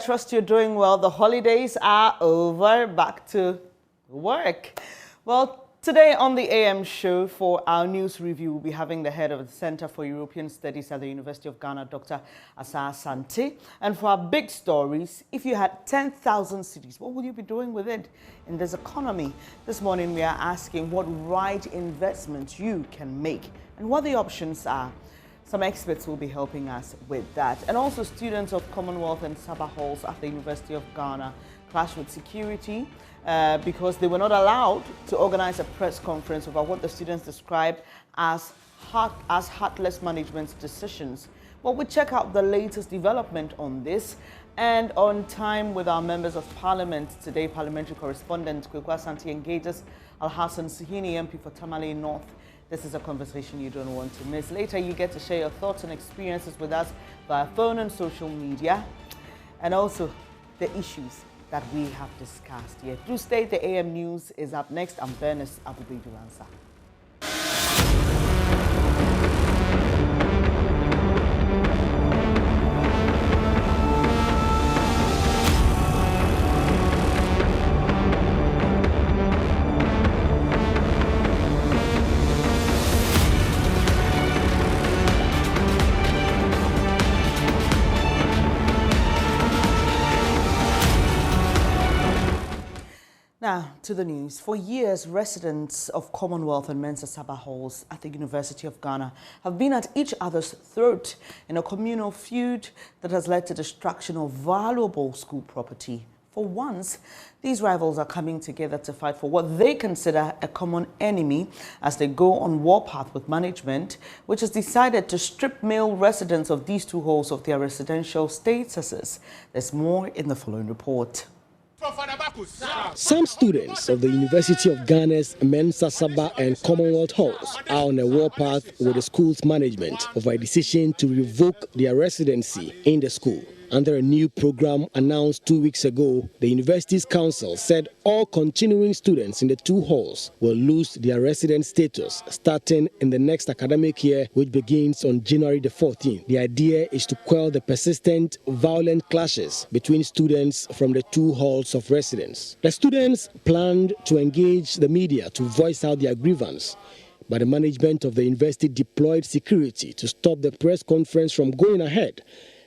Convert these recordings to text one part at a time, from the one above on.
trust you're doing well. The holidays are over. Back to work. Well, today on the AM show for our news review, we'll be having the head of the Center for European Studies at the University of Ghana, Dr. Assasante. And for our big stories, if you had 10,000 cedis, what would you be doing with it in this economy? This morning, we are asking what right investments you can make and what the options are. Some experts will be helping us with that. And also students of Commonwealth and Sabah halls at the University of Ghana clashed with security because they were not allowed to organize a press conference about what the students described as heartless management decisions. Well, we check out the latest development on this and on time with our members of parliament today. Parliamentary correspondent Assasante engages Al-Hassan Suhini, MP for Tamale North. This is a conversation you don't want to miss. Later, you get to share your thoughts and experiences with us via phone and social media, and also the issues that we have discussed here. Do stay. The AM News is up next. I'm Bernice Abu-Baidoo Lansah. Now, to the news. For years, residents of Commonwealth and Mensa Sabah halls at the University of Ghana have been at each other's throat in a communal feud that has led to destruction of valuable school property. For once, these rivals are coming together to fight for what they consider a common enemy as they go on warpath with management, which has decided to strip male residents of these two halls of their residential statuses. There's more in the following report. Some students of the University of Ghana's Mensa Sabah and Commonwealth halls are on a warpath with the school's management over a decision to revoke their residency in the school. Under a new program announced 2 weeks ago, the university's council said all continuing students in the two halls will lose their resident status starting in the next academic year, which begins on January the 14th. The idea is to quell the persistent violent clashes between students from the two halls of residence. The students planned to engage the media to voice out their grievance, but the management of the university deployed security to stop the press conference from going ahead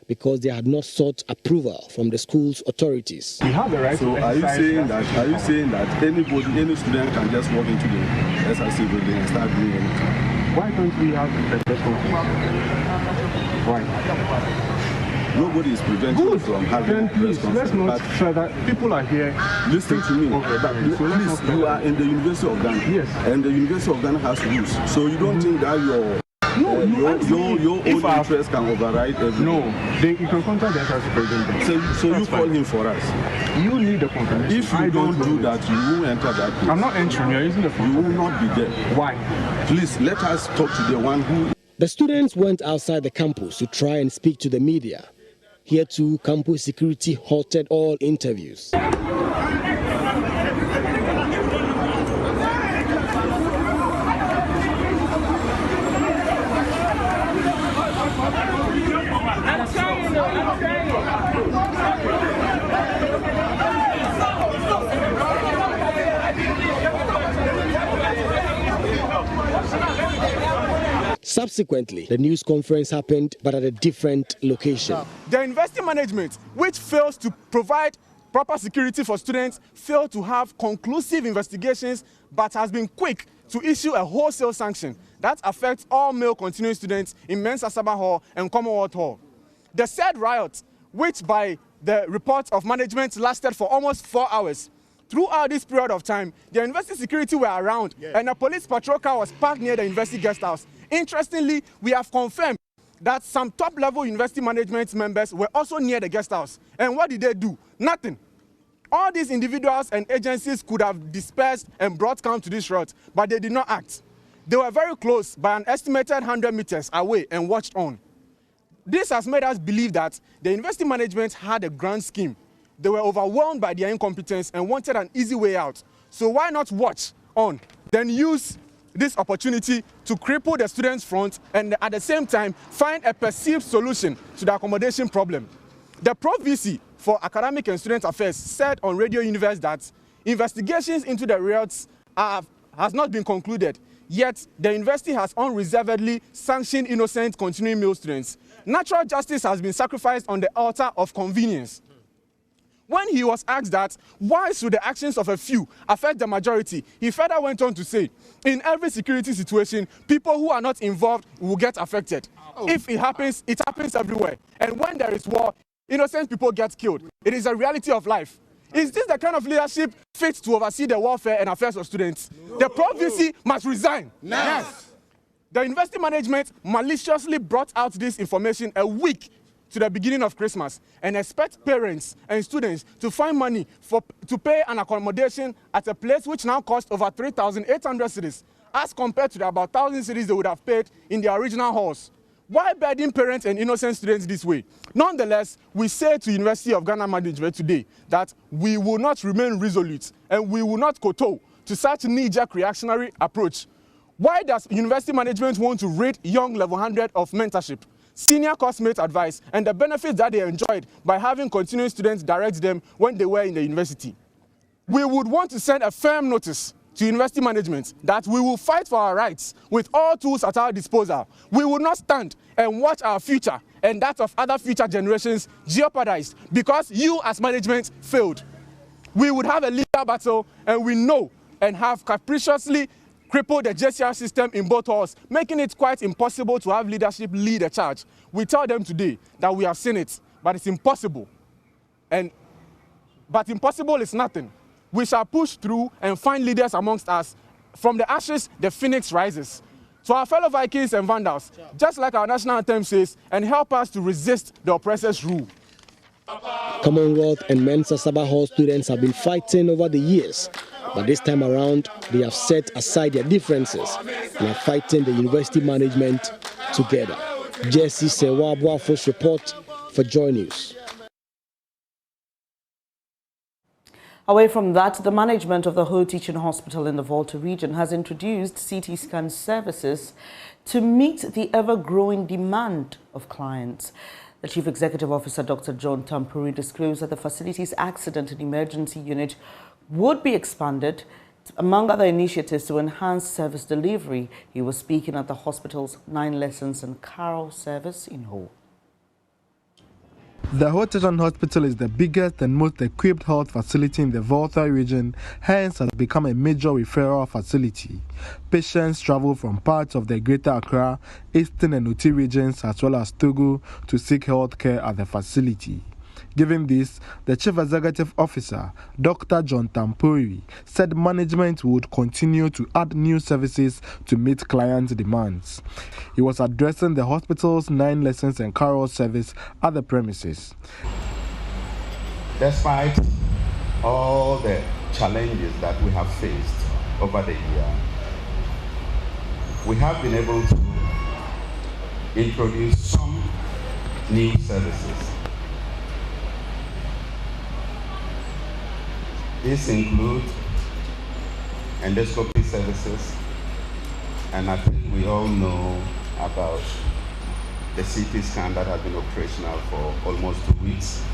because they had not sought approval from the school's authorities. We have the right. So are you saying that any student can just walk into the SRC building and start doing anything? Why don't we have a press conference? Why? Nobody is preventing you from having a press conference. Let's not further. People are here. Listen to me. Okay, please, you are in the University of Ghana. Yes. And the University of Ghana has rules. So you don't think that your own interest can override everything? No, you can contact the SRC president. So you call him for us? You need the confirmation. If you don't do that, you won't enter that place. I'm not entering. You're using the phone. You will not be there. Why? Please, let us talk to the one who... The students went outside the campus to try and speak to the media. Here too, campus security halted all interviews. Subsequently, the news conference happened, but at a different location. The university management, which fails to provide proper security for students, failed to have conclusive investigations, but has been quick to issue a wholesale sanction that affects all male continuing students in Mensa Sabah Hall and Commonwealth Hall. The said riot, which by the reports of management lasted for almost 4 hours, throughout this period of time, the university security were around, and a police patrol car was parked near the university guest house. Interestingly, we have confirmed that some top-level university management members were also near the guest house. And what did they do? Nothing. All these individuals and agencies could have dispersed and brought calm to this riot, but they did not act. They were very close, by an estimated 100 meters away, and watched on. This has made us believe that the university management had a grand scheme. They were overwhelmed by their incompetence and wanted an easy way out. So why not watch on, then use this opportunity to cripple the students' front and at the same time find a perceived solution to the accommodation problem. The prophecy for Academic and Student Affairs said on JoyNews that investigations into the riots has not been concluded, yet the university has unreservedly sanctioned innocent continuing male students. Natural justice has been sacrificed on the altar of convenience. When he was asked that, why should the actions of a few affect the majority, he further went on to say, in every security situation, people who are not involved will get affected. If it happens everywhere. And when there is war, innocent people get killed. It is a reality of life. Is this the kind of leadership fit to oversee the welfare and affairs of students? No. The prof must resign. Yes. The university management maliciously brought out this information a week to the beginning of Christmas and expect parents and students to find money to pay an accommodation at a place which now costs over 3,800 cedis as compared to the about 1,000 cedis they would have paid in their original halls. Why burden parents and innocent students this way? Nonetheless, we say to University of Ghana management today that we will not remain resolute and we will not kowtow to such knee-jerk reactionary approach. Why does university management want to rid young level 100 of mentorship, senior coursemate advice, and the benefits that they enjoyed by having continuing students direct them when they were in the university? We would want to send a firm notice to university management that we will fight for our rights with all tools at our disposal. We will not stand and watch our future and that of other future generations jeopardized because you as management failed. We would have a legal battle, and we know and have capriciously crippled the JCR system in both halls, making it quite impossible to have leadership lead a charge. We tell them today that we have seen it, but it's impossible. But impossible is nothing. We shall push through and find leaders amongst us. From the ashes, the phoenix rises. To our fellow Vikings and Vandals, just like our national anthem says, and help us to resist the oppressor's rule. Commonwealth and Mensa Saba Hall students have been fighting over the years, but this time around, they have set aside their differences and are fighting the university management together. Jesse Sewabuafo's report for JoyNews. Away from that, the management of the Whole Teaching Hospital in the Volta region has introduced CT scan services to meet the ever-growing demand of clients. The Chief Executive Officer, Dr. John Tampuri, disclosed that the facility's accident and emergency unit would be expanded, among other initiatives, to enhance service delivery. He was speaking at the hospital's 9 lessons and carol service in Ho. The Whole Teaching Hospital is the biggest and most equipped health facility in the Volta region, hence has become a major referral facility. Patients travel from parts of the Greater Accra, Eastern and Oti regions as well as Togo to seek health care at the facility. Given this, the Chief Executive Officer, Dr. John Tampuri, said management would continue to add new services to meet client demands. He was addressing the hospital's 9 lessons and carol service at the premises. Despite all the challenges that we have faced over the year, we have been able to introduce some new services. These include endoscopy services, and I think we all know about the CT scan that has been operational for almost 2 weeks.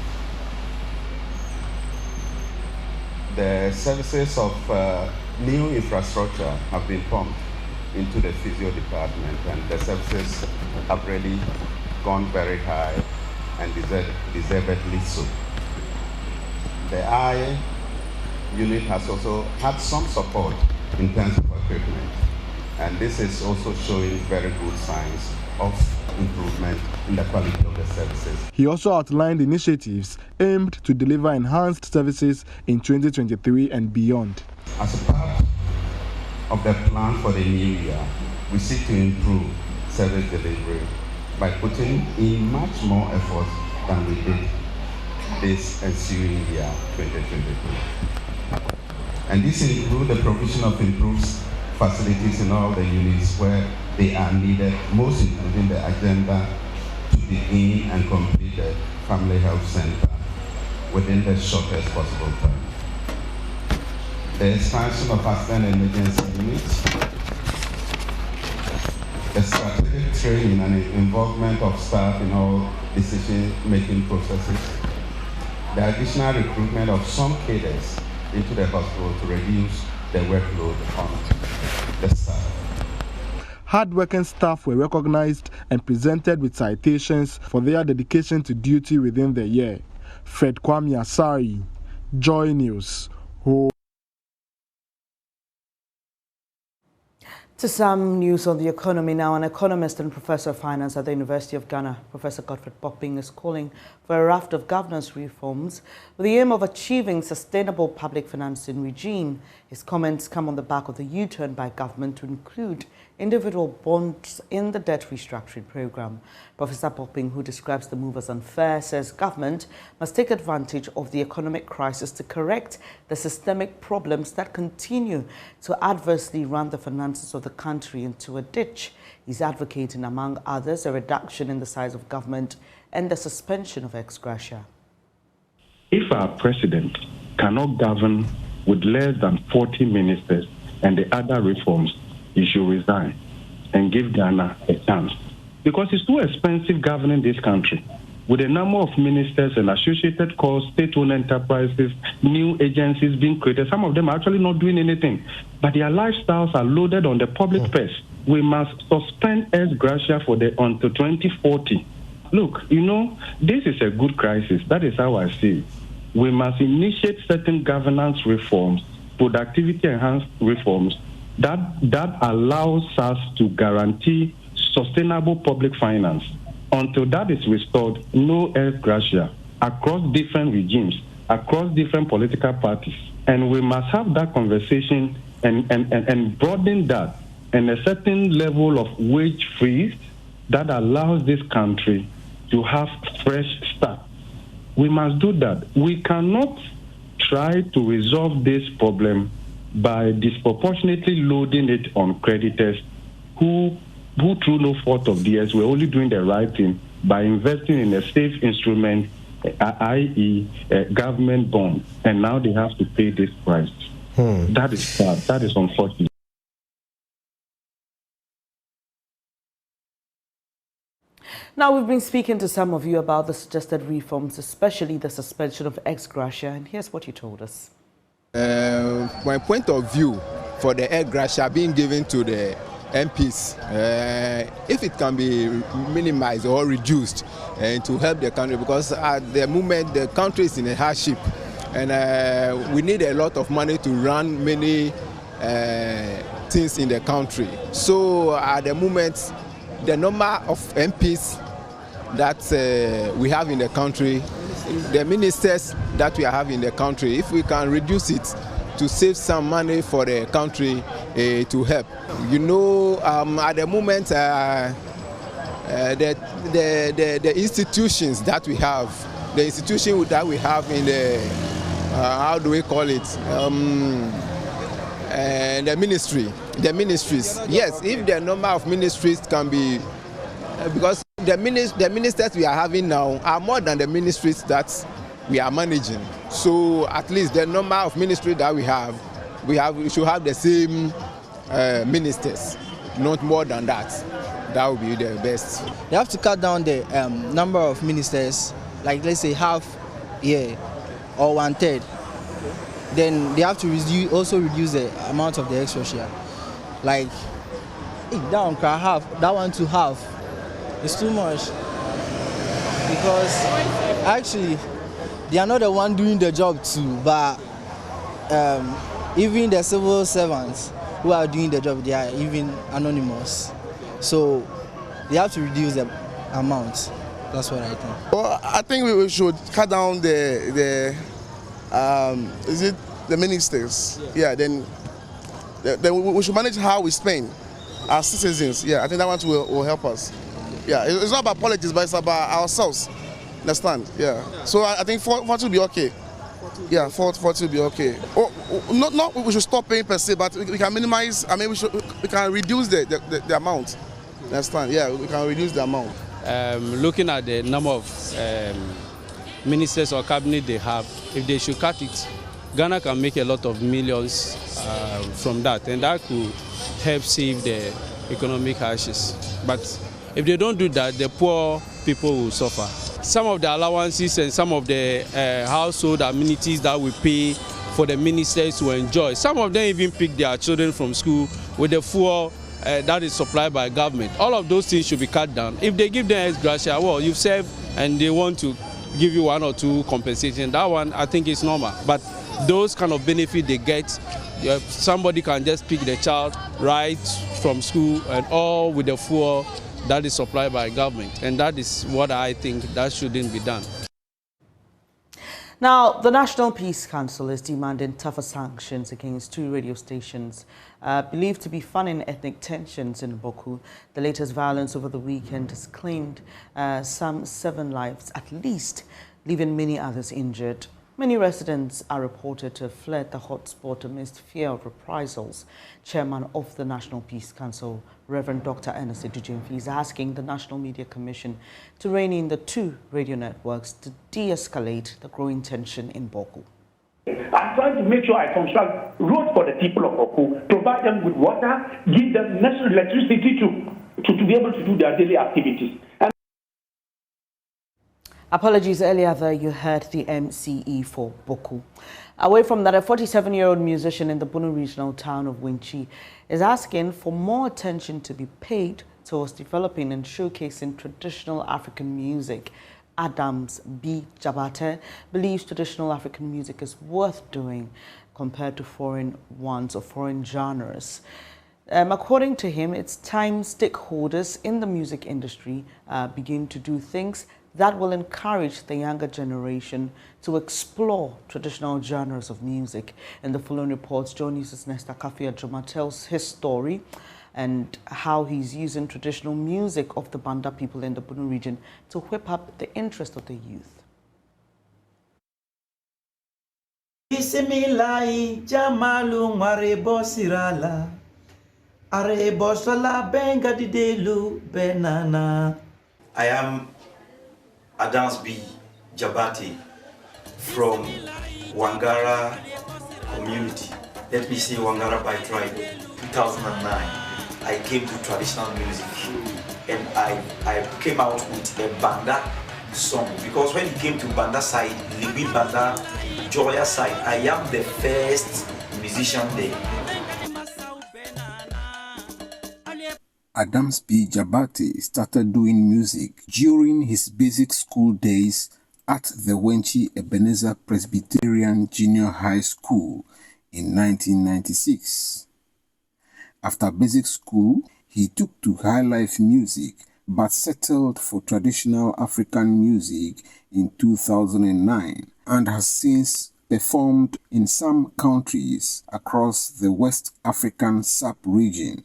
The services of new infrastructure have been pumped into the physio department, and the services have really gone very high and deservedly so. The eye unit has also had some support in terms of equipment, and this is also showing very good signs of improvement in the quality of the services. He also outlined initiatives aimed to deliver enhanced services in 2023 and beyond. As a part of the plan for the new year, we seek to improve service delivery by putting in much more effort than we did this ensuing year, 2023. And this includes the provision of improved facilities in all the units where they are needed, most including the agenda to begin and complete the Family Health Center within the shortest possible time. The expansion of accident and emergency units, the strategic training and involvement of staff in all decision-making processes, the additional recruitment of some cadres into the hospital to reduce the workload on the staff. Hard-working staff were recognized and presented with citations for their dedication to duty within the year. Fred Kwame Asari, Joy News. To some news on the economy now, an economist and professor of finance at the University of Ghana, Professor Godfred Bokping, is calling for a raft of governance reforms with the aim of achieving sustainable public financing regime. His comments come on the back of the U-turn by government to include individual bonds in the debt restructuring program. Professor Bokping, who describes the move as unfair, says government must take advantage of the economic crisis to correct the systemic problems that continue to adversely run the finances of the country into a ditch. He's advocating, among others, a reduction in the size of government and the suspension of ex gratia. If our president cannot govern with less than 40 ministers and the other reforms, he should resign and give Ghana a chance. Because it's too expensive governing this country. With a number of ministers and associated costs, state-owned enterprises, new agencies being created, some of them are actually not doing anything. But their lifestyles are loaded on the public purse. We must suspend ex gratia for until 2040. Look, this is a good crisis. That is how I see it. We must initiate certain governance reforms, productivity enhanced reforms, that allows us to guarantee sustainable public finance. Until that is restored, no ex gratia across different regimes, across different political parties. And we must have that conversation and broaden that, and a certain level of wage freeze that allows this country to have fresh start. We must do that. We cannot try to resolve this problem by disproportionately loading it on creditors who through no fault of theirs were only doing the right thing by investing in a safe instrument, i.e. government bond, and now they have to pay this price. That is sad. That is unfortunate. Now, we've been speaking to some of you about the suggested reforms, especially the suspension of ex gratia, and here's what you told us. My point of view for the ex gratia being given to the MPs, if it can be minimized or reduced to help the country, because at the moment the country is in a hardship and we need a lot of money to run many things in the country. So at the moment, the number of MPs that we have in the country, the ministers that we have in the country, if we can reduce it to save some money for the country to help. At the moment, the institutions that we have, the institution that we have in the, how do we call it, the ministries. Yes, if the number of ministries can be, because the ministers we are having now are more than the ministries that we are managing. So at least the number of ministries that we should have the same ministers, not more than that. That would be the best. They have to cut down the number of ministers, like let's say half year or 1/3. Then they have to also reduce the amount of the ex gratia. Like that one to half. It's too much, because actually they are not the one doing the job too, but even the civil servants who are doing the job, they are even anonymous. So they have to reduce the amount. That's what I think. Well, I think we should cut down the ministers? Yeah, then we should manage how we spend as citizens. Yeah, I think that one will help us. Yeah, it's not about politics, but it's about ourselves. Understand? Yeah. So I think 40 will be okay. Yeah, 40 will be okay. Not we should stop paying per se, but we can minimize. I mean, we can reduce the amount. Understand? Yeah, we can reduce the amount. Looking at the number of ministers or cabinet they have, if they should cut it, Ghana can make a lot of millions from that, and that could help save the economic hardships. But if they don't do that, the poor people will suffer. some of the allowances and some of the household amenities that we pay for the ministers to enjoy. Some of them even pick their children from school with the fuel that is supplied by government. All of those things should be cut down. If they give them ex gratia, well, you've served and they want to give you 1 or 2 compensation. That one, I think, is normal. But those kind of benefit they get, somebody can just pick the child right from school and all with the fuel that is supplied by government. And that is what I think that shouldn't be done. Now, the National Peace Council is demanding tougher sanctions against 2 radio stations believed to be fanning ethnic tensions in Bawku. The latest violence over the weekend has claimed some 7 lives at least, leaving many others injured. Many residents are reported to have fled the hotspot amidst fear of reprisals. Chairman of the National Peace Council, Reverend Dr. Ernest Edujemfi, is asking the National Media Commission to rein in the 2 radio networks to de-escalate the growing tension in Bawku. I'm trying to make sure I construct roads for the people of Bawku, provide them with water, give them necessary electricity to be able to do their daily activities. Apologies, earlier there you heard the MCE for Bawku. Away from that, a 47-year-old musician in the Bunu regional town of Winchi is asking for more attention to be paid towards developing and showcasing traditional African music. Adams B. Jabate believes traditional African music is worth doing compared to foreign ones or foreign genres. According to him, it's time stakeholders in the music industry begin to do things that will encourage the younger generation to explore traditional genres of music. In the following reports, JoyNews' Nesta Kafia Juma tells his story and how he's using traditional music of the Banda people in the Bunu region to whip up the interest of the youth. I am Adams B. Jabate from Wangara community. Let me say Wangara by tribe. 2009, I came to traditional music and I came out with a Banda song because when it came to Banda side, Libi Banda, Joya side, I am the first musician there. Adams B. Jabate started doing music during his basic school days at the Wenchi Ebenezer Presbyterian Junior High School in 1996. After basic school, he took to high-life music but settled for traditional African music in 2009 and has since performed in some countries across the West African sub-region.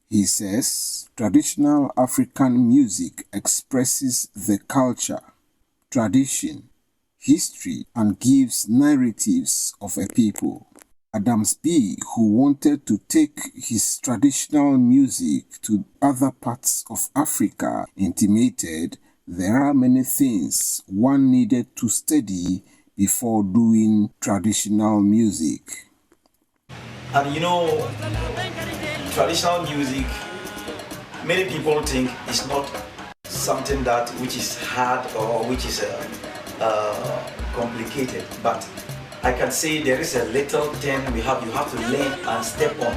He says traditional African music expresses the culture, tradition, history, and gives narratives of a people. Adams B., who wanted to take his traditional music to other parts of Africa, intimated there are many things one needed to study before doing traditional music. And you know, traditional music, many people think it's not something that which is hard or which is complicated, but I can say there is a little thing you have to learn and step on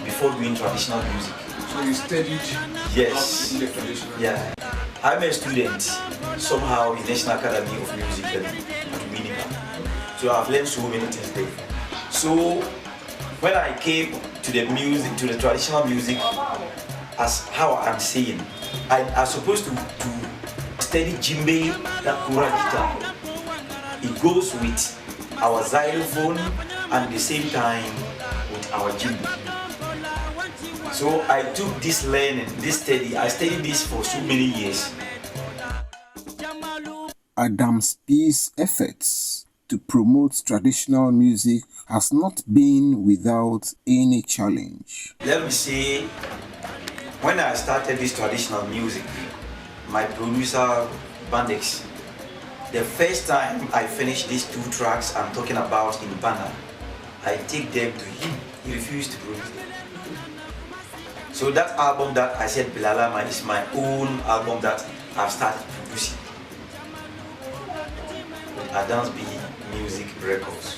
before doing traditional music. So you studied? Yes. In the traditional? Yeah. I'm a student somehow in National Academy of Music at Winnipeg. So I've learned so many things there. So when I came to the music, to the traditional music, as how I'm saying, I'm supposed to study djembe, that kura guitar. It goes with our xylophone and at the same time with our djembe. So I took this learning, this study, I studied this for so many years. Adams B's efforts to promote traditional music has not been without any challenge. Let me say, when I started this traditional music, my producer, Bandex, the first time I finished these 2 tracks I'm talking about in Banda, I take them to him. He refused to produce them. So that album that I said Bilalama is my own album that I've started producing with Adams B Music Records.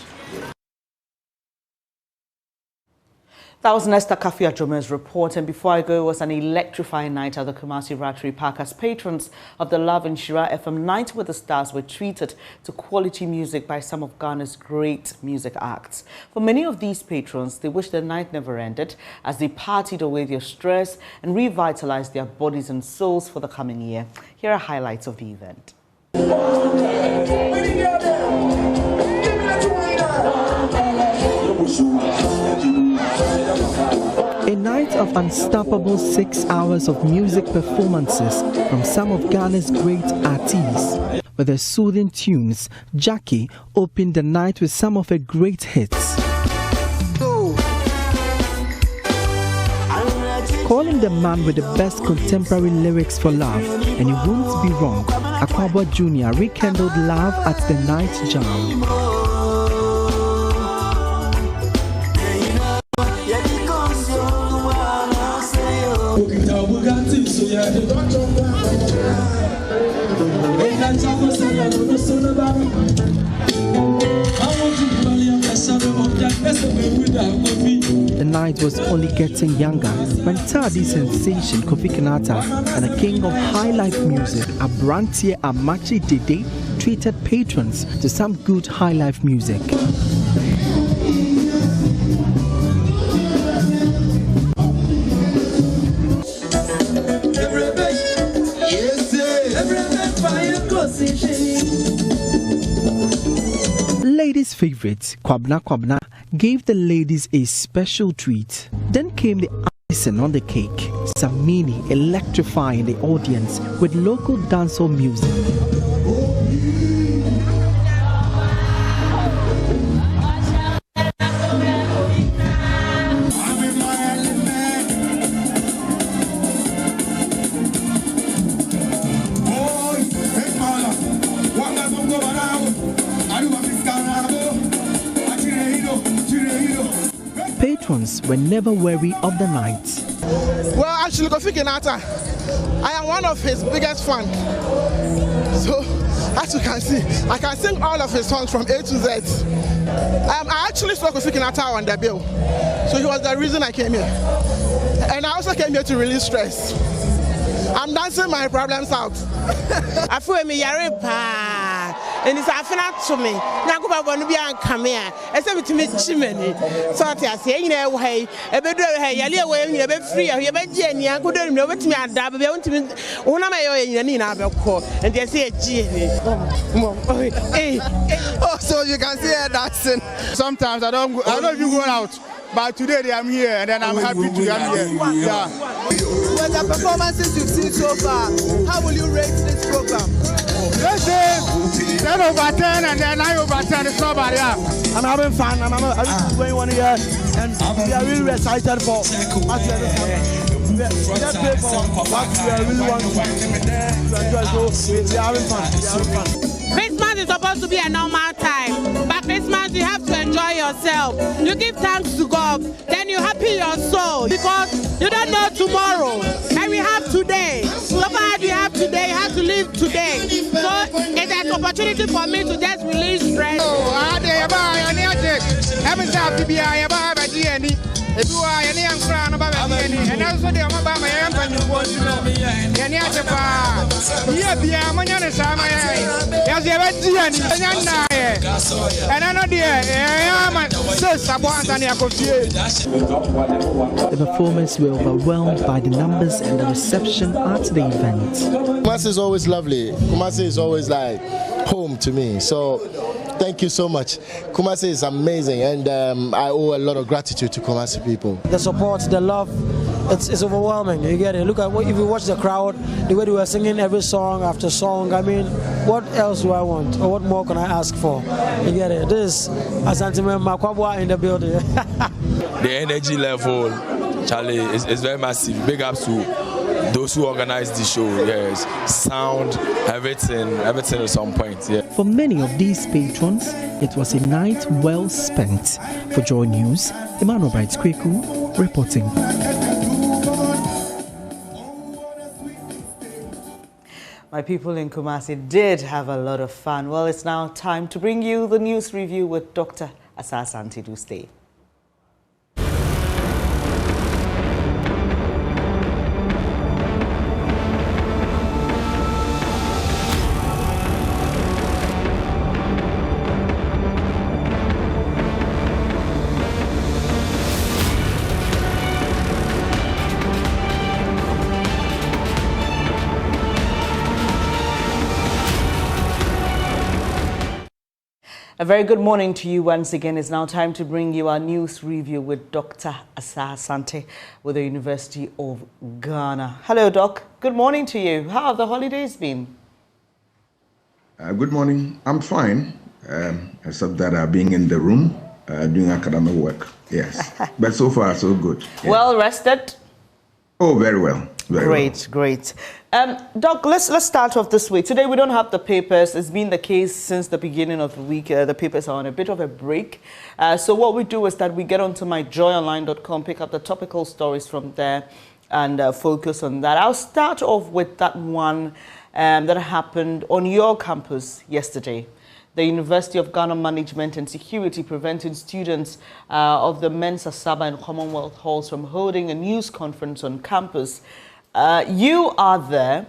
That was Nesta Kafia-Jomer's report, and before I go, it was an electrifying night at the Kumasi Rotary Park as patrons of the Love and Shira FM Night with the Stars were treated to quality music by some of Ghana's great music acts. For many of these patrons, they wish the night never ended as they partied away their stress and revitalized their bodies and souls for the coming year. Here are highlights of the event. A night of unstoppable 6 hours of music performances from some of Ghana's great artists. With their soothing tunes, Jackie opened the night with some of her great hits. Calling the man with the best contemporary lyrics for love, and you won't be wrong, Akwabwa Jr. rekindled love at the night jam. The night was only getting younger when Tadi sensation Kofi Kinata and the king of high life music, Abrantie Amachi Dede, treated patrons to some good high life music. Ladies' favorite, Kwabna Kwabna, gave the ladies a special treat. Then came the icing on the cake, Samini electrifying the audience with local dancehall music. Patrons were never weary of the night. Well, actually, Kofi Kinata, I am one of his biggest fans. So, as you can see, I can sing all of his songs from A to Z. I actually saw Kofi Kinata on the bill. So he was the reason I came here. And I also came here to release stress. I'm dancing my problems out. I feel me and it's a finance to me. Nakuba want to be on camera. I said to me, Chimney. So I say, you know, hey, a bit of hey, you're away, you're free, you're a Jenny, I couldn't know what me and Dabby want to me. One of my own, Nina, and they say, Jenny. Oh, so you can see her dancing. Sometimes I don't even go out. But today I'm here and then I'm happy to be here. Yeah. With the performances you've seen so far, how will you rate this program? Let's say 10 over 10 and then 9 over 10. It's not bad, yeah. I'm having fun. I'm going 1 year and we are really excited for what we really want to enjoy. So we are having fun. Christmas is supposed to be a normal time, but Christmas you have to enjoy yourself. You give thanks to God, then you happy your soul because you don't know tomorrow, and we have today. So far we have today, you have to live today. So it's an opportunity for me to just release stress. The performers were overwhelmed by the numbers and the reception at the event. Kumasi is always lovely. Kumasi is always like home to me. So thank you so much. Kumasi is amazing, and I owe a lot of gratitude to Kumasi people. The support, the love, it's overwhelming. You get it. Look at if you watch the crowd, the way they were singing every song after song. I mean, what else do I want, or what more can I ask for? You get it. This Assasante Makwabwa in the building. The energy level, Charlie, is very massive. Big ups to those who organized the show. Yes, sound, everything is on point. Yeah. For many of these patrons, it was a night well spent. For JoyNews, Emmanuel Bright Kweku reporting. My people in Kumasi did have a lot of fun. Well, it's now time to bring you the news review with Dr. Assasante. Do stay. A very good morning to you once again. It's now time to bring you our news review with Dr. Assasante with the University of Ghana. Hello, Doc. Good morning to you. How have the holidays been? Good morning. I'm fine, except that being in the room doing academic work. Yes, but so far so good. Yeah. Well rested? Oh, very well. Great. Doc, let's start off this way. Today we don't have the papers. It's been the case since the beginning of the week. The papers are on a bit of a break. So what we do is that we get onto myjoyonline.com, pick up the topical stories from there and focus on that. I'll start off with that one that happened on your campus yesterday. The University of Ghana Management and Security preventing students of the Mensa Saba and Commonwealth Halls from holding a news conference on campus. You are there,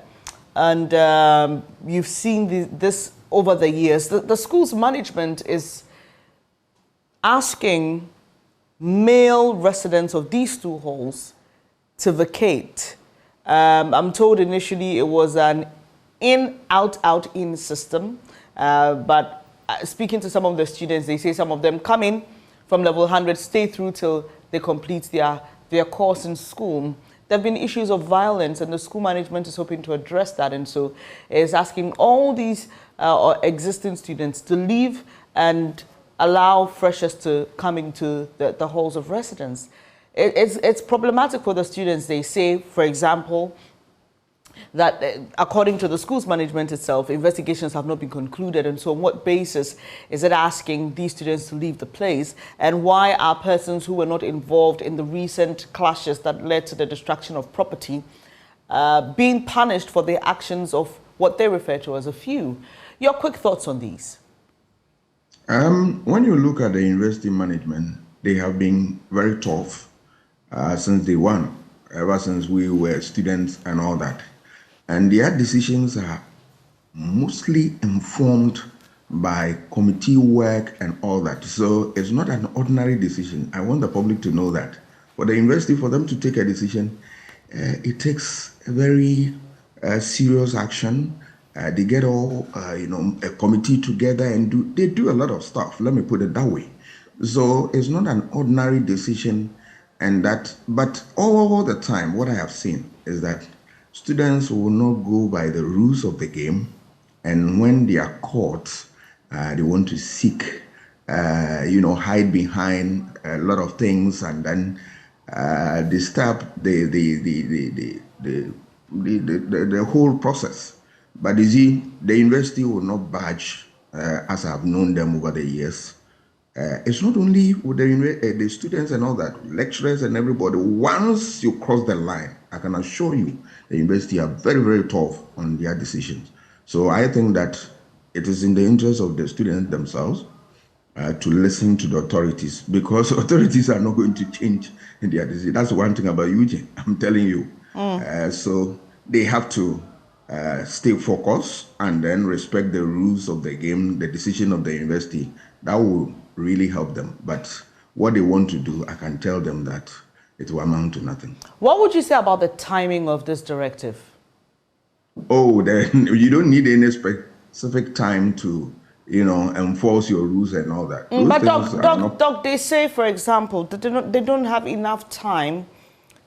and you've seen this over the years. The school's management is asking male residents of these two halls to vacate. I'm told initially it was an in, out, in system, but speaking to some of the students, they say some of them come in from level 100, stay through till they complete their course in school. There have been issues of violence, and the school management is hoping to address that, and so is asking all these existing students to leave and allow freshers to come into the halls of residence. It's problematic for the students. They say, for example, that according to the school's management itself, investigations have not been concluded, and so on what basis is it asking these students to leave the place, and why are persons who were not involved in the recent clashes that led to the destruction of property being punished for the actions of what they refer to as a few? Your quick thoughts on these? When you look at the university management, they have been very tough since day one, ever since we were students and all that. And their decisions are mostly informed by committee work and all that. So it's not an ordinary decision. I want the public to know that. For the university, for them to take a decision, it takes a very serious action. They get all, a committee together and they do a lot of stuff. Let me put it that way. So it's not an ordinary decision, but all the time, what I have seen is that students will not go by the rules of the game, and when they are caught, they want to seek, hide behind a lot of things, and then disturb the whole process. But you see, the university will not budge, as I've known them over the years. It's not only with the students and all that, lecturers and everybody. Once you cross the line, I can assure you, the university are very, very tough on their decisions. So I think that it is in the interest of the students themselves to listen to the authorities, because authorities are not going to change their decision. That's one thing about Eugene, I'm telling you. So they have to stay focused and then respect the rules of the game, the decision of the university. That will really help them. But what they want to do, I can tell them that it will amount to nothing. What would you say about the timing of this directive? Oh, then you don't need any specific time to, enforce your rules and all that. But Doc, they say, for example, that they don't have enough time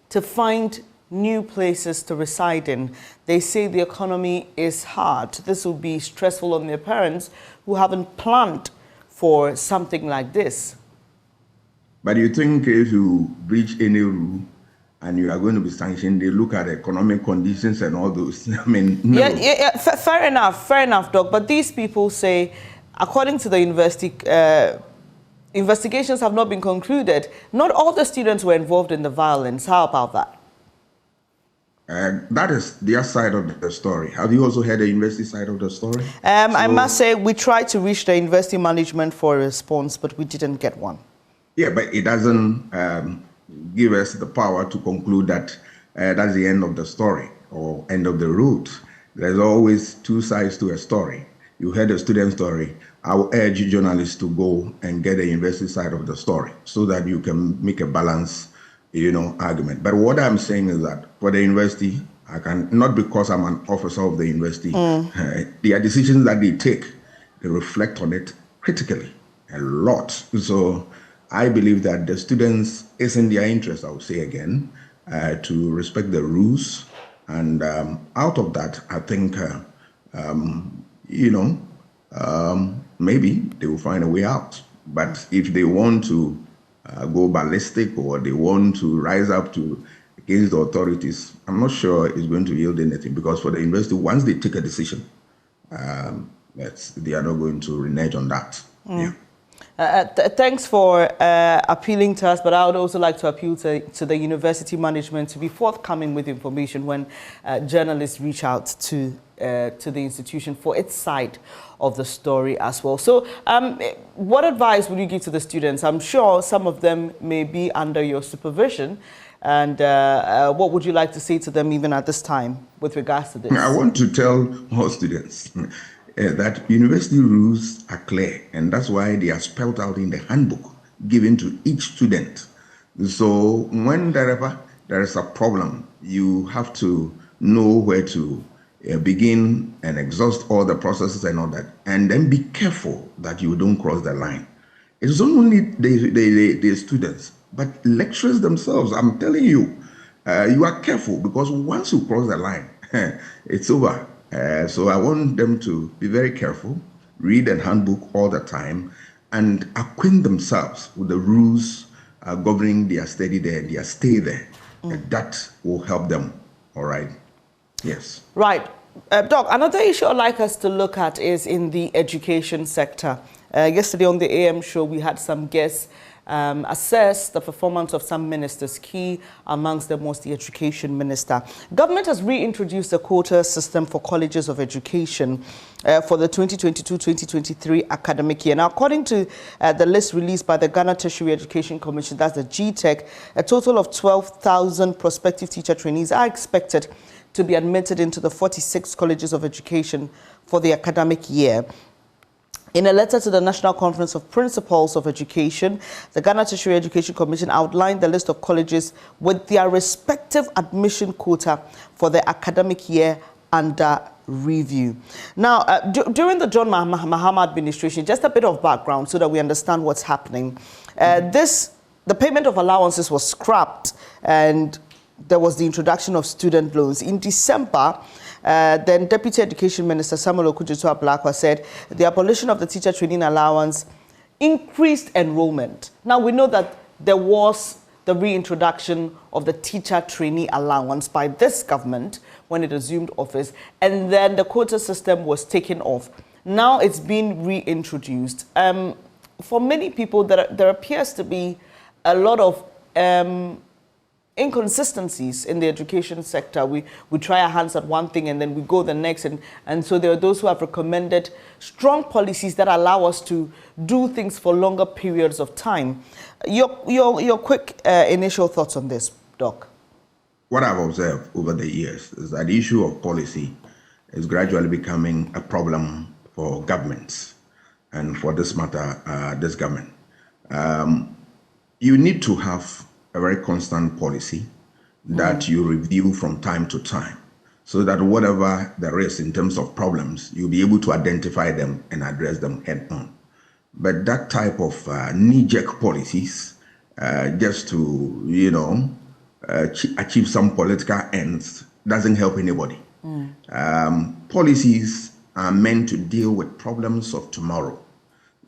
to find new places to reside in. They say the economy is hard. This will be stressful on their parents who haven't planned for something like this. But you think if you breach any rule and you are going to be sanctioned, they look at economic conditions and all those. I mean, no. Yeah, fair enough, Doc. But these people say, according to the university, investigations have not been concluded. Not all the students were involved in the violence. How about that? That is their side of the story. Have you also heard the university side of the story? I must say, we tried to reach the university management for a response, but we didn't get one. Yeah, but it doesn't give us the power to conclude that that's the end of the story or end of the route. There's always two sides to a story. You heard the student story. I will urge journalists to go and get the university side of the story so that you can make a balanced, argument. But what I'm saying is that for the university, I can, not because I'm an officer of the university, their decisions that they take, they reflect on it critically a lot. So I believe that the students, it's in their interest, I would say again, to respect the rules. And out of that, I think, maybe they will find a way out. But if they want to go ballistic or they want to rise up against the authorities, I'm not sure it's going to yield anything, because for the university, once they take a decision, they are not going to renege on that. Yeah. Thanks for appealing to us, but I would also like to appeal to the university management to be forthcoming with information when journalists reach out to the institution for its side of the story as well. So what advice would you give to the students? I'm sure some of them may be under your supervision, and what would you like to say to them even at this time with regards to this? I want to tell all students that university rules are clear, and that's why they are spelled out in the handbook given to each student. So whenever there is a problem, you have to know where to begin and exhaust all the processes and all that, and then be careful that you don't cross the line. It's not only the students, but lecturers themselves. I'm telling you, you are careful, because once you cross the line, it's over. So I want them to be very careful, read the handbook all the time, and acquaint themselves with the rules governing their study there, their stay there. And that will help them, all right? Yes. Right. Doc, another issue I'd like us to look at is in the education sector. Yesterday on the AM show, we had some guests assess the performance of some ministers, key amongst them was the education minister. Government has reintroduced the quota system for colleges of education for the 2022-2023 academic year. Now, according to the list released by the Ghana Tertiary Education Commission, that's the GTEC, a total of 12,000 prospective teacher trainees are expected to be admitted into the 46 colleges of education for the academic year. In a letter to the National Conference of Principals of Education, the Ghana Tertiary Education Commission outlined the list of colleges with their respective admission quota for the academic year under review. Now, during the John Mahama administration, just a bit of background so that we understand what's happening. The payment of allowances was scrapped, and there was the introduction of student loans. In December, then Deputy Education Minister Samuel Okudzeto-Ablakwa said the abolition of the teacher training allowance increased enrollment. Now, we know that there was the reintroduction of the teacher trainee allowance by this government when it assumed office, and then the quota system was taken off. Now it's been reintroduced. For many people, there appears to be a lot of inconsistencies in the education sector. We try our hands at one thing and then we go the next, and so there are those who have recommended strong policies that allow us to do things for longer periods of time. Your quick initial thoughts on this, Doc? What I've observed over the years is that the issue of policy is gradually becoming a problem for governments, and for this matter, this government. You need to have a very constant policy that you review from time to time, so that whatever there is in terms of problems, you'll be able to identify them and address them head on. But that type of knee-jerk policies, just to, achieve some political ends, doesn't help anybody. Policies are meant to deal with problems of tomorrow.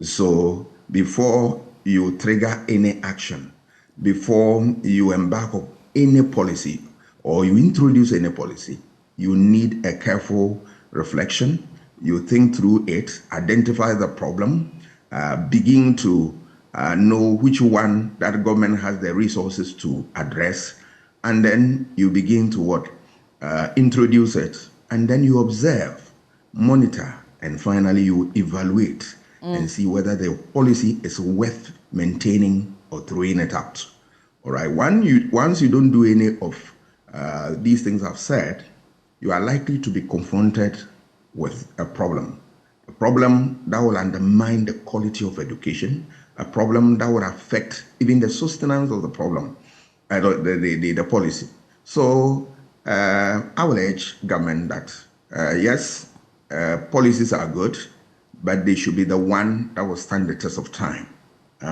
So before you trigger any action, before you embark on any policy or you introduce any policy, you need a careful reflection. You think through it, identify the problem, begin to know which one that government has the resources to address, and then you begin to introduce it, and then you observe, monitor, and finally you evaluate and see whether the policy is worth maintaining or throwing it out. All right. Once you don't do any of these things I've said, you are likely to be confronted with a problem that will undermine the quality of education, a problem that would affect even the sustenance of the problem, the policy. So I will urge government that yes, policies are good, but they should be the one that will stand the test of time,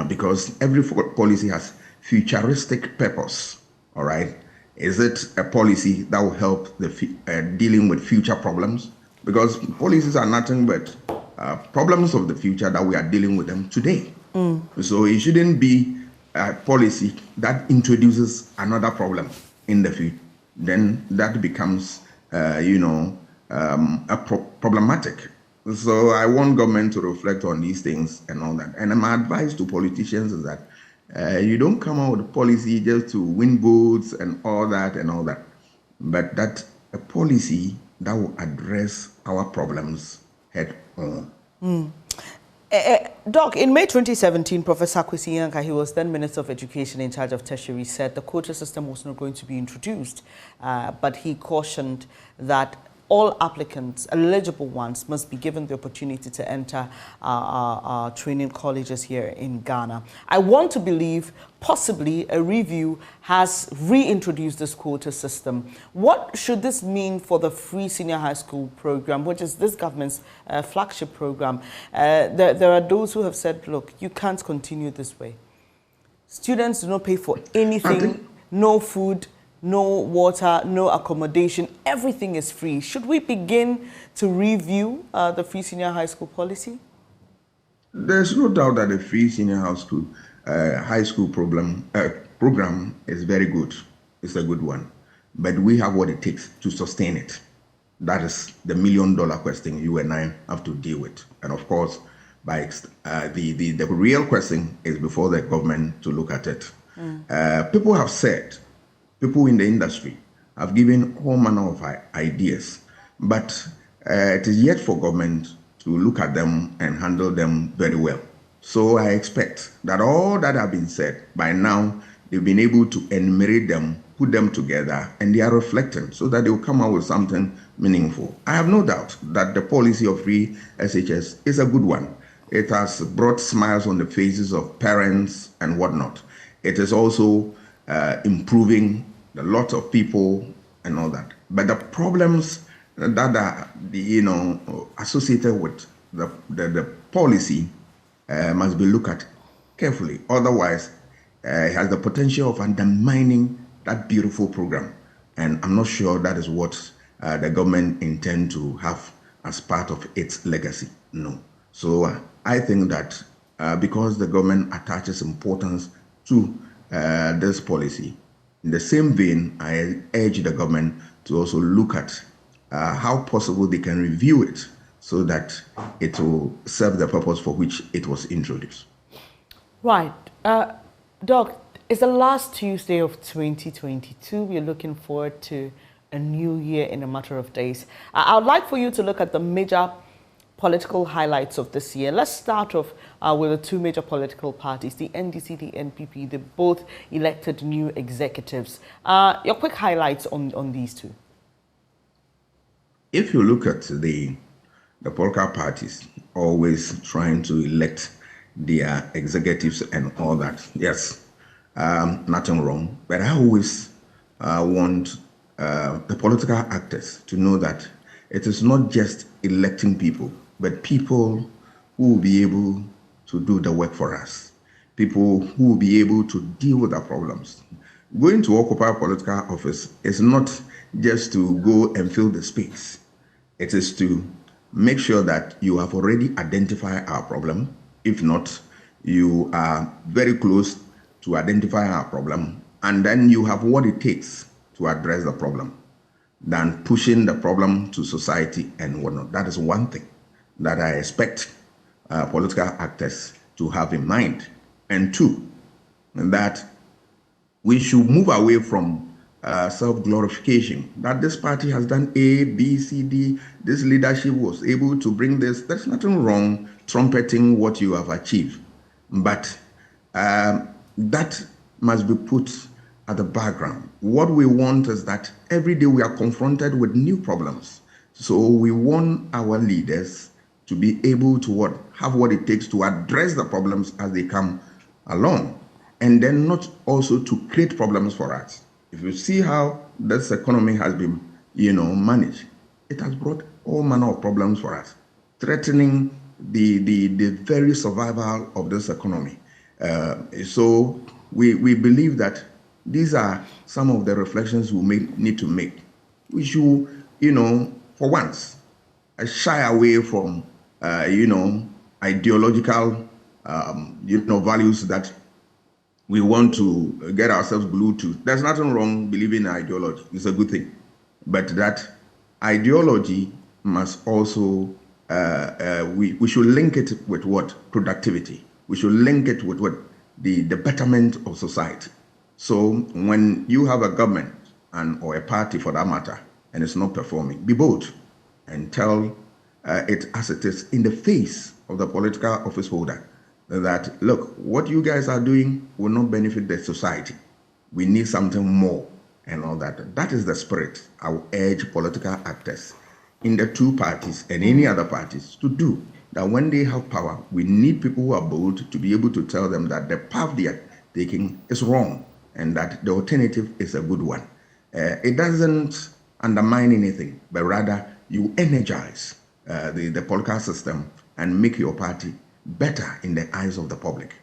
because every policy has futuristic purpose. All right, is it a policy that will help the dealing with future problems? Because policies are nothing but problems of the future that we are dealing with them today. So it shouldn't be a policy that introduces another problem in the future. Then that becomes, problematic. So I want government to reflect on these things and all that. And my advice to politicians is that you don't come out with a policy just to win votes and all that, but that a policy that will address our problems head on. Doc, in May 2017, Professor Kwesi Nyanka, he was then Minister of Education in charge of tertiary, said the quota system was not going to be introduced, but he cautioned that all applicants, eligible ones, must be given the opportunity to enter our training colleges here in Ghana. I want to believe possibly a review has reintroduced this quota system. What should this mean for the free senior high school program, which is this government's flagship program? There are those who have said, look, you can't continue this way. Students do not pay for anything, no food, no water, no accommodation, everything is free. Should we begin to review the free senior high school policy? There's no doubt that the free senior high school program is very good. It's a good one. But we have what it takes to sustain it. That is the million-dollar question you and I have to deal with. And of course, the real question is before the government to look at it. People have said, people in the industry have given all manner of ideas, but it is yet for government to look at them and handle them very well. So I expect that all that have been said, by now, they've been able to enumerate them, put them together, and they are reflecting so that they will come out with something meaningful. I have no doubt that the policy of free SHS is a good one. It has brought smiles on the faces of parents and whatnot. It is also improving a lot of people and all that. But the problems that are associated with the policy must be looked at carefully. Otherwise, it has the potential of undermining that beautiful program. And I'm not sure that is what the government intend to have as part of its legacy. No. So I think that because the government attaches importance to this policy, in the same vein, I urge the government to also look at how possible they can review it so that it will serve the purpose for which it was introduced. Right. Doc, it's the last Tuesday of 2022. We're looking forward to a new year in a matter of days. I would like for you to look at the major political highlights of this year. Let's start off with the two major political parties, the NDC, the NPP. They both elected new executives. Your quick highlights on these two. If you look at the political parties always trying to elect their executives and all that, yes, nothing wrong. But I always want the political actors to know that it is not just electing people, but people who will be able to do the work for us, people who will be able to deal with our problems. Going to occupy a political office is not just to go and fill the space. It is to make sure that you have already identified our problem. If not, you are very close to identifying our problem, and then you have what it takes to address the problem, than pushing the problem to society and whatnot. That is one thing that I expect political actors to have in mind. And two, that we should move away from self-glorification, that this party has done A, B, C, D, this leadership was able to bring this. There's nothing wrong trumpeting what you have achieved, but that must be put at the background. What we want is that every day we are confronted with new problems. So we want our leaders to be able to have what it takes to address the problems as they come along, and then not also to create problems for us. If you see how this economy has been, managed, it has brought all manner of problems for us, threatening the very survival of this economy. So we believe that these are some of the reflections we may need to make. We should, for once, shy away from, ideological, values that we want to get ourselves glued to. There's nothing wrong believing in ideology. It's a good thing. But that ideology must also, we should link it with what? Productivity. We should link it with what? The betterment of society. So when you have a government or a party for that matter, and it's not performing, be bold and tell it as it is in the face of the political office holder that, look, what you guys are doing will not benefit the society. We need something more and all that. That is the spirit I will urge political actors in the two parties and any other parties to do. That when they have power, we need people who are bold to be able to tell them that the path they are taking is wrong and that the alternative is a good one. It doesn't undermine anything, but rather you energize the political system and make your party better in the eyes of the public.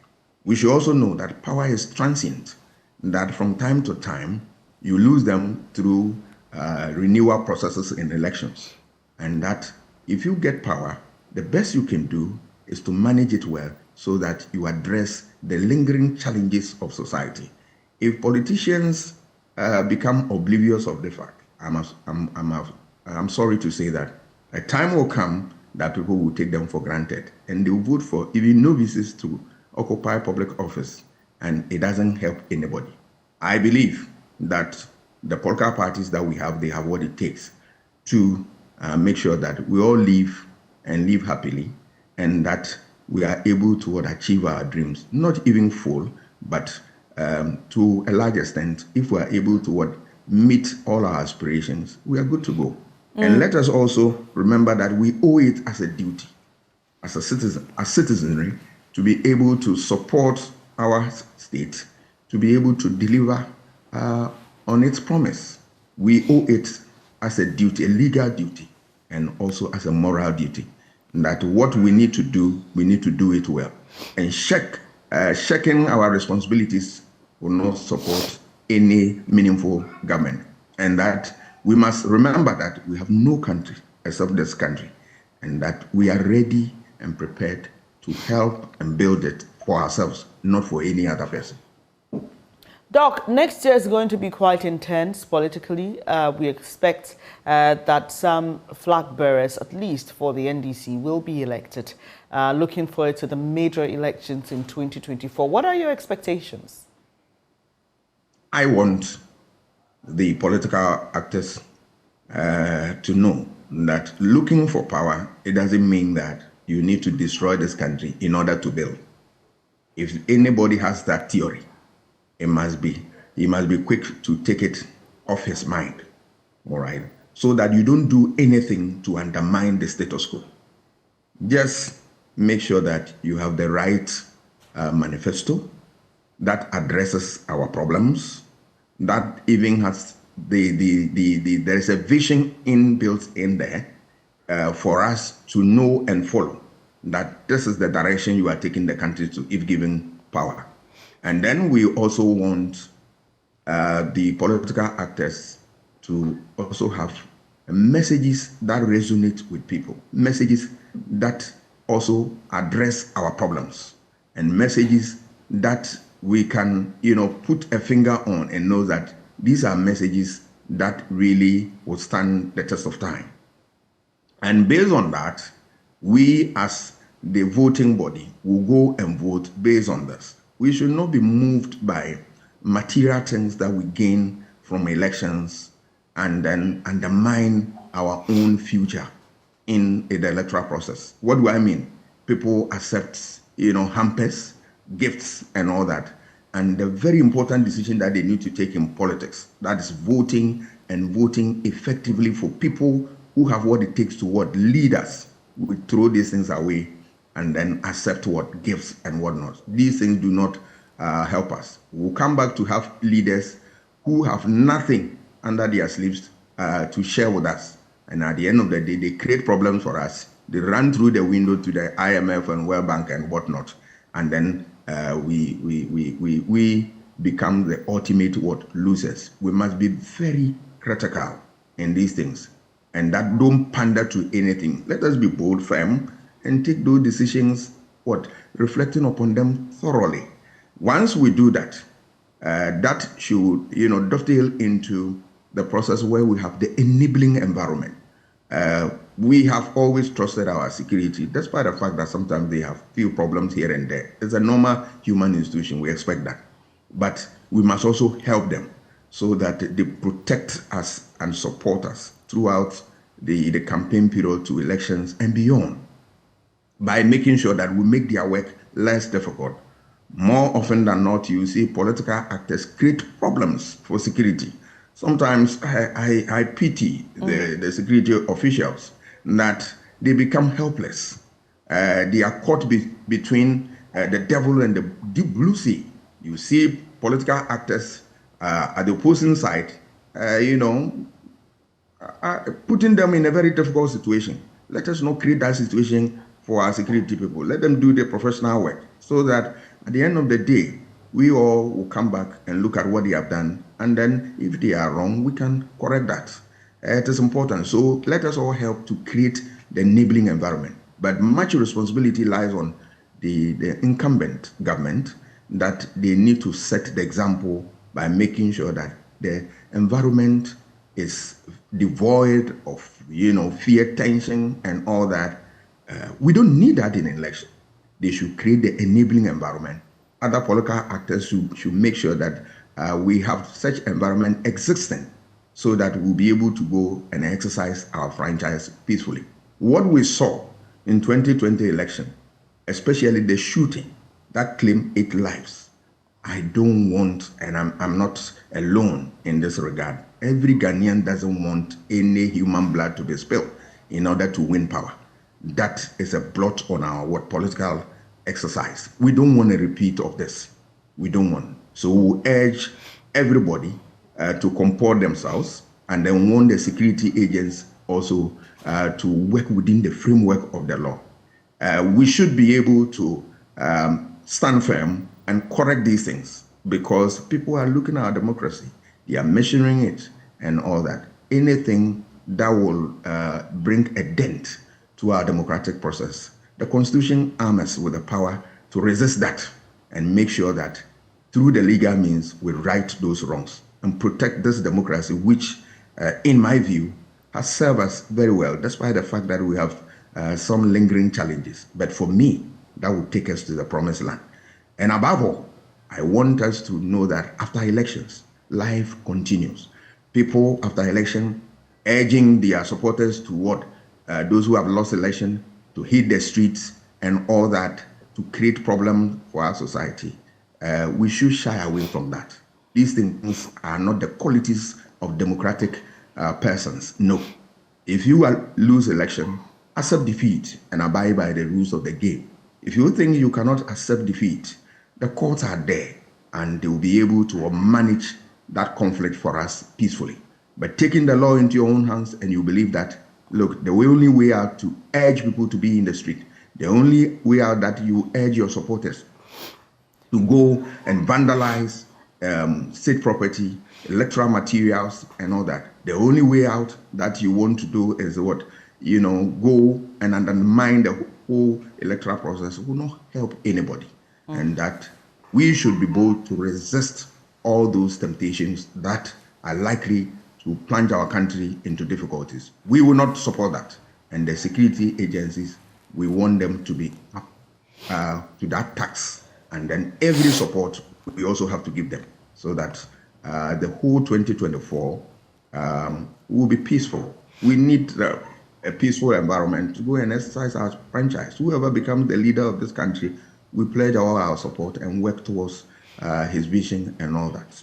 We should also know that power is transient, that from time to time, you lose them through renewal processes in elections. And that if you get power, the best you can do is to manage it well so that you address the lingering challenges of society. If politicians become oblivious of the fact, I'm sorry to say that a time will come that people will take them for granted and they will vote for even novices to occupy public office, and it doesn't help anybody. I believe that the political parties that we have, they have what it takes to make sure that we all live and live happily, and that we are able to achieve our dreams, not even full, but to a large extent, if we are able to meet all our aspirations, we are good to go. And let us also remember that we owe it as a duty, as a citizen, as citizenry, to be able to support our state, to be able to deliver on its promise. We owe it as a duty, a legal duty, and also as a moral duty, that what we need to do it well. And checking our responsibilities will not support any meaningful government. And that we must remember that we have no country except this country, and that we are ready and prepared to help and build it for ourselves, not for any other person. Doc, next year is going to be quite intense politically. We expect that some flag bearers, at least for the NDC, will be elected. Looking forward to the major elections in 2024. What are your expectations? I want the political actors to know that looking for power, it doesn't mean that you need to destroy this country in order to build. If anybody has that theory, he must be quick to take it off his mind, all right? So that you don't do anything to undermine the status quo. Just make sure that you have the right manifesto that addresses our problems, that even has there is a vision inbuilt in there for us to know and follow, that this is the direction you are taking the country to if given power. And then we also want the political actors to also have messages that resonate with people, messages that also address our problems, and messages that we can, put a finger on and know that these are messages that really will stand the test of time. And based on that, we as the voting body will go and vote based on this. We should not be moved by material things that we gain from from elections and then undermine our own future in the electoral process. What do I mean? People accept, hampers, gifts, and all that. And the very important decision that they need to take in politics, that is voting, and voting effectively for people who have what it takes to lead us. We throw these things away and then accept gifts and whatnot. These things do not help us. We'll come back to have leaders who have nothing under their sleeves to share with us. And at the end of the day, they create problems for us. They run through the window to the IMF and World Bank and whatnot. And then we become the ultimate losers. We must be very critical in these things. And that don't pander to anything. Let us be bold, firm, and take those decisions, reflecting upon them thoroughly. Once we do that, that should, dovetail into the process where we have the enabling environment. We have always trusted our security, despite the fact that sometimes they have few problems here and there. It's a normal human institution, we expect that. But we must also help them so that they protect us and support us throughout the campaign period to elections and beyond, by making sure that we make their work less difficult. More often than not, you see political actors create problems for security. Sometimes I pity the security officials that they become helpless. They are caught between the devil and the deep blue sea. You see political actors at the opposing side, putting them in a very difficult situation. Let us not create that situation for our security people. Let them do their professional work so that at the end of the day, we all will come back and look at what they have done. And then if they are wrong, we can correct that. It is important. So let us all help to create the enabling environment. But much responsibility lies on the incumbent government, that they need to set the example by making sure that the environment is devoid of, fear, tension, and all that. We don't need that in an election. They should create the enabling environment. Other political actors should make sure that we have such environment existing so that we'll be able to go and exercise our franchise peacefully. What we saw in 2020 election, especially the shooting that claimed 8 lives, I don't want, and I'm not alone in this regard, every Ghanaian doesn't want any human blood to be spilled in order to win power. That is a blot on our political exercise. We don't want a repeat of this. We don't want. So we urge everybody to comport themselves, and then want the security agents also to work within the framework of the law. We should be able to stand firm and correct these things, because people are looking at our democracy. They are measuring it and all that. Anything that will bring a dent to our democratic process, the Constitution arms us with the power to resist that and make sure that through the legal means we right those wrongs and protect this democracy, which in my view has served us very well, despite the fact that we have some lingering challenges. But for me, that would take us to the promised land. And above all, I want us to know that after elections, life continues. People after election urging their supporters to those who have lost election to hit the streets and all that, to create problems for our society. We should shy away from that. These things are not the qualities of democratic persons. No. If you lose election, accept defeat and abide by the rules of the game. If you think you cannot accept defeat, the courts are there and they will be able to manage that conflict for us peacefully. But taking the law into your own hands and you believe that, look, the only way out to urge people to be in the street, the only way out that you urge your supporters to go and vandalize state property, electoral materials and all that, the only way out that you want to do is go and undermine the whole electoral process will not help anybody. And that we should be bold to resist all those temptations that are likely to plunge our country into difficulties. We will not support that. And the security agencies, we want them to be up to that tax. And then every support we also have to give them so that the whole 2024 will be peaceful. We need a peaceful environment to go and exercise our franchise. Whoever becomes the leader of this country, we pledge all our support and work towards his vision and all that.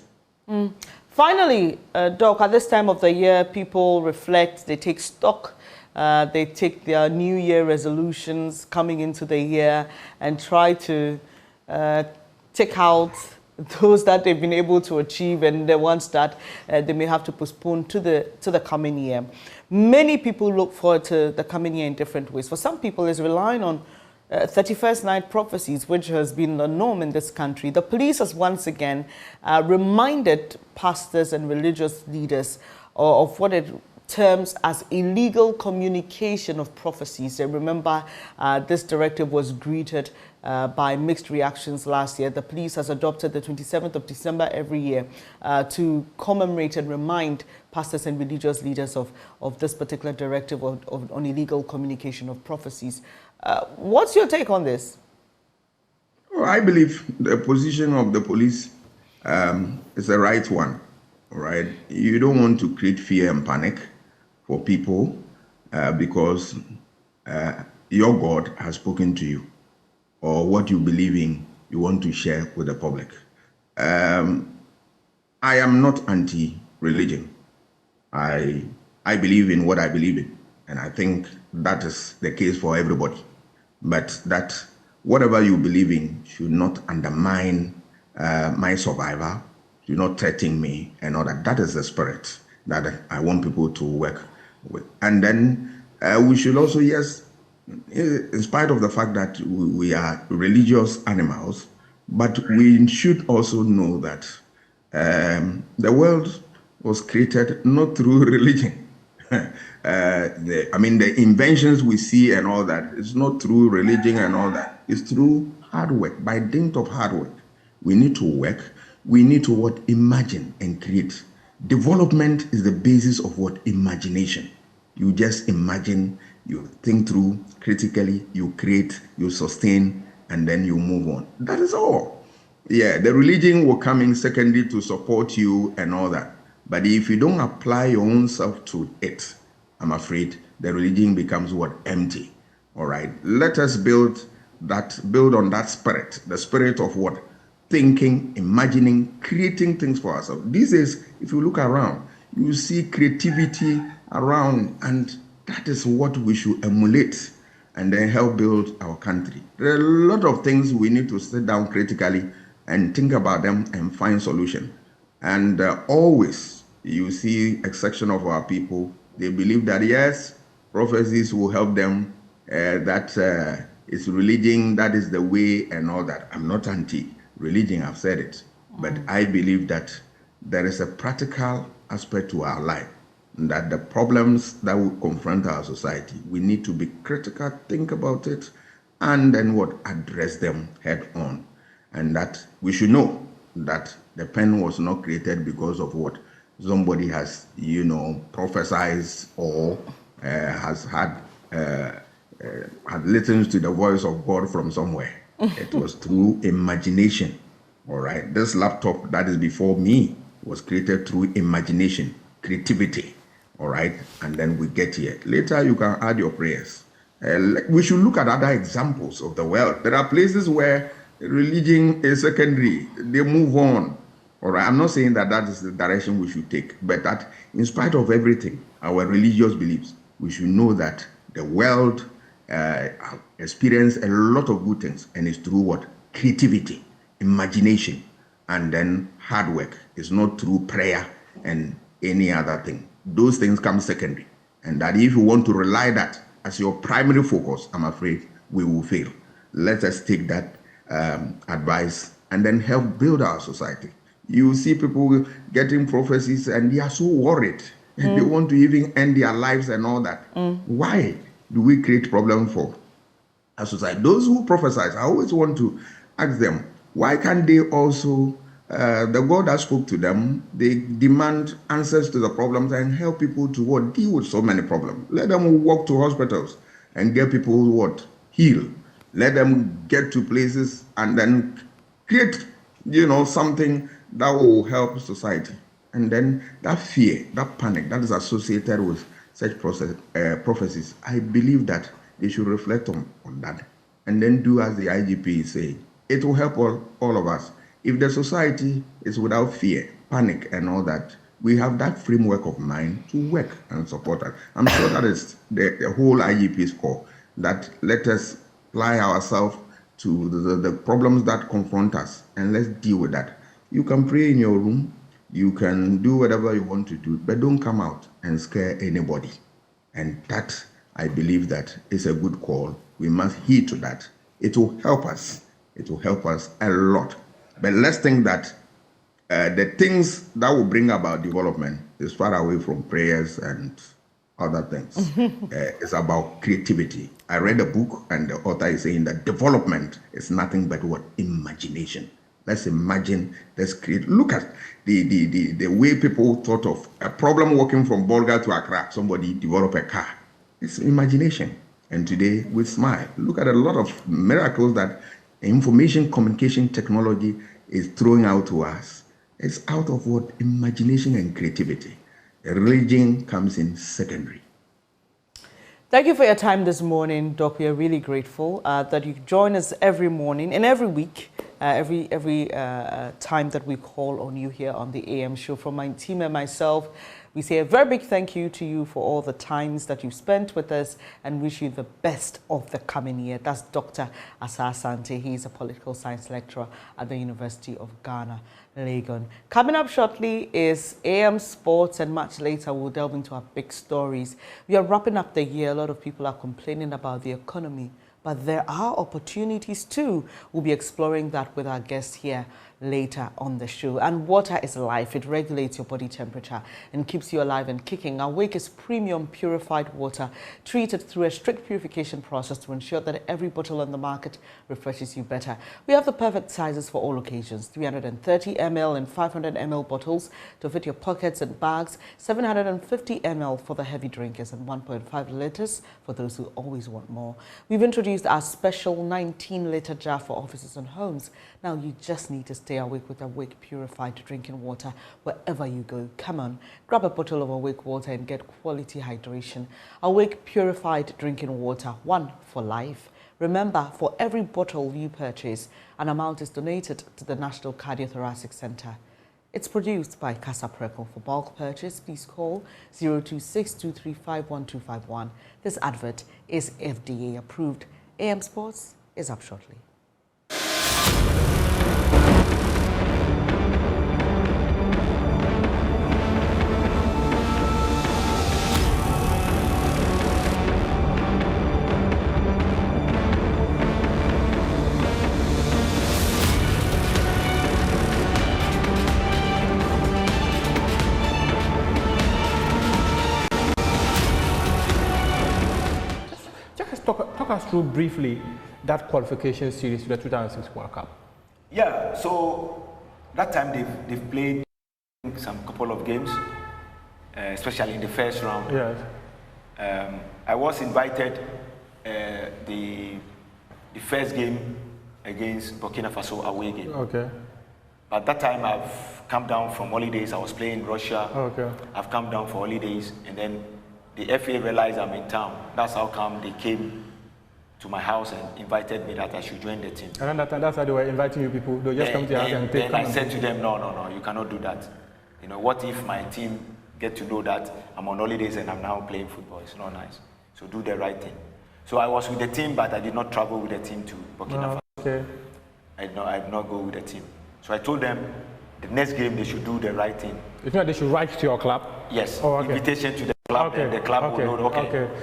Finally, Doc, at this time of the year, people reflect, they take stock, they take their New Year resolutions coming into the year and try to take out those that they've been able to achieve and the ones that they may have to postpone to the coming year. Many people look forward to the coming year in different ways. For some people, it's relying on 31st night prophecies, which has been the norm in this country. The police has once again reminded pastors and religious leaders of what it terms as illegal communication of prophecies. And remember, this directive was greeted by mixed reactions last year. The police has adopted the 27th of December every year to commemorate and remind pastors and religious leaders of this particular directive on illegal communication of prophecies. What's your take on this? Well, I believe the position of the police is the right one. All right, you don't want to create fear and panic for people because your God has spoken to you, or what you believe in, you want to share with the public. I am not anti-religion. I believe in what I believe in, and I think that is the case for everybody. But that whatever you believe in should not undermine my survival, should not threaten me, and all that. That is the spirit that I want people to work with. And then we should also, yes, in spite of the fact that we are religious animals, but we should also know that the world was created not through religion. The inventions we see and all that, it's not through religion and all that. It's through hard work, by dint of hard work. We need to work. We need to imagine and create. Development is the basis of imagination. You just imagine, you think through critically, you create, you sustain, and then you move on. That is all. Yeah, the religion will come in secondary to support you and all that. But if you don't apply your own self to it, I'm afraid the religion becomes empty. All right. Let us build on that spirit, the spirit of thinking, imagining, creating things for ourselves. These days, if you look around, you see creativity around, and that is what we should emulate and then help build our country. There are a lot of things we need to sit down critically and think about them and find solution. And always you see a section of our people, they believe that yes, prophecies will help them, that it's religion, that is the way and all that. I'm not anti-religion, I've said it. But I believe that there is a practical aspect to our life, that the problems that will confront our society, we need to be critical, think about it, and then address them head on. And that we should know that the pen was not created because of somebody has, prophesied or has had listened to the voice of God from somewhere. It was through imagination. All right, this laptop that is before me was created through imagination, creativity. All right, and then we get here. Later, you can add your prayers. We should look at other examples of the world. There are places where religion is secondary. They move on. All right, I'm not saying that is the direction we should take, but that in spite of everything, our religious beliefs, we should know that the world experiences a lot of good things, and it's through creativity, imagination, and then hard work. It's not through prayer and any other thing. Those things come secondary. And that if you want to rely that as your primary focus, I'm afraid we will fail. Let us take that advice and then help build our society. You see people getting prophecies and they are so worried. And they want to even end their lives and all that. Why do we create problems for our society? Those who prophesy, I always want to ask them, why can't they also, the God that spoke to them, they demand answers to the problems and help people to deal with so many problems. Let them walk to hospitals and get people healed. Let them get to places and then create, something that will help society. And then that fear, that panic that is associated with such prophecies, I believe that they should reflect on that and then do as the IGP is saying. It will help all of us. If the society is without fear, panic, and all that, we have that framework of mind to work and support us. I'm sure that is the whole IGP's call, that let us apply ourselves to the problems that confront us, and let's deal with that. You can pray in your room, you can do whatever you want to do, but don't come out and scare anybody. And that, I believe that is a good call. We must heed to that. It will help us. It will help us a lot. But let's think that the things that will bring about development is far away from prayers and other things. It's about creativity. I read a book and the author is saying that development is nothing but what? Imagination. Let's imagine, let's create. Look at the way people thought of a problem walking from Bolga to Accra. Somebody developed a car. It's imagination. And today we smile. Look at a lot of miracles that information communication technology is throwing out to us. It's out of what? Imagination and creativity. Religion comes in secondary. Thank you for your time this morning, Doc. We are really grateful that you join us every morning and every week, every time that we call on you here on the AM show. From my team and myself, we say a very big thank you to you for all the times that you spent with us and wish you the best of the coming year. That's Dr. Assasante. He's a political science lecturer at the University of Ghana, Legon. Coming up shortly is AM Sports, and much later we'll delve into our big stories. We are wrapping up the year. A lot of people are complaining about the economy, but there are opportunities too. We'll be exploring that with our guests here later on the show. And water is life. It regulates your body temperature and keeps you alive and kicking. Awake is premium purified water treated through a strict purification process to ensure that every bottle on the market refreshes you better. We have the perfect sizes for all occasions: 330 ml and 500 ml bottles to fit your pockets and bags, 750 ml for the heavy drinkers, and 1.5 liters for those who always want more. We've introduced our special 19-liter jar for offices and homes. Now you just need to stay awake with Awake purified drinking water wherever you go. Come on, grab a bottle of Awake water and get quality hydration. Awake purified drinking water, one for life. Remember, for every bottle you purchase, an amount is donated to the National Cardiothoracic Center. It's produced by Casa Preco. For bulk purchase, please call 026-235-1251. This advert is FDA approved. AM Sports is up shortly. Talk us through briefly that qualification series to the 2006 World Cup. Yeah, so that time they've played some couple of games, especially in the first round. Yes. I was invited the first game against Burkina Faso away game. Okay. But that time I've come down from holidays. I was playing in Russia. Okay. I've come down for holidays, and then the FA realized I'm in town. That's how come they came to my house and invited me that I should join the team. And that's how they were inviting you people. They just come to your house and take. Then I said to them, no, you cannot do that. You know, what if my team get to know that I'm on holidays and I'm now playing football? It's not nice. So do the right thing. So I was with the team, but I did not travel with the team to Burkina Faso. Okay. I did not go with the team. So I told them the next game they should do the right thing. If not, they should write to your club? Yes. Oh, okay. Invitation to the club, and the club will know,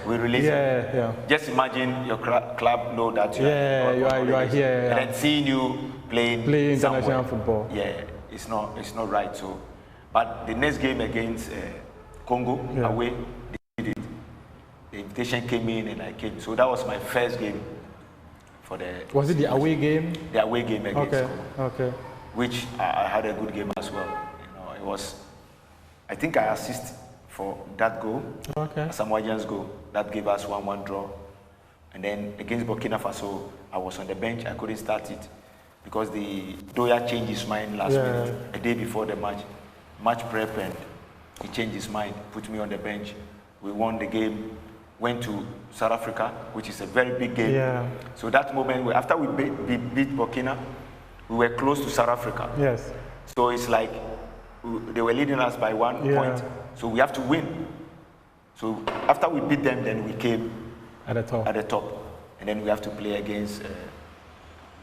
we release it. Yeah. Just imagine your club know that you are here. And then seeing you playing international football. Yeah, it's not right. So, but the next game against Congo away, they did it. The invitation came in and I came. So that was my first game for the. Was it the away game? The away game against Congo. Okay. Which I had a good game as well. You know, it was. I think I assisted for that goal. Okay. Samoa's goal that gave us 1-1 draw, and then against Burkina Faso, I was on the bench. I couldn't start it because the Doya changed his mind last minute, a day before the match prep, and he changed his mind, put me on the bench. We won the game, went to South Africa, which is a very big game. Yeah. So that moment, after we beat Burkina, we were close to South Africa. Yes. So it's like they were leading us by 1 point, so we have to win. So after we beat them, then we came at the top, and then we have to play against.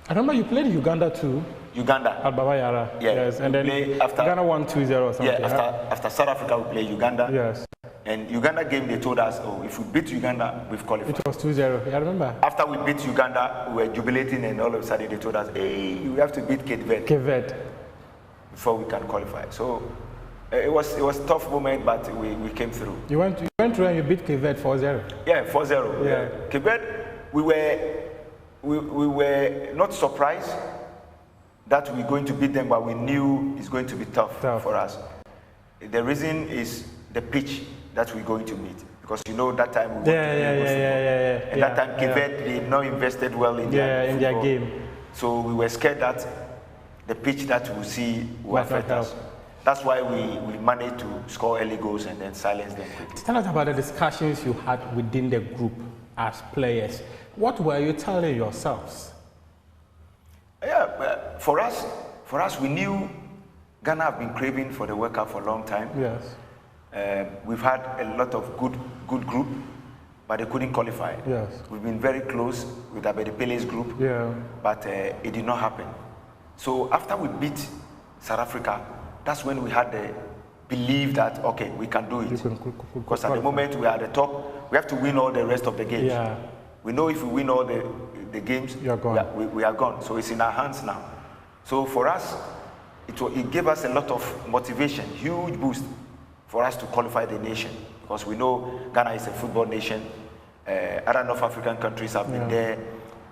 I remember you played Uganda too. Uganda. At Baba Yara. Yeah. Yes, and then Ghana won 2-0 or something. Yeah. After South Africa, we played Uganda. Yes. And Uganda game, they told us, oh, if we beat Uganda, we've qualified. It was 2-0. I remember. After we beat Uganda, we were jubilating, and all of a sudden they told us, hey, we have to beat Cape Verde. Cape Verde. Before we can qualify. So it was a tough moment, but we came through. You went through and you beat Cape Verde 4-0. Yeah, 4-0. Yeah. Cape Verde, we were not surprised that we're going to beat them, but we knew it's going to be tough for us. The reason is the pitch that we're going to meet, because you know that time we went to football. And that time Cape Verde did not invested well in their game. So we were scared that the pitch that we see will affect us. That's why we managed to score early goals and then silence them quickly. Tell us about the discussions you had within the group as players. What were you telling yourselves? Yeah, for us, we knew Ghana have been craving for the World Cup for a long time. Yes. We've had a lot of good group, but they couldn't qualify. Yes. We've been very close with Abedi Pele's group, but it did not happen. So after we beat South Africa, that's when we had the belief that, okay, we can do it. Because at the moment we are at the top, we have to win all the rest of the games. Yeah. We know if we win all the games, we are gone. So it's in our hands now. So for us, it gave us a lot of motivation, huge boost for us to qualify the nation. Because we know Ghana is a football nation. Other North African countries have been there.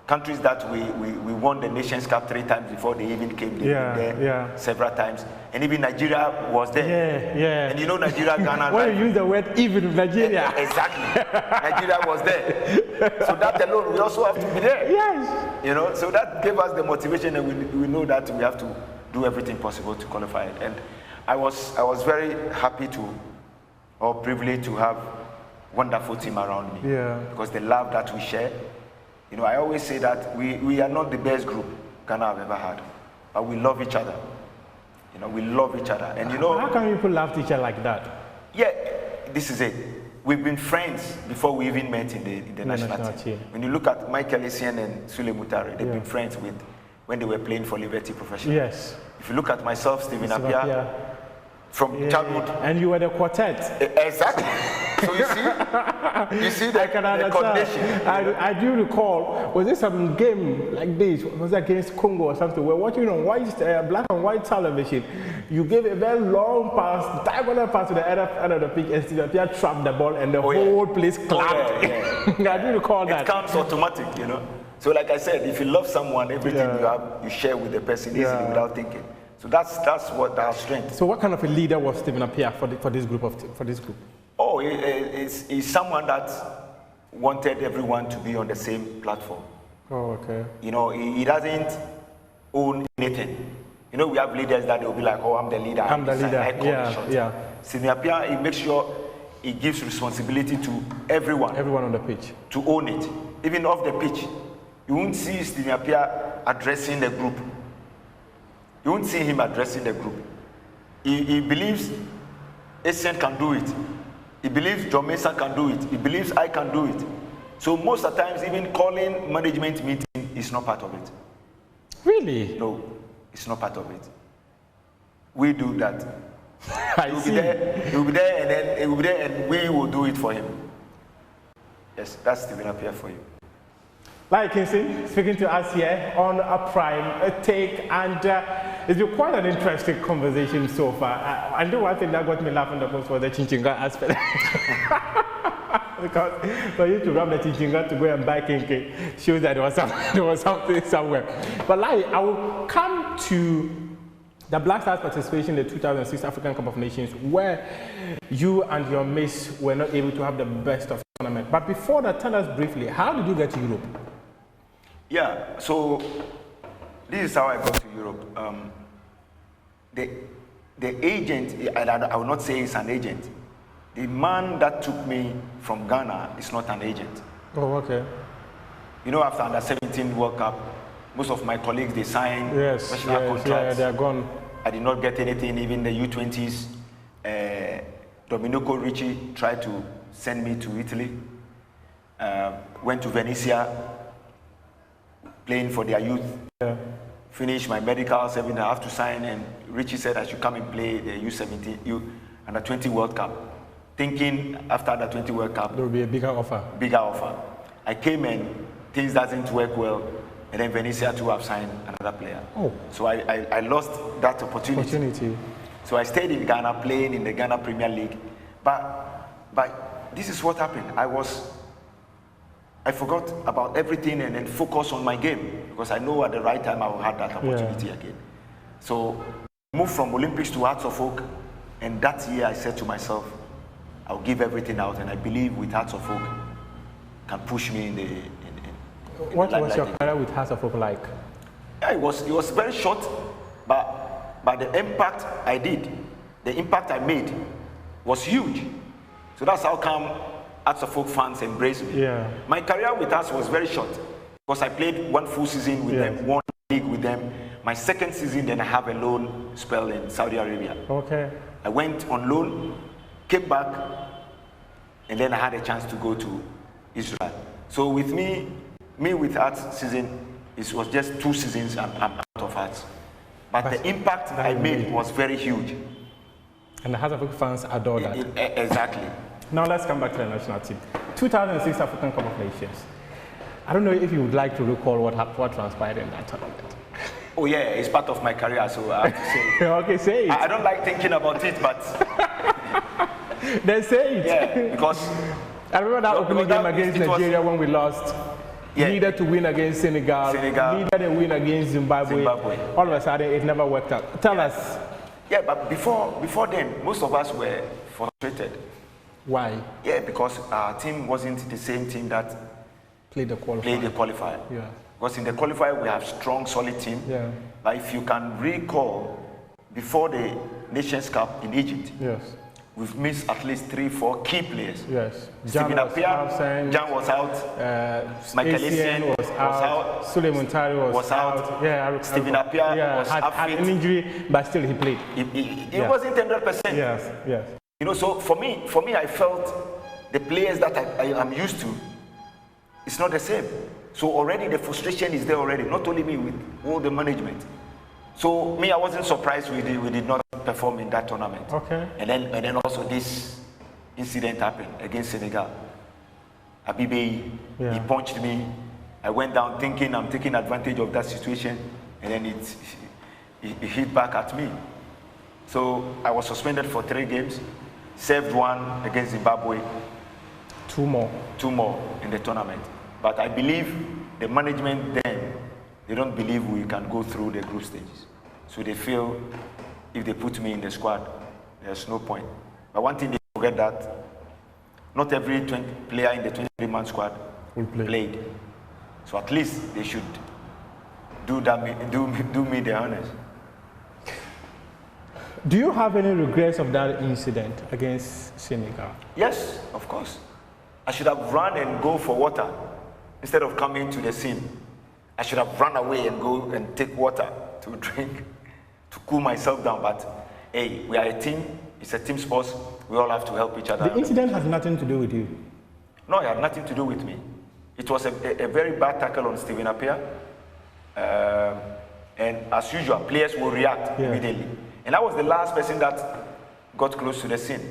Countries that we won the Nations Cup 3 times before they even came. They've been there several times. And even Nigeria was there. And you know Nigeria, Ghana. When you use the word even, Nigeria. Exactly. Nigeria was there. So that alone, we also have to be there. Yes. You know, so that gave us the motivation, and we know that we have to do everything possible to qualify it. And I was very happy or privileged to have a wonderful team around me. Because the love that we share. You know, I always say that we are not the best group Ghana have ever had, but we love each other. You know, we love each other. And you know, how can people love each other like that? Yeah, this is it. We've been friends before we even met in the national team. When you look at Michael Essien and Sule Mutare, they've been friends when they were playing for Liberty Professional. Yes. If you look at myself, Stephen Appiah, from childhood. And you were the quartet. Exactly. So you see the coordination. I do recall, was there some game like this, was it against Congo or something? We're watching on black and white television. You gave a very long pass, diagonal pass to the other end of the pitch, and Stephen Appiah trapped the ball, and the whole place clapped. I do recall that. It comes automatic, you know. So like I said, if you love someone, everything you have, you share with the person easily without thinking. So that's what our strength. So what kind of a leader was Stephen Appiah for this group? Oh, he's someone that wanted everyone to be on the same platform. Oh, okay. You know, he doesn't own anything. You know, we have leaders that will be like, oh, I'm the leader. I'm the leader. Stephen Appiah, he makes sure he gives responsibility to everyone. Everyone on the pitch. To own it. Even off the pitch. You won't see Stephen Appiah addressing the group. You won't see him addressing the group. He believes Essien can do it. He believes John Mensah can do it. He believes I can do it. So most of the times, even calling management meeting is not part of it. Really? No, it's not part of it. We do that. He will be there, and we will do it for him. Yes, that's Stephen Appiah for you. Laryea Kingston speaking to us here on a Prime Take, and it's been quite an interesting conversation so far. I know one thing that got me laughing the most was the Chinchinga aspect. Because for you to rub the Chinchinga to go and buy Kinky shows that there was something somewhere. But Laryea, I will come to the Black Stars participation in the 2006 African Cup of Nations, where you and your mates were not able to have the best of the tournament. But before that, tell us briefly, how did you get to Europe? Yeah, so this is how I got to Europe. The agent, and I will not say he's an agent. The man that took me from Ghana is not an agent. Oh, okay. You know, after under 17 World Cup, most of my colleagues, they signed professional contracts. Yeah, they're gone. I did not get anything, even the U20s. Domenico Ricci tried to send me to Italy. Went to Venezia, playing for their youth. Yeah. Finished my medicals, everything I have to sign, and Richie said I should come and play the U17, under 20 World Cup. Thinking after the 20 World Cup, there will be a bigger offer. Bigger offer. I came and things doesn't work well, and then Venezia too have signed another player. Oh. So I lost that opportunity. So I stayed in Ghana, playing in the Ghana Premier League. But this is what happened. I forgot about everything and then focused on my game, because I know at the right time I will have that opportunity again. So moved from Olympics to Hearts of Oak, and that year I said to myself, I'll give everything out, and I believe with Hearts of Oak can push me in the What was your career with Hearts of Oak like? Yeah, it was very short, but the impact I did, the impact I made was huge. So that's how come Hearts of Oak fans embrace me. Yeah. My career with us was very short, because I played one full season with them, one league with them. My second season, then I have a loan spell in Saudi Arabia. Okay. I went on loan, came back, and then I had a chance to go to Israel. So with me with Hearts season, it was just 2 seasons I'm out of Hearts. But the impact I made was very huge. And the Hearts of Oak fans adore that. Exactly. Now let's come back to the national team. 2006 African Cup of Nations. I don't know if you would like to recall what transpired in that tournament. Oh yeah, it's part of my career, so I have to say. Okay, say it. I don't like thinking about it, but then say it. Yeah, because I remember that opening game against Nigeria when we lost. Yeah. Needed to win against Senegal. Needed a win against Zimbabwe. All of a sudden, it never worked out. Tell us. Yeah, but before then, most of us were frustrated. Why? Yeah, because our team wasn't the same team that played the qualifier. Yeah. Because in the qualifier, we have strong, solid team. Yeah. But if you can recall, before the Nations Cup in Egypt, we've missed at least 3-4 key players. Yes. Jan was out. Michael Essien was out. Suleiman Tari was out. Yeah, Stephen Appiah was had an injury, but still he played. It wasn't 100%. Yes, yes. You know, so for me, I felt the players that I'm used to, it's not the same. So already the frustration is there already, not only me, with all the management. So me, I wasn't surprised we did not perform in that tournament. Okay. And then also this incident happened against Senegal. Abibaye, he punched me. I went down thinking I'm taking advantage of that situation, and then it hit back at me. So I was suspended for 3 games, served 1 against Zimbabwe. 2 more. 2 more in the tournament. But I believe the management then, they don't believe we can go through the group stages. So they feel if they put me in the squad, there's no point. But one thing they forget that not every player in the 23-man squad played. So at least they should do me the honors. Do you have any regrets of that incident against Senegal? Yes, of course. I should have run and go for water instead of coming to the scene. I should have run away and go and take water to drink, to cool myself down. But hey, we are a team. It's a team sport. We all have to help each other. The incident has nothing to do with you. No, it had nothing to do with me. It was a very bad tackle on Stephen Appiah. And as usual, players will react immediately. And I was the last person that got close to the scene.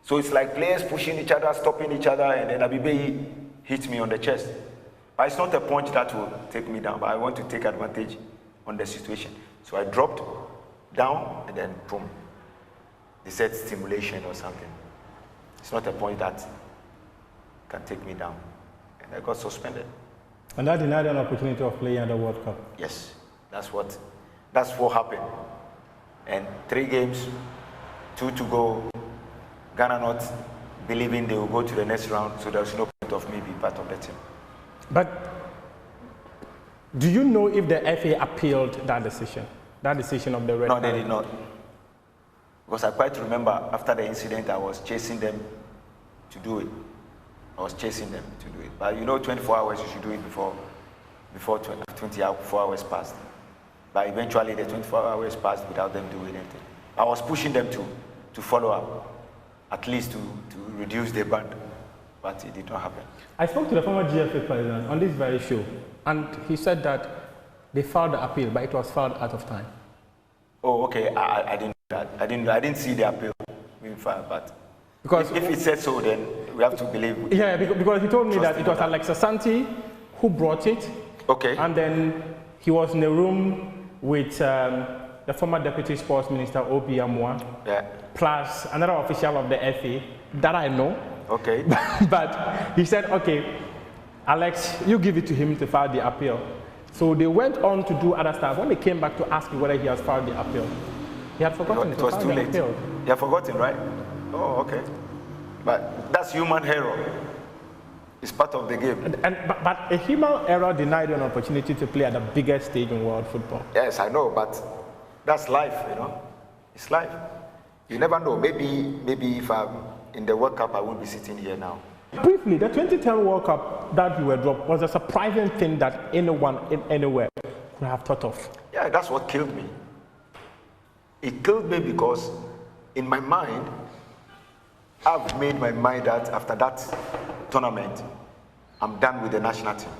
So it's like players pushing each other, stopping each other, and then Abibaye hit me on the chest. But it's not a punch that will take me down, but I want to take advantage on the situation. So I dropped down, and then boom. They said stimulation or something. It's not a point that can take me down. And I got suspended. And that denied an opportunity of playing at the World Cup? Yes, that's what happened. And 3 games, 2 to go. Ghana not believing they will go to the next round, so there's no point of me being part of the team. But Do you know if the FA appealed that decision of the red No, card? they did not. Because I quite remember after the incident, I was chasing them to do it. I was chasing them to do it. But you know, 24 hours, you should do it before 24 hours passed. But eventually, the 24 hours passed without them doing anything. I was pushing them to follow up, at least to reduce the ban, but it did not happen. I spoke to the former GFA president on this very show, and he said that they filed the appeal, but it was filed out of time. Oh, okay. I didn't know that. I didn't see the appeal being filed, but because if it said so, then we have to believe. Yeah, because he told me that it was Assasante who brought it. Okay. And then he was in a room with the former Deputy Sports Minister, Obi Amwa, yeah, plus another official of the FA that I know. Okay. But he said, okay, Alex, you give it to him to file the appeal. So they went on to do other stuff. When they came back to ask him whether he has filed the appeal, he had forgotten. It was too late. You have forgotten, right? Oh, okay. But that's human error. It's part of the game. But a human error denied you an opportunity to play at the biggest stage in world football. Yes, I know, but that's life, you know. It's life. You never know. Maybe if I'm in the World Cup, I won't be sitting here now. Briefly, the 2010 World Cup that you were dropped was a surprising thing that anyone anywhere could have thought of. Yeah, that's what killed me. It killed me because in my mind, I've made my mind that after that tournament, I'm done with the national team.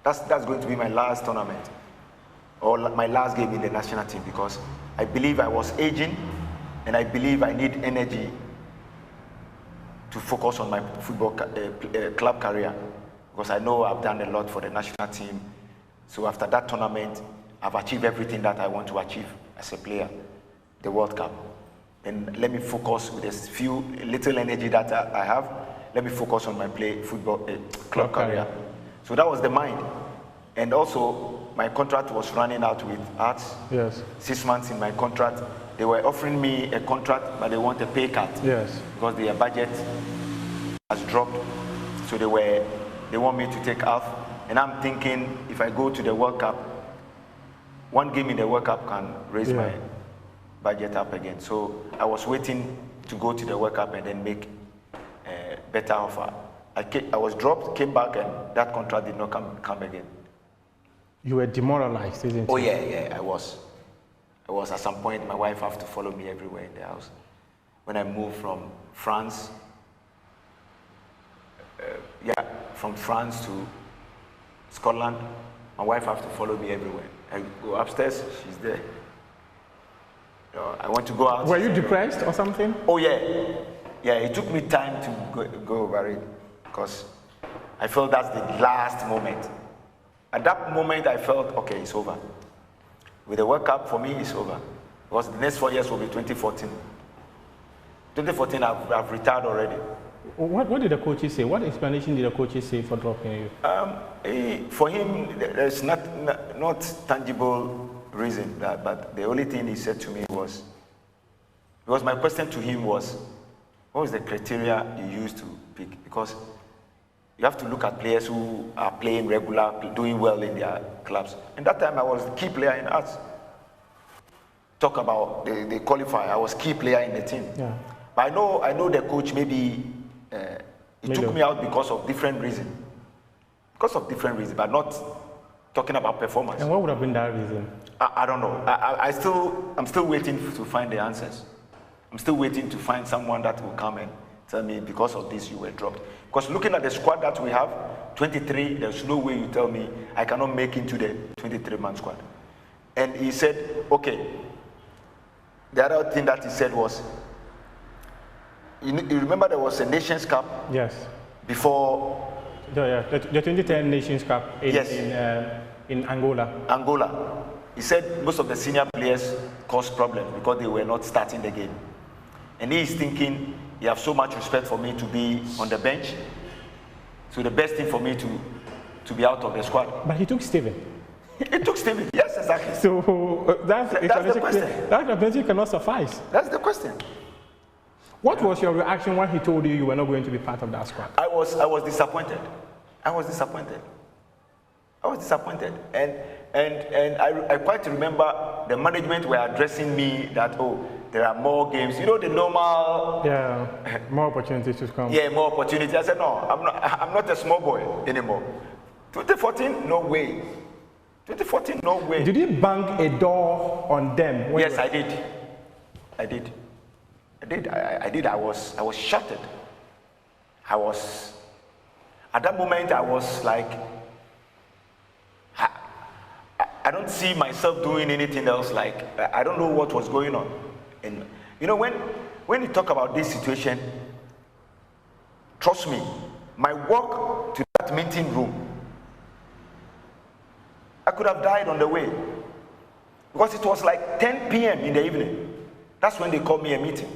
That's going to be my last tournament or my last game in the national team because I believe I was aging and I believe I need energy to focus on my football club career because I know I've done a lot for the national team. So after that tournament, I've achieved everything that I want to achieve as a player, the World Cup. And let me focus with this few little energy that I have. Let me focus on my football club career. So that was the mind. And also, my contract was running out with Arts. Yes. 6 months in my contract. They were offering me a contract, but they want a pay cut. Yes. Because their budget has dropped. So they want me to take half. And I'm thinking, if I go to the World Cup, one game in the World Cup can raise my budget up again. So I was waiting to go to the World Cup and then make a better offer. I was dropped, came back, and that contract did not come again. You were demoralized, isn't it? Oh yeah, I was. At some point, my wife had to follow me everywhere in the house. When I moved from France, from France to Scotland, my wife had to follow me everywhere. I go upstairs, she's there. I want to go out. Were you depressed or something? Oh yeah. Yeah, it took me time to go over it because I felt that's the last moment. At that moment, I felt, okay, it's over. With the World Cup, for me, it's over. Because the next 4 years will be 2014. 2014, I've retired already. What did the coaches say? What explanation did the coaches say for dropping you? For him, there's not tangible reason, but the only thing he said to me was, because my question to him was, what was the criteria you used to pick? Because you have to look at players who are playing regular, doing well in their clubs. And that time I was the key player in Arts. Talk about the qualifier, I was key player in the team. Yeah. But I know the coach maybe he took me out because of different reasons. Because of different reasons, but not talking about performance. And what would have been that reason? I don't know. I'm still waiting to find the answers. I'm still waiting to find someone that will come and tell me because of this you were dropped. Because looking at the squad that we have, 23, there's no way you tell me I cannot make into the 23-man squad. And he said, okay. The other thing that he said was, you remember there was a Nations Cup? Yes. Before? The 2010 Nations Cup in Angola. Angola. He said most of the senior players caused problems because they were not starting the game. And he is thinking, he has so much respect for me to be on the bench. So the best thing for me to be out of the squad. But he took Steven. He took Steven, yes, exactly. So that's the question. That explanation cannot suffice. That's the question. What was your reaction when he told you were not going to be part of that squad? I was disappointed. I was disappointed. I was disappointed. And I quite remember the management were addressing me that, oh, there are more games. You know, the normal... Yeah, more opportunities to come. Yeah, more opportunities. I said, no, I'm not a small boy anymore. 2014, no way. 2014, no way. Did you bang a door on them? Yes, I did. I did. I was shattered. At that moment, I was like, I don't see myself doing anything else. Like, I don't know what was going on. And you know, when you talk about this situation, trust me, my walk to that meeting room, I could have died on the way, because it was like 10 p.m. in the evening. That's when they called me a meeting.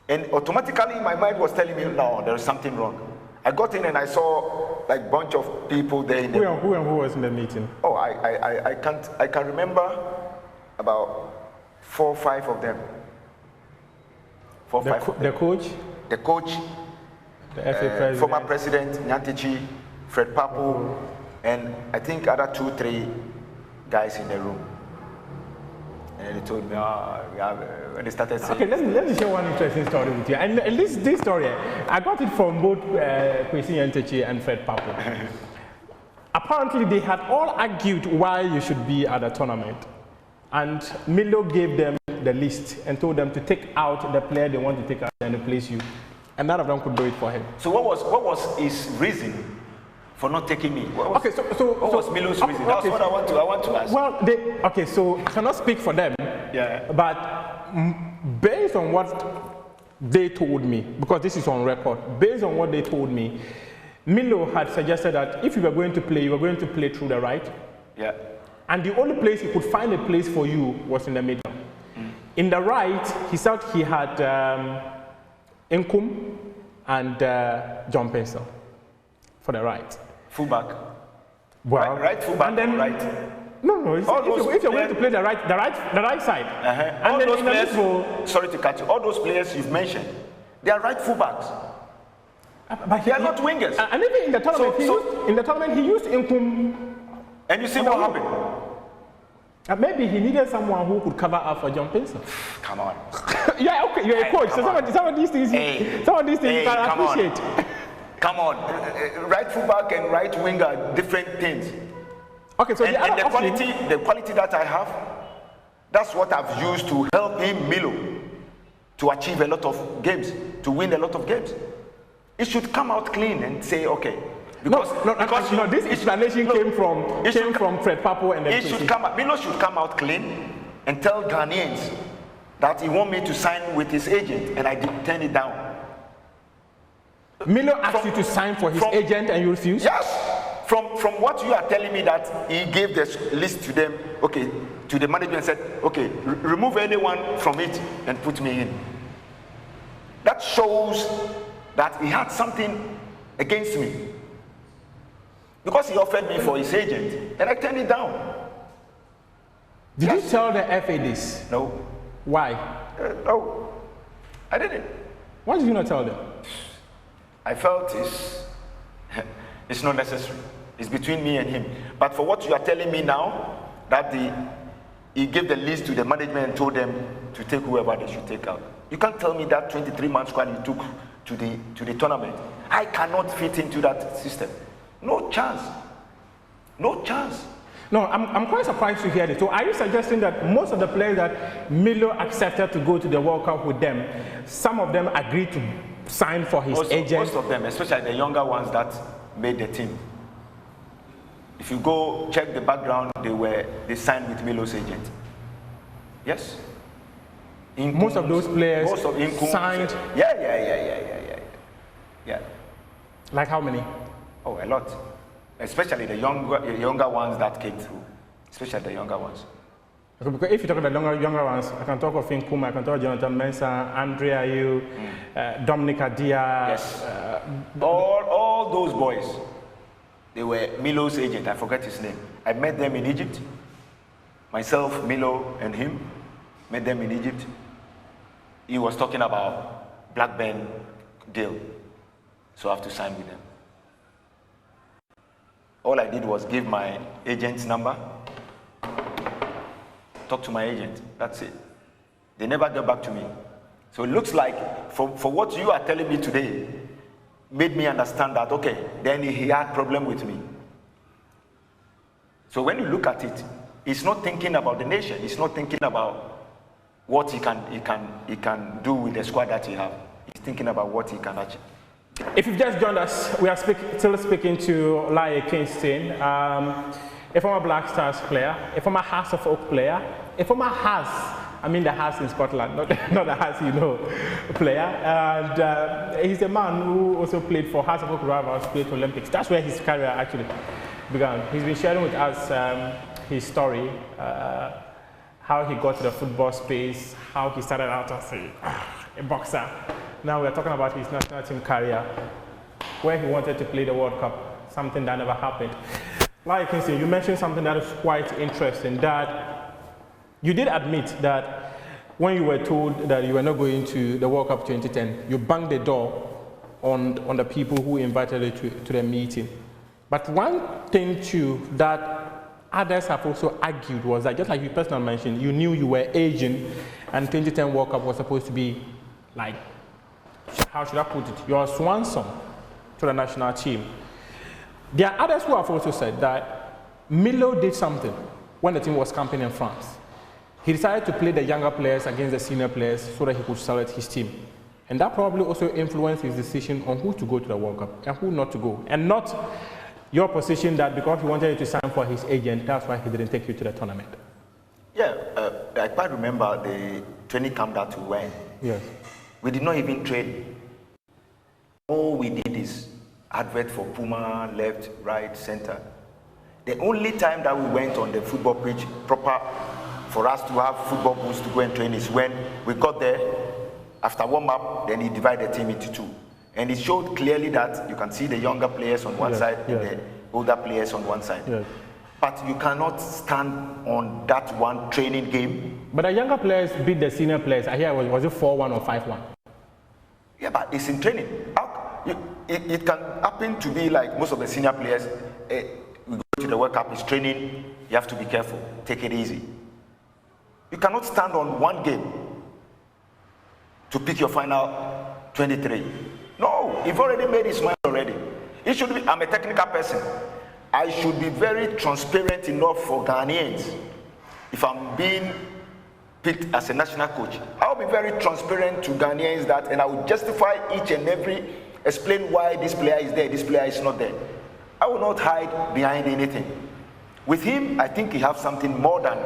And automatically my mind was telling me, no, there is something wrong. I got in and I saw like a bunch of people there. In who was in the meeting? Oh, I can remember about 4 or 5 of them. 4 or 5 of them. The coach? The coach, the FA president. Former president, Nyantichi, Fred Papu, and I think other 2, 3 guys in the room. And they told me, when they started saying... Okay, let me share one interesting story with you. And this story, I got it from both Kwesi Nyantichi and Fred Papu. Apparently, they had all argued why you should be at the tournament. And Milo gave them the list and told them to take out the player they want to take out and replace you. And none of them could do it for him. So what was his reason for not taking me? What was Milo's reason? That's what I want to ask. Well, so I cannot speak for them. Yeah. But based on what they told me, because this is on record, based on what they told me, Milo had suggested that if you were going to play, you were going to play through the right. Yeah. And the only place he could find a place for you was in the middle. In the right, he said he had Nkum and John Pencil for the right. Fullback. Well, right fullback. And then right. No. If you're going to play the right side. And all then those players. Sorry to cut you. All those players you've mentioned, they are right fullbacks. But they are not wingers. And even in the tournament, he used Nkum. And you see what happened? Maybe he needed someone who could cover up for John Pencil. Come on. Yeah, okay, you're a coach. So some of these things you can appreciate. Come on. Right fullback and right winger are different things. Okay, so the quality that I have, that's what I've used to help him, Milo, to achieve a lot of games, to win a lot of games. It should come out clean and say, okay. Because this explanation came from Fred Papu and the Milo should come out clean and tell Ghanaians that he want me to sign with his agent, and I did turn it down. Milo asked you to sign for his agent and you refused? Yes. From what you are telling me, that he gave the list to them, okay, to the management, and said, okay, remove anyone from it and put me in. That shows that he had something against me. Because he offered me for his agent, and I turned it down. Did you tell the FA this? No. Why? No, I didn't. Why did you not tell them? I felt it's not necessary. It's between me and him. But for what you are telling me now, that he gave the list to the management and told them to take whoever they should take out. You can't tell me that 23-man squad you took to the tournament. I cannot fit into that system. No chance. No chance. No, I'm quite surprised to hear this. So are you suggesting that most of the players that Milo accepted to go to the World Cup with them, some of them agreed to sign for his agent? Most of them, especially the younger ones that made the team. If you go check the background, they signed with Milo's agent. Yes. Most of those players signed? Yeah. Like how many? Oh, a lot. Especially the younger ones that came through. Especially the younger ones. Okay, because if you talk about the younger ones, I can talk of Nkum, I can talk of Jonathan Mensah, Andre Ayew, Dominic Adia. Yes. All those boys, they were Milo's agent. I forget his name. I met them in Egypt. Myself, Milo, and him met them in Egypt. He was talking about Blackburn deal. So I have to sign with them. All I did was give my agent's number, talk to my agent, that's it. They never got back to me. So it looks like, for what you are telling me today, made me understand that, okay, then he had problem with me. So when you look at it, he's not thinking about the nation, he's not thinking about what he can do with the squad that he has. He's thinking about what he can achieve. If you've just joined us, we are still speaking to Laryea Kingston, a former Black Stars player, a former Hearts of Oak player, a former Hearts, I mean the Hearts in Scotland, not the Hearts you know, player. And he's a man who also played for Hearts of Oak rivals, played for Olympics. That's where his career actually began. He's been sharing with us his story, how he got to the football space, how he started out as a boxer. Now we're talking about his national team career, where he wanted to play the World Cup, something that never happened. Like you can see, you mentioned something that is quite interesting, that you did admit that when you were told that you were not going to the World Cup 2010, you banged the door on the people who invited you to the meeting. But one thing too that others have also argued was that, just like you personally mentioned, you knew you were aging and 2010 World Cup was supposed to be like, how should I put it, your swan song to the national team. There are others who have also said that Milo did something when the team was camping in France. He decided to play the younger players against the senior players so that he could select his team. And that probably also influenced his decision on who to go to the World Cup and who not to go. And not your position that because he wanted you to sign for his agent, that's why he didn't take you to the tournament. Yeah, I quite remember the training camp that we went. Yes. We did not even train. All we did is advert for Puma, left, right, center. The only time that we went on the football pitch proper for us to have football boots to go and train is when we got there, after warm-up, then he divided the team into two. And it showed clearly that you can see the younger players on one side and the older players on one side. Yes. But you cannot stand on that one training game. But the younger players beat the senior players. I hear, was it 4-1 or 5-1? Yeah, but it's in training. It can happen to be like most of the senior players, we go to the World Cup, it's training, you have to be careful, take it easy. You cannot stand on one game to pick your final 23. No, you've already made his mind already. It should be, I'm a technical person. I should be very transparent enough for Ghanaians. If I'm being picked as a national coach, I'll be very transparent to Ghanaians that, and I will justify each and every, explain why this player is there, this player is not there. I will not hide behind anything. With him, I think he has something more than,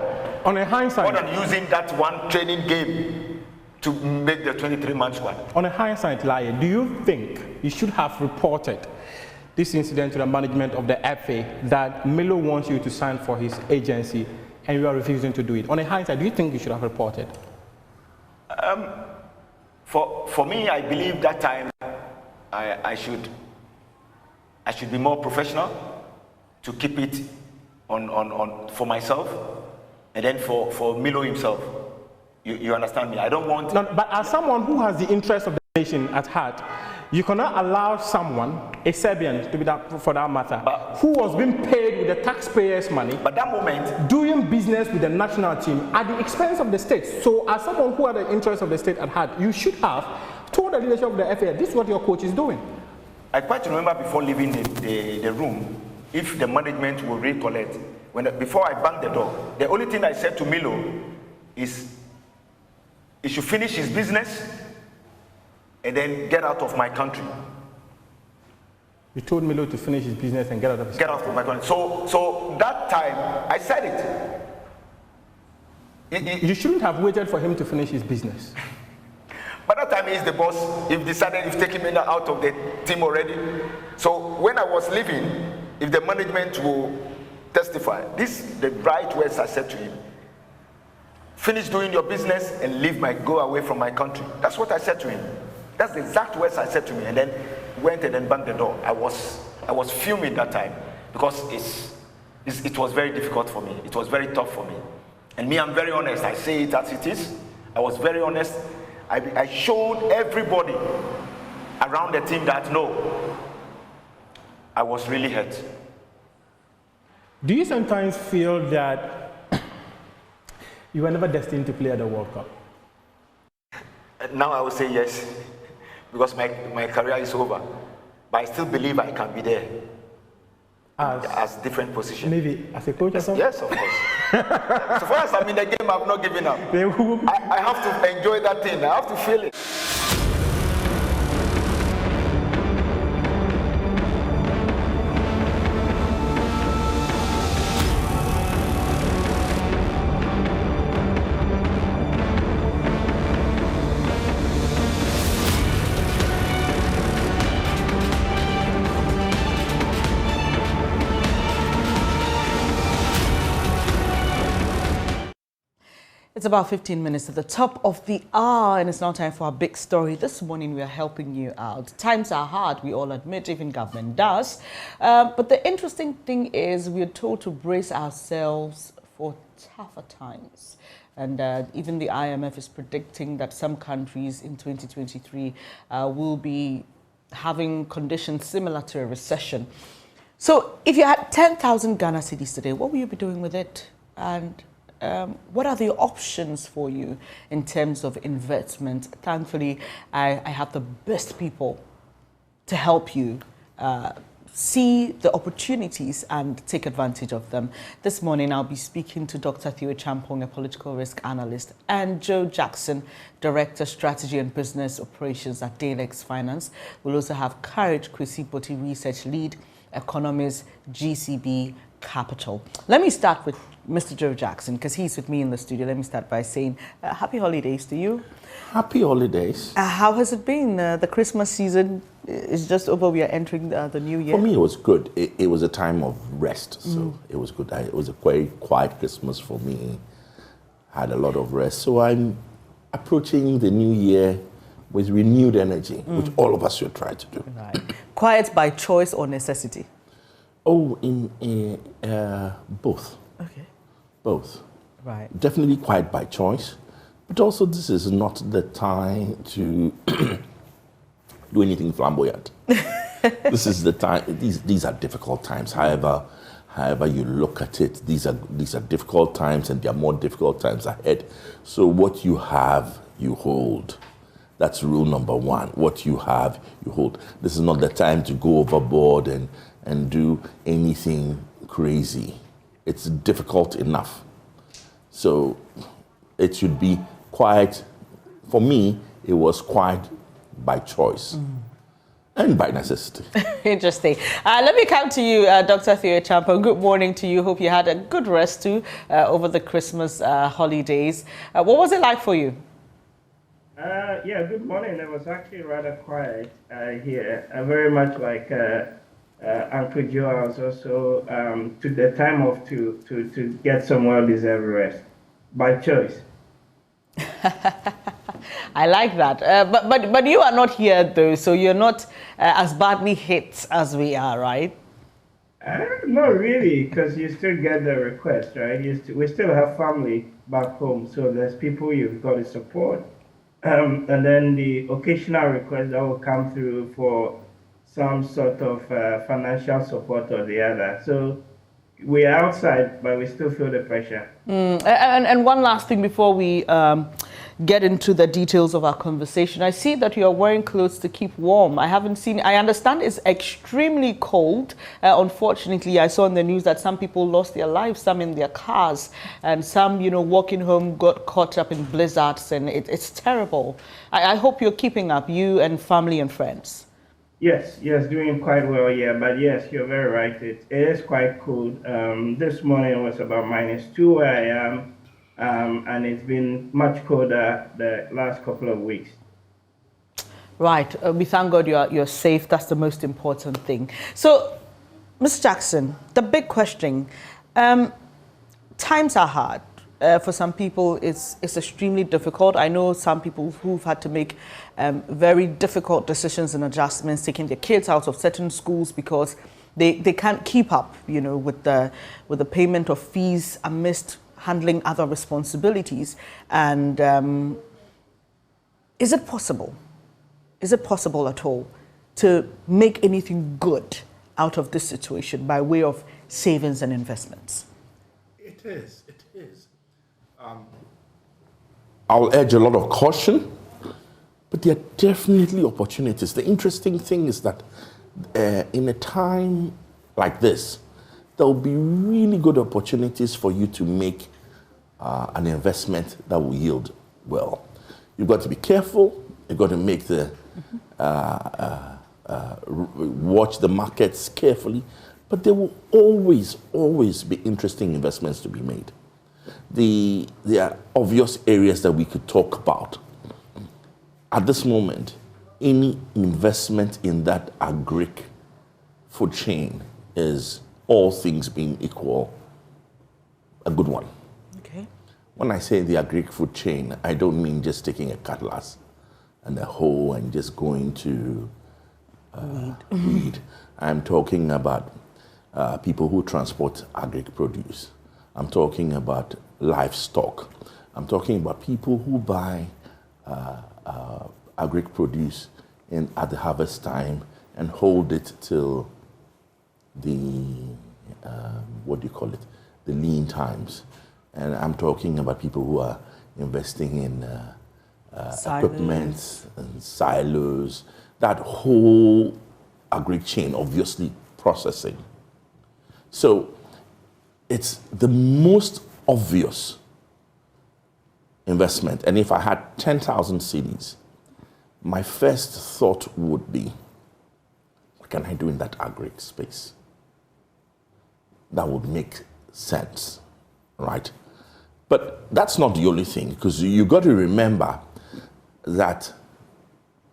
on a hindsight, more than using that one training game to make the 23-man squad. On a hindsight, Laryea, do you think you should have reported this incident to the management of the FA that Milo wants you to sign for his agency and you are refusing to do it? On a hindsight, do you think you should have reported? For me, I believe that time I should be more professional to keep it on for myself, and then for Milo himself. You understand me? I don't want. No, but as someone who has the interest of the nation at heart, you cannot allow someone, a Serbian to be that, for that matter, who was being paid with the taxpayers' money, but that moment, doing business with the national team at the expense of the state. So as someone who had the interest of the state at heart, you should have told the leadership of the FA, this is what your coach is doing. I quite remember before leaving the room, if the management will recollect, before I banged the door, the only thing I said to Milo is, he should finish his business and then get out of my country. You told Milo to finish his business and get out of his country. Get out of my country. So that time, I said it. You shouldn't have waited for him to finish his business. By that time, he's the boss. He's decided he's taking me out of the team already. So when I was leaving, if the management will testify, this is the right words I said to him. Finish doing your business and go away from my country. That's what I said to him. That's the exact words I said to me, and then went and then banged the door. I was fuming that time because it was very difficult for me. It was very tough for me. And me, I'm very honest. I say it as it is. I was very honest. I showed everybody around the team that no, I was really hurt. Do you sometimes feel that you were never destined to play at the World Cup? Now I would say yes, because my career is over. But I still believe I can be there as different positions. Maybe as a coach or something? Yes, of course. So far as I'm in the game, I've not given up. I have to enjoy that thing. I have to feel it. It's about 15 minutes at the top of the hour, and it's now time for our big story. This morning, we are helping you out. Times are hard, we all admit, even government does. But the interesting thing is we are told to brace ourselves for tougher times. And even the IMF is predicting that some countries in 2023 will be having conditions similar to a recession. So if you had 10,000 Ghana cedis today, what will you be doing with it? And what are the options for you in terms of investment? Thankfully, I have the best people to help you see the opportunities and take advantage of them. This morning, I'll be speaking to Dr. Theo Champong, a political risk analyst, and Joe Jackson, Director, Strategy and Business Operations at Dalex Finance. We'll also have Courage Kwesi Boti, Research Lead, Economist, GCB Capital. Let me start with Mr. Joe Jackson, because he's with me in the studio. Let me start by saying happy holidays to you. Happy holidays. How has it been? The Christmas season is just over. We are entering the new year. For me, it was good. It was a time of rest, so it was good. It was a very quiet Christmas for me. Had a lot of rest. So I'm approaching the new year with renewed energy, which all of us should try to do. Right. Quiet by choice or necessity? Oh, both. Okay. Both. Right. Definitely quiet by choice, but also this is not the time to do anything flamboyant. This is the time. These are difficult times. However you look at it, these are difficult times, and there are more difficult times ahead. So what you have, you hold. That's rule number one. What you have, you hold. This is not the time to go overboard and do anything crazy. It's difficult enough. So it should be quiet. For me, it was quiet by choice and by necessity. Interesting. Let me come to you, Dr. Theo Champong. Good morning to you. Hope you had a good rest too over the Christmas holidays. What was it like for you? Yeah, good morning. It was actually rather quiet here. Very much like Uncle Joe, I was also took the time off to get some well-deserved rest by choice. I like that. But you are not here though, so you're not as badly hit as we are, right? Not really, because you still get the request, right? We still have family back home, so there's people you've got to support. And then the occasional request that will come through for some sort of financial support or the other. So we're outside, but we still feel the pressure. And one last thing before we get into the details of our conversation. I see that you are wearing clothes to keep warm. I understand it's extremely cold. Unfortunately, I saw in the news that some people lost their lives, some in their cars, and some, walking home got caught up in blizzards, and it's terrible. I hope you're keeping up, you and family and friends. Yes, doing quite well, yeah. But yes, you're very right. It is quite cold. This morning was about -2 where I am. And it's been much colder the last couple of weeks. Right. We thank God you're safe. That's the most important thing. So, Mr. Jackson, the big question, times are hard. For some people, it's extremely difficult. I know some people who've had to make very difficult decisions and adjustments, taking their kids out of certain schools because they can't keep up, with the payment of fees amidst handling other responsibilities. And is it possible? Is it possible at all to make anything good out of this situation by way of savings and investments? It is. I'll urge a lot of caution, but there are definitely opportunities. The interesting thing is that in a time like this, there will be really good opportunities for you to make an investment that will yield well. You've got to be careful. You've got to make the watch the markets carefully, but there will always be interesting investments to be made. There are obvious areas that we could talk about. At this moment, any investment in that agric food chain is, all things being equal, a good one. Okay. When I say the agric food chain, I don't mean just taking a cutlass and a hoe and just going to weed. I'm talking about people who transport agric produce. I'm talking about livestock. I'm talking about people who buy agric produce at the harvest time and hold it till the, the lean times. And I'm talking about people who are investing in equipment and silos, that whole agric chain, obviously processing. So it's the most obvious investment. And if I had 10,000 cedis, my first thought would be, what can I do in that agric space? That would make sense, right? But that's not the only thing, because you got to remember that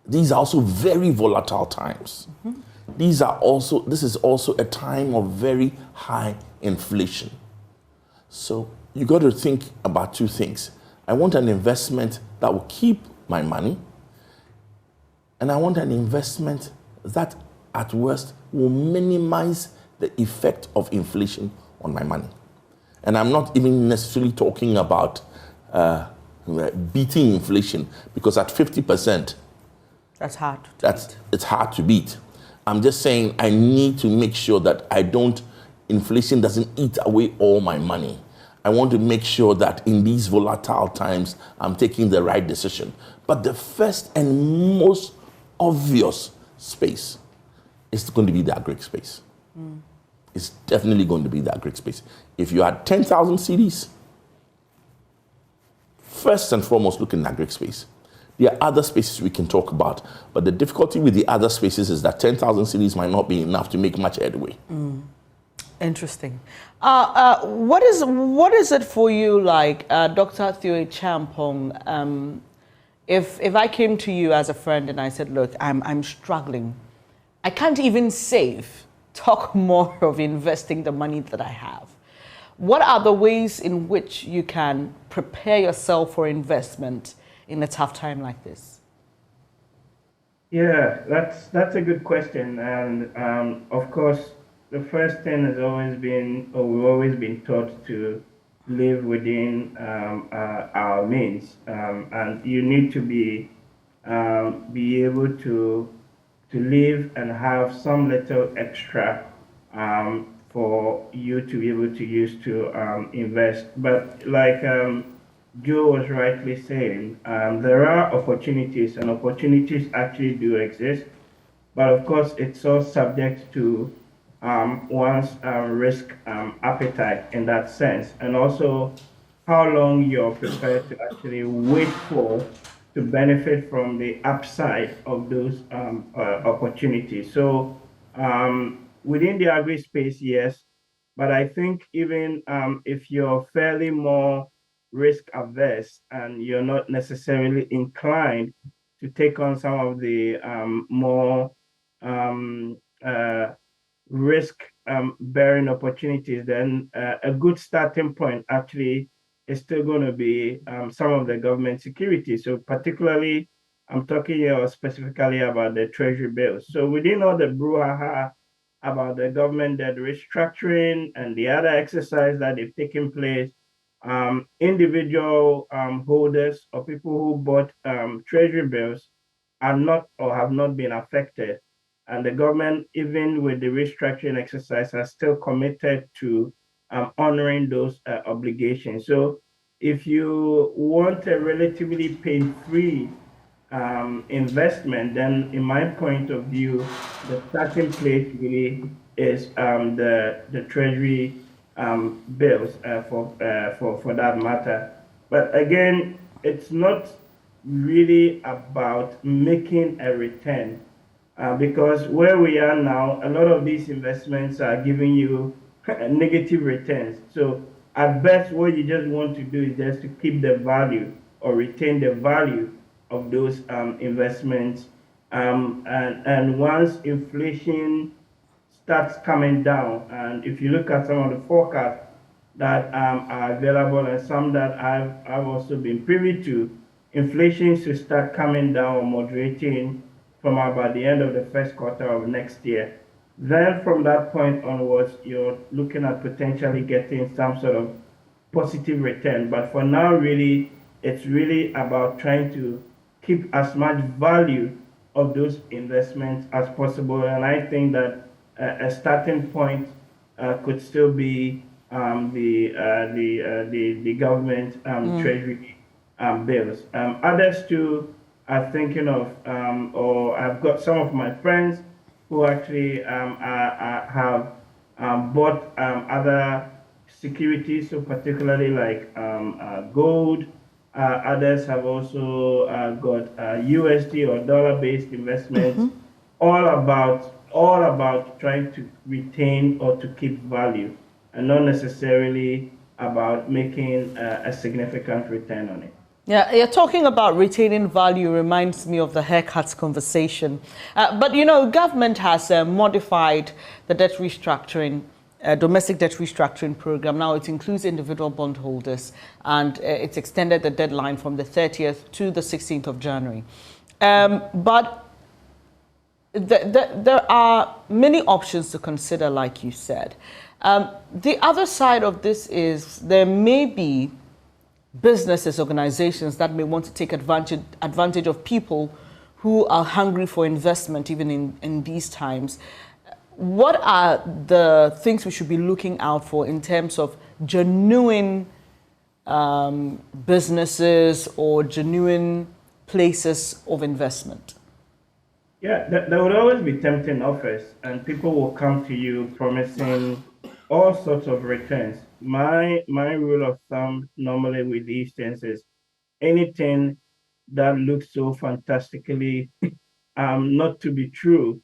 these are also very volatile times. Mm-hmm. This is also a time of very high inflation. So you got to think about two things. I want an investment that will keep my money, and I want an investment that at worst will minimize the effect of inflation on my money. And I'm not even necessarily talking about beating inflation, because at 50%, that's hard. It's hard to beat. I'm just saying I need to make sure that inflation doesn't eat away all my money. I want to make sure that in these volatile times, I'm taking the right decision. But the first and most obvious space is going to be the agric space. Mm. It's definitely going to be the agric space. If you had 10,000 cedis, first and foremost, look in the agric space. There are other spaces we can talk about, but the difficulty with the other spaces is that 10,000 cedis might not be enough to make much headway. Mm. Interesting. What is it for you like, Dr. Theo Champong? If I came to you as a friend and I said, look, I'm struggling, I can't even save, talk more of investing the money that I have. What are the ways in which you can prepare yourself for investment in a tough time like this? Yeah, that's a good question. And of course, the first thing has always been, or we've always been taught to live within our means, and you need to be able to live and have some little extra for you to be able to use to invest. But like Joe was rightly saying, there are opportunities, and opportunities actually do exist. But of course, it's all subject to one's risk appetite in that sense, and also how long you're prepared to actually wait for to benefit from the upside of those opportunities. So within the agri space, yes, but I think even if you're fairly more risk averse and you're not necessarily inclined to take on some of the more risk bearing opportunities, then a good starting point actually is still going to be some of the government securities. So particularly, I'm talking here specifically about the treasury bills. So within all the brouhaha about the government debt restructuring and the other exercise that they've taken place, individual holders or people who bought treasury bills are not or have not been affected And the government, even with the restructuring exercise, are still committed to honoring those obligations. So if you want a relatively pain-free investment, then in my point of view, the starting place really is the Treasury bills for that matter. But again, it's not really about making a return because where we are now, a lot of these investments are giving you negative returns. So at best, what you just want to do is just to keep the value or retain the value of those investments. And once inflation starts coming down, and if you look at some of the forecasts that are available and some that I've also been privy to, inflation should start coming down or moderating from about the end of the first quarter of next year. Then from that point onwards, you're looking at potentially getting some sort of positive return. But for now, really, it's really about trying to keep as much value of those investments as possible. And I think that a starting point could still be the government treasury bills. Others too are thinking of, or I've got some of my friends who actually have bought other securities, so particularly like gold. Others have also got USD or dollar-based investments, all about trying to retain or to keep value, and not necessarily about making a significant return on it. Yeah, you're talking about retaining value reminds me of the haircuts conversation. But, you know, government has modified the debt restructuring, domestic debt restructuring program. Now it includes individual bondholders, and it's extended the deadline from the 30th to the 16th of January. But there are many options to consider, like you said. The other side of this is there may be businesses, organizations that may want to take advantage of people who are hungry for investment even in these times. What are the things we should be looking out for in terms of genuine businesses or genuine places of investment? Yeah, there would always be tempting offers, and people will come to you promising all sorts of returns. My rule of thumb normally with these things is anything that looks so fantastically not to be true,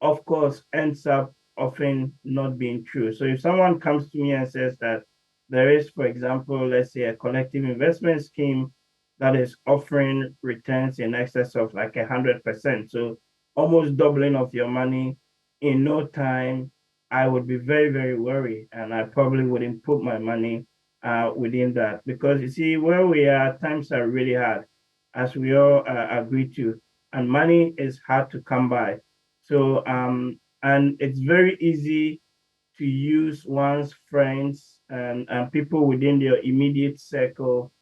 of course, ends up often not being true. So if someone comes to me and says that there is, for example, let's say a collective investment scheme that is offering returns in excess of like 100%, so almost doubling of your money in no time, I would be very, very worried, and I probably wouldn't put my money within that. Because you see, where we are, times are really hard, as we all agree to, and money is hard to come by. So, and it's very easy to use one's friends and people within their immediate circle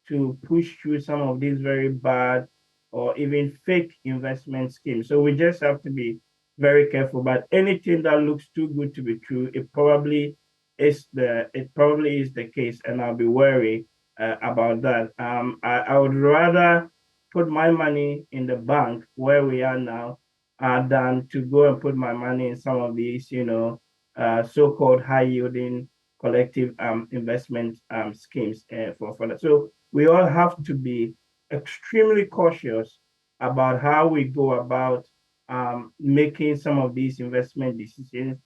to push through some of these very bad or even fake investment schemes. So we just have to be very careful. But anything that looks too good to be true, it probably is the case, and I'll be wary about that. I would rather put my money in the bank where we are now than to go and put my money in some of these, so-called high-yielding collective investment schemes for that. So we all have to be extremely cautious about how we go about making some of these investment decisions.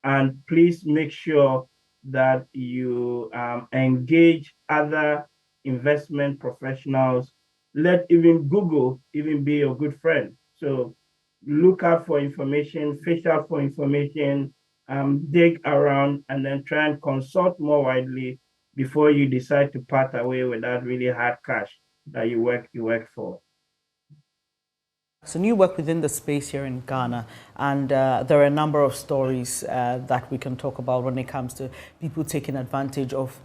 And please make sure that you engage other investment professionals. Let even Google even be your good friend. So look out for information, fish out for information, dig around, and then try and consult more widely before you decide to part away with that really hard cash that you work for. So you work within the space here in Ghana, and there are a number of stories that we can talk about when it comes to people taking advantage of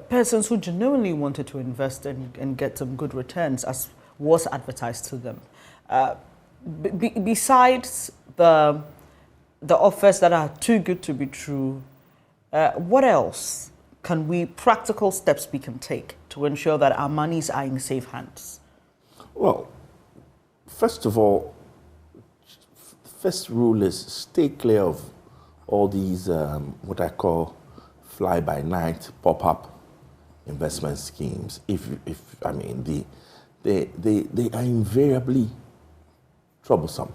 persons who genuinely wanted to invest and get some good returns as was advertised to them. Besides the offers that are too good to be true, what else practical steps we can take to ensure that our monies are in safe hands? Well, first of all, first rule is stay clear of all these, what I call fly-by-night, pop-up investment schemes. They are invariably troublesome.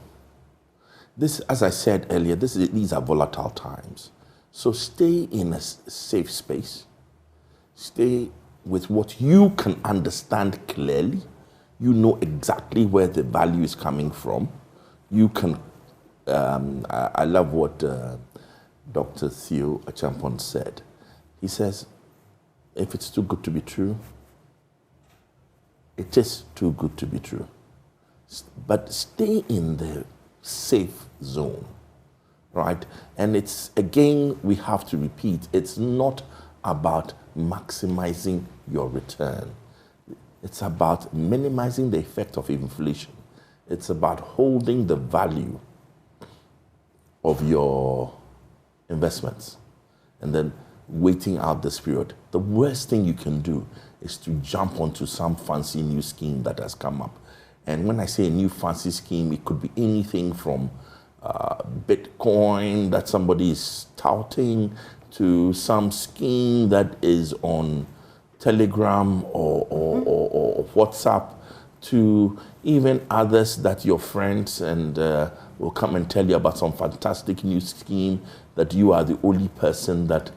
This, as I said earlier, these are volatile times. So stay in a safe space. Stay with what you can understand clearly. You know exactly where the value is coming from. You can, I love what Dr. Theo Achampon said. He says, if it's too good to be true, it is too good to be true. But stay in the safe zone, right? And it's, again, we have to repeat, it's not about maximizing your return. It's about minimizing the effect of inflation. It's about holding the value of your investments and then waiting out this period. The worst thing you can do is to jump onto some fancy new scheme that has come up. And when I say a new fancy scheme, it could be anything from Bitcoin that somebody is touting to some scheme that is on Telegram or WhatsApp, to even others that your friends and will come and tell you about some fantastic new scheme that you are the only person that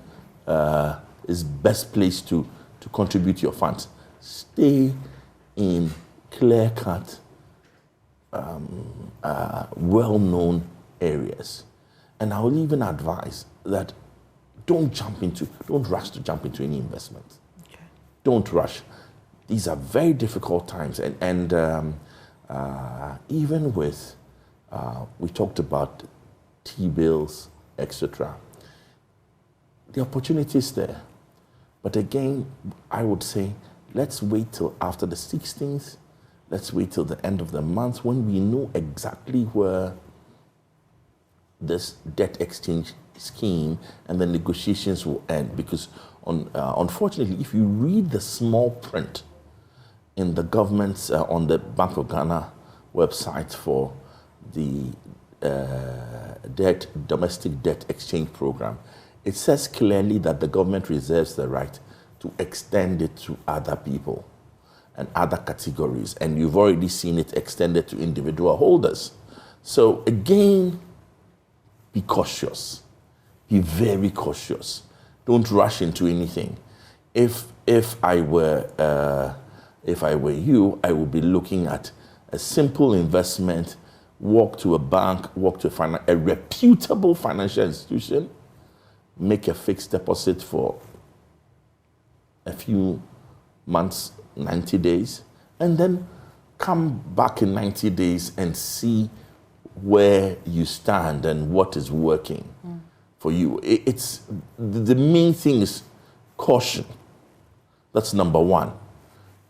is best placed to contribute your funds. Stay in clear-cut, well-known areas. And I will even advise that don't rush to jump into any investment. Okay. Don't rush. These are very difficult times. And even with, we talked about T-bills, etc. The opportunity is there. But again, I would say, let's wait till after the 16th. Let's wait till the end of the month when we know exactly where this debt exchange scheme and the negotiations will end. Because unfortunately, if you read the small print in the government's, on the Bank of Ghana website for the domestic debt exchange program, it says clearly that the government reserves the right to extend it to other people and other categories. And you've already seen it extended to individual holders. So again, be cautious. Be very cautious. Don't rush into anything. If I were you, I would be looking at a simple investment. Walk to a bank, walk to a reputable financial institution, make a fixed deposit for a few months, 90 days, and then come back in 90 days and see where you stand and what is working for you. It's the main thing is caution. That's number one.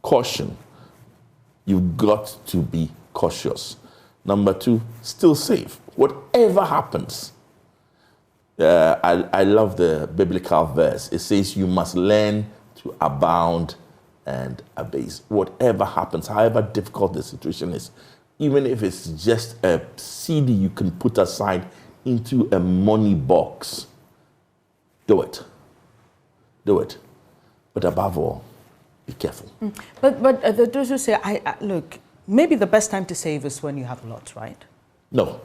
Caution. You've got to be cautious. Number two, still safe. Whatever happens. I love the biblical verse. It says you must learn to abound and abase. Whatever happens, however difficult the situation is, even if it's just a CD you can put aside into a money box, do it. Do it. But above all, be careful. But those who say, look, maybe the best time to save is when you have lots, right? No.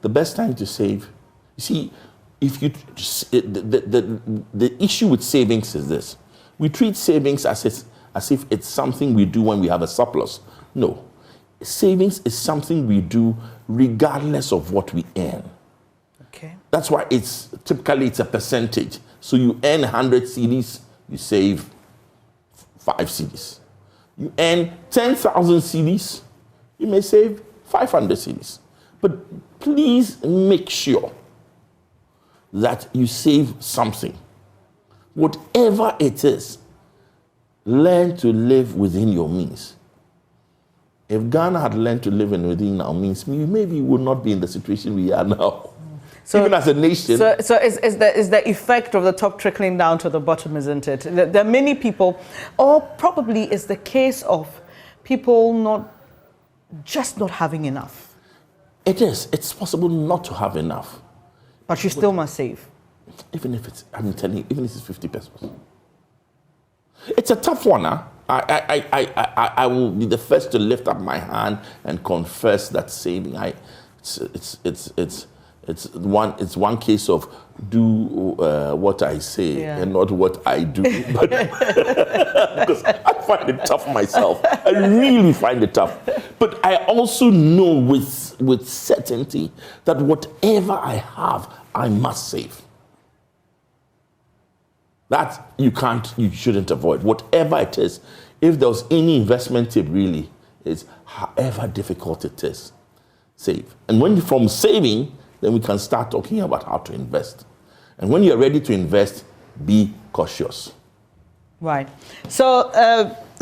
The best time to save, you see, if you the issue with savings is this. We treat savings as if it's something we do when we have a surplus. No. Savings is something we do regardless of what we earn. Okay. That's why typically it's a percentage. So you earn 100 cedis, you save 5 cedis. You earn 10,000 cedis, you may save 500 cedis. But please make sure that you save something. Whatever it is, learn to live within your means. If Ghana had learned to live within our means, maybe we would not be in the situation we are now. So, even as a nation. So is the effect of the top trickling down to the bottom, isn't it? There are many people, or probably it's the case of people not having enough. It is. It's possible not to have enough. But you still must save. Even if it's, I'm telling you, even if it's 50 pesos. It's a tough one, huh? I will be the first to lift up my hand and confess that saving. It's one case of do what I say and not what I do. But because I find it tough myself. I really find it tough. But I also know with certainty that whatever I have, I must save. That you shouldn't avoid. Whatever it is, if there was any investment tip really, is however difficult it is, save. And when from saving, then we can start talking about how to invest. And when you're ready to invest, be cautious. Right. So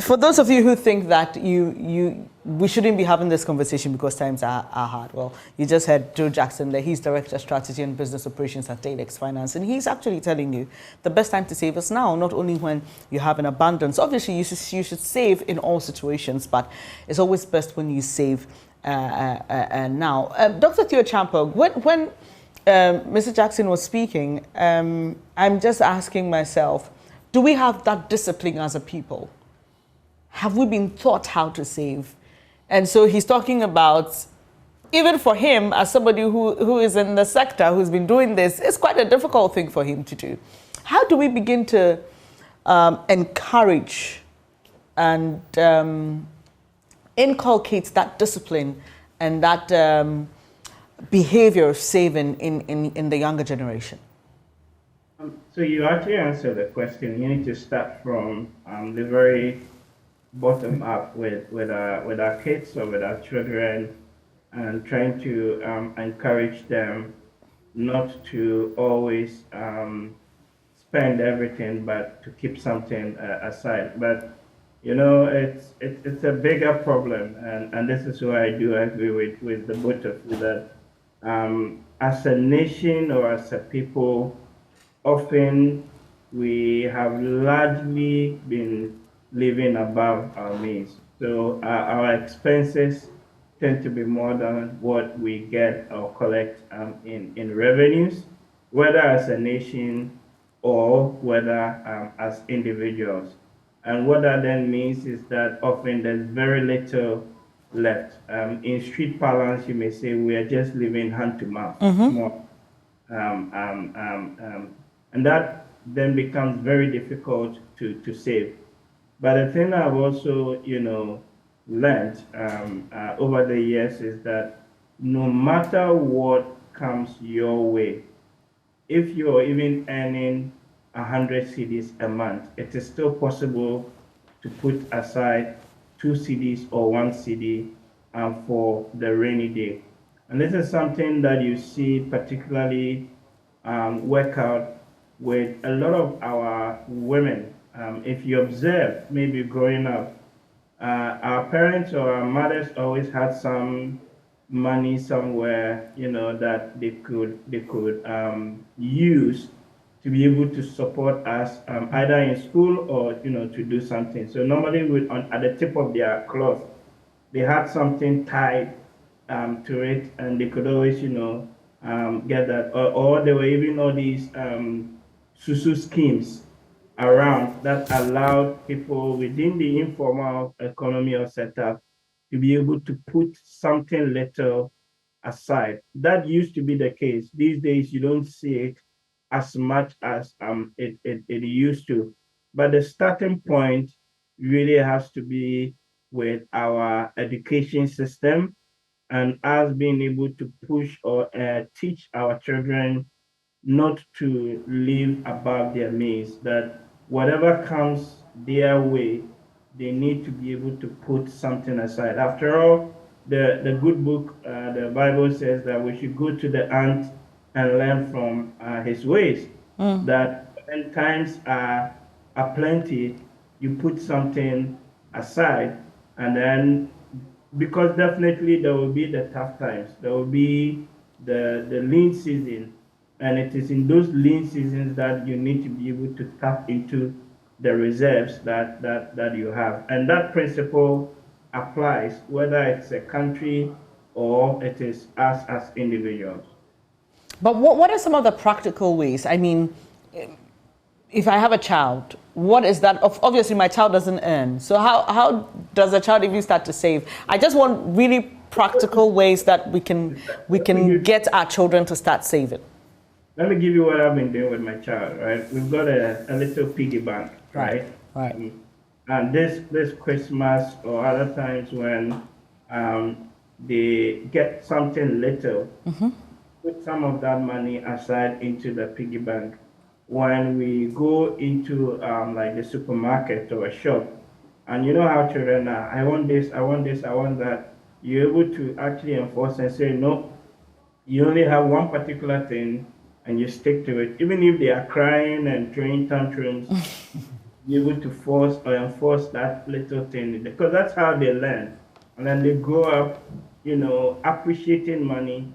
for those of you who think that we shouldn't be having this conversation because times are hard, well, you just heard Joe Jackson there. He's Director of Strategy and Business Operations at Dalex Finance, and he's actually telling you the best time to save is now, not only when you have an abundance. Obviously, you should save in all situations, but it's always best when you save now. Dr. Theo Champong, when Mr. Jackson was speaking, I'm just asking myself, do we have that discipline as a people? Have we been taught how to save? And so he's talking about, even for him, as somebody who is in the sector, who's been doing this, it's quite a difficult thing for him to do. How do we begin to encourage and inculcate that discipline and that behavior of saving in the younger generation? So you actually answered the question. You need to start from the very bottom up with our kids or with our children, and trying to encourage them not to always spend everything, but to keep something aside. But you know, it's a bigger problem, and this is why I do agree with the both of you that as a nation or as a people, often we have largely been living above our means. So our expenses tend to be more than what we get or collect in revenues, whether as a nation or whether as individuals. And what that then means is that often there's very little left. In street parlance, you may say we are just living hand to mouth. More. And that then becomes very difficult to save. But the thing I've also, learned over the years is that no matter what comes your way, if you're even earning 100 cedis a month, it is still possible to put aside 2 cedis or 1 cedi for the rainy day. And this is something that you see particularly work out with a lot of our women. If you observe, maybe growing up, our parents or our mothers always had some money somewhere, that they could use to be able to support us either in school or to do something. So normally at the tip of their cloth, they had something tied to it, and they could always get that. Or there were even all these susu schemes around that allowed people within the informal economy or setup to be able to put something little aside. That used to be the case. These days, you don't see it as much as it used to. But the starting point really has to be with our education system and us being able to push or teach our children not to live above their means, that whatever comes their way, they need to be able to put something aside. After all, the good book, the Bible says that we should go to the ant and learn from his ways. That when times are plenty, you put something aside, and then because definitely there will be the tough times. There will be the lean season, and it is in those lean seasons that you need to be able to tap into the reserves that you have. And that principle applies whether it's a country or it is us as individuals. But what are some of the practical ways? I mean, if I have a child, what is that? Obviously, my child doesn't earn. So how does a child even start to save? I just want really practical ways that we can get our children to start saving. Let me give you what I've been doing with my child, right? We've got a little piggy bank, right? Right. And this Christmas or other times when they get something little, put some of that money aside into the piggy bank. When we go into like the supermarket or a shop, and you know how children are, I want this, I want this, I want that, you're able to actually enforce and say, no, you only have one particular thing and you stick to it. Even if they are crying and throwing tantrums, you're able to force or enforce that little thing, because that's how they learn. And then they grow up, you know, appreciating money,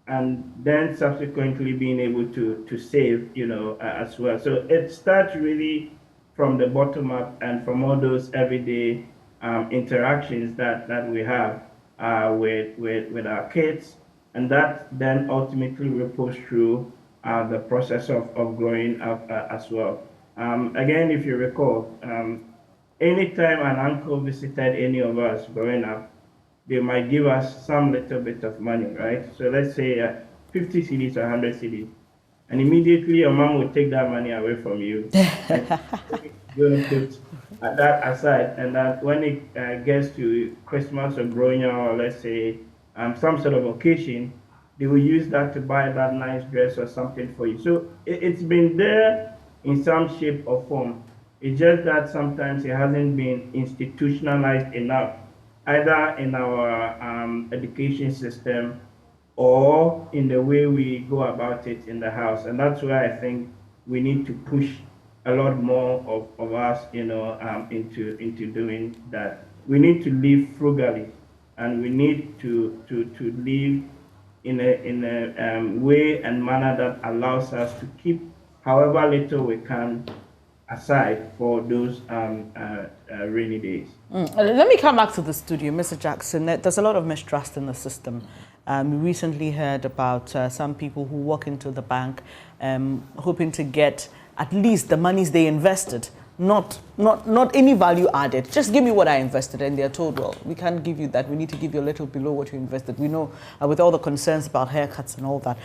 and then subsequently being able to save, you know, as well. So it starts really from the bottom up and from all those everyday interactions that we have with our kids, and that then ultimately ripples through the process of growing up as well. Again, if you recall, anytime an uncle visited any of us growing up, they might give us some little bit of money, right? So let's say 50 cedis or 100 cedis. And immediately your mom will take that money away from you. You're going to put that aside. And that when it gets to Christmas or growing up, or let's say some sort of occasion, they will use that to buy that nice dress or something for you. So it's been there in some shape or form. It's just that sometimes it hasn't been institutionalized enough, either in our education system or in the way we go about it in the house. And that's why I think we need to push a lot more of us, you know, into doing that. We need to live frugally, and we need to live in a way and manner that allows us to keep however little we can aside for those rainy days. Let me come back to the studio, Mr. Jackson. There's a lot of mistrust in the system. We recently heard about some people who walk into the bank hoping to get at least the monies they invested, not any value added. Just give me what I invested, and they're told, well, we can't give you that. We need to give you a little below what you invested. We know with all the concerns about haircuts and all that.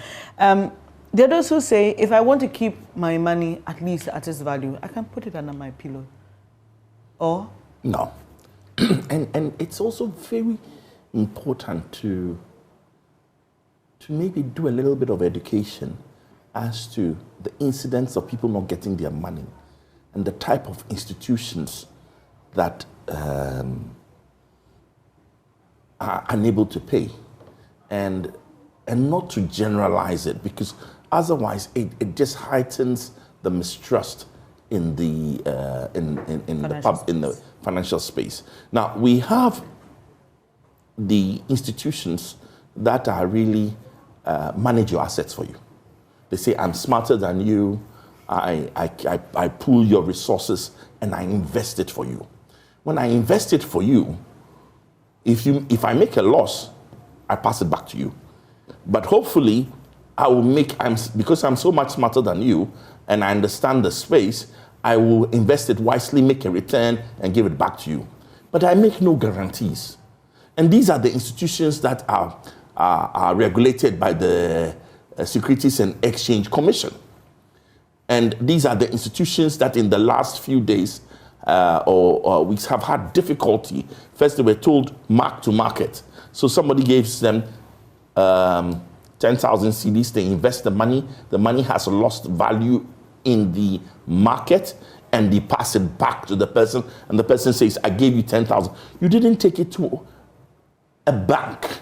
There are those who say, if I want to keep my money at least at its value, I can put it under my pillow. Or? No. and it's also very important to maybe do a little bit of education as to the incidents of people not getting their money and the type of institutions that are unable to pay, and not to generalize it, because otherwise it just heightens the mistrust in the financial space. Now we have the institutions that are really manage your assets for you. They say, I'm smarter than you, I pool your resources and I invest it for you. When I invest it for you, if I make a loss, I pass it back to you. But hopefully, because I'm so much smarter than you and I understand the space, I will invest it wisely, make a return, and give it back to you. But I make no guarantees. And these are the institutions that are regulated by the Securities and Exchange Commission. And these are the institutions that in the last few days or weeks have had difficulty. First, they were told mark to market. So somebody gives them 10,000 cedis, they invest the money has lost value in the market, and they pass it back to the person, and the person says, I gave you 10,000. You didn't take it to a bank.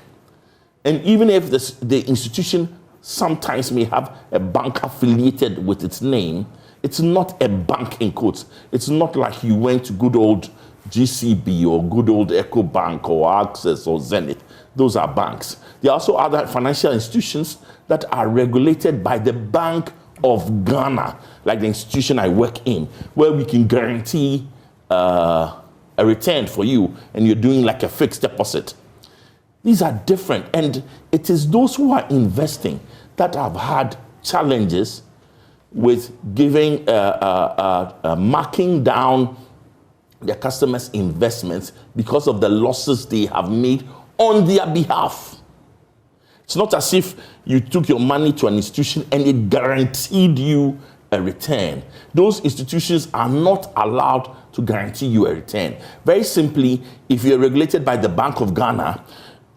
And even if the institution sometimes may have a bank affiliated with its name, it's not a bank in quotes. It's not like you went to good old GCB or good old Eco Bank or Access or Zenith. Those are banks. There are also other financial institutions that are regulated by the Bank of Ghana, like the institution I work in, where we can guarantee a return for you and you're doing like a fixed deposit. These are different, and it is those who are investing that have had challenges with giving, marking down their customers' investments because of the losses they have made on their behalf. It's not as if you took your money to an institution and it guaranteed you a return. Those institutions are not allowed to guarantee you a return. Very simply, if you're regulated by the Bank of Ghana,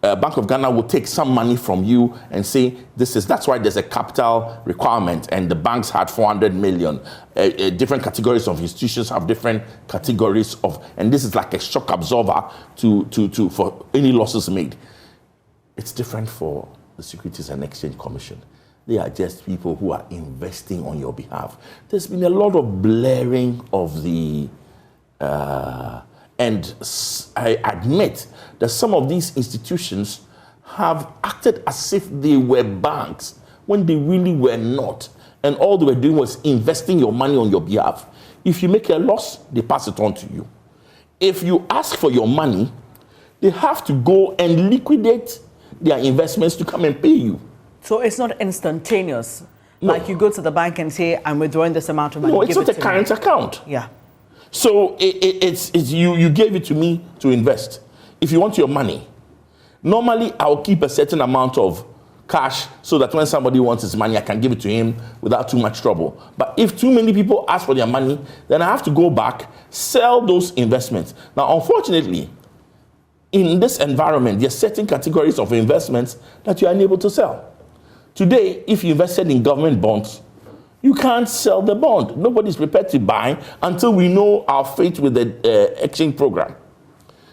Bank of Ghana will take some money from you and say, that's why there's a capital requirement, and the banks had 400 million. Different categories of institutions have different categories of, and this is like a shock absorber for any losses made. It's different for the Securities and Exchange Commission. They are just people who are investing on your behalf. There's been a lot of blurring of the, and I admit that some of these institutions have acted as if they were banks when they really were not. And all they were doing was investing your money on your behalf. If you make a loss, they pass it on to you. If you ask for your money, they have to go and liquidate their investments to come and pay you. So it's not instantaneous. No. Like you go to the bank and say, I'm withdrawing this amount of money. No, it's not a current account. Yeah. So it's you gave it to me to invest. If you want your money, normally I'll keep a certain amount of cash so that when somebody wants his money, I can give it to him without too much trouble. But if too many people ask for their money, then I have to go back, sell those investments. Now, unfortunately, in this environment, there are certain categories of investments that you are unable to sell. Today, if you invested in government bonds, you can't sell the bond. Nobody's prepared to buy until we know our fate with the exchange program.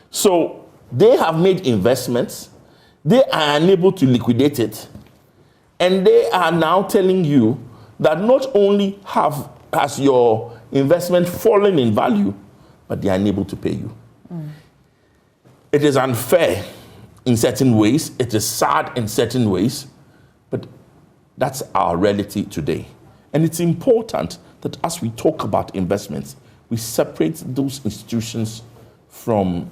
So they have made investments. They are unable to liquidate it. And they are now telling you that not only has your investment fallen in value, but they are unable to pay you. It is unfair in certain ways. It is sad in certain ways. But that's our reality today. And it's important that as we talk about investments, we separate those institutions from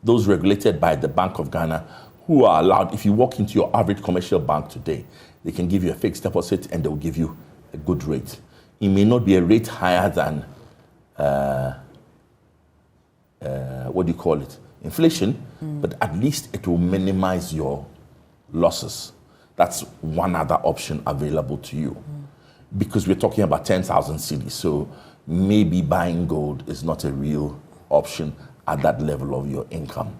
those regulated by the Bank of Ghana, who are allowed, if you walk into your average commercial bank today, they can give you a fixed deposit and they'll give you a good rate. It may not be a rate higher than, inflation, but at least it will minimize your losses. That's one other option available to you. Because we're talking about 10,000 cedis, so maybe buying gold is not a real option at that level of your income.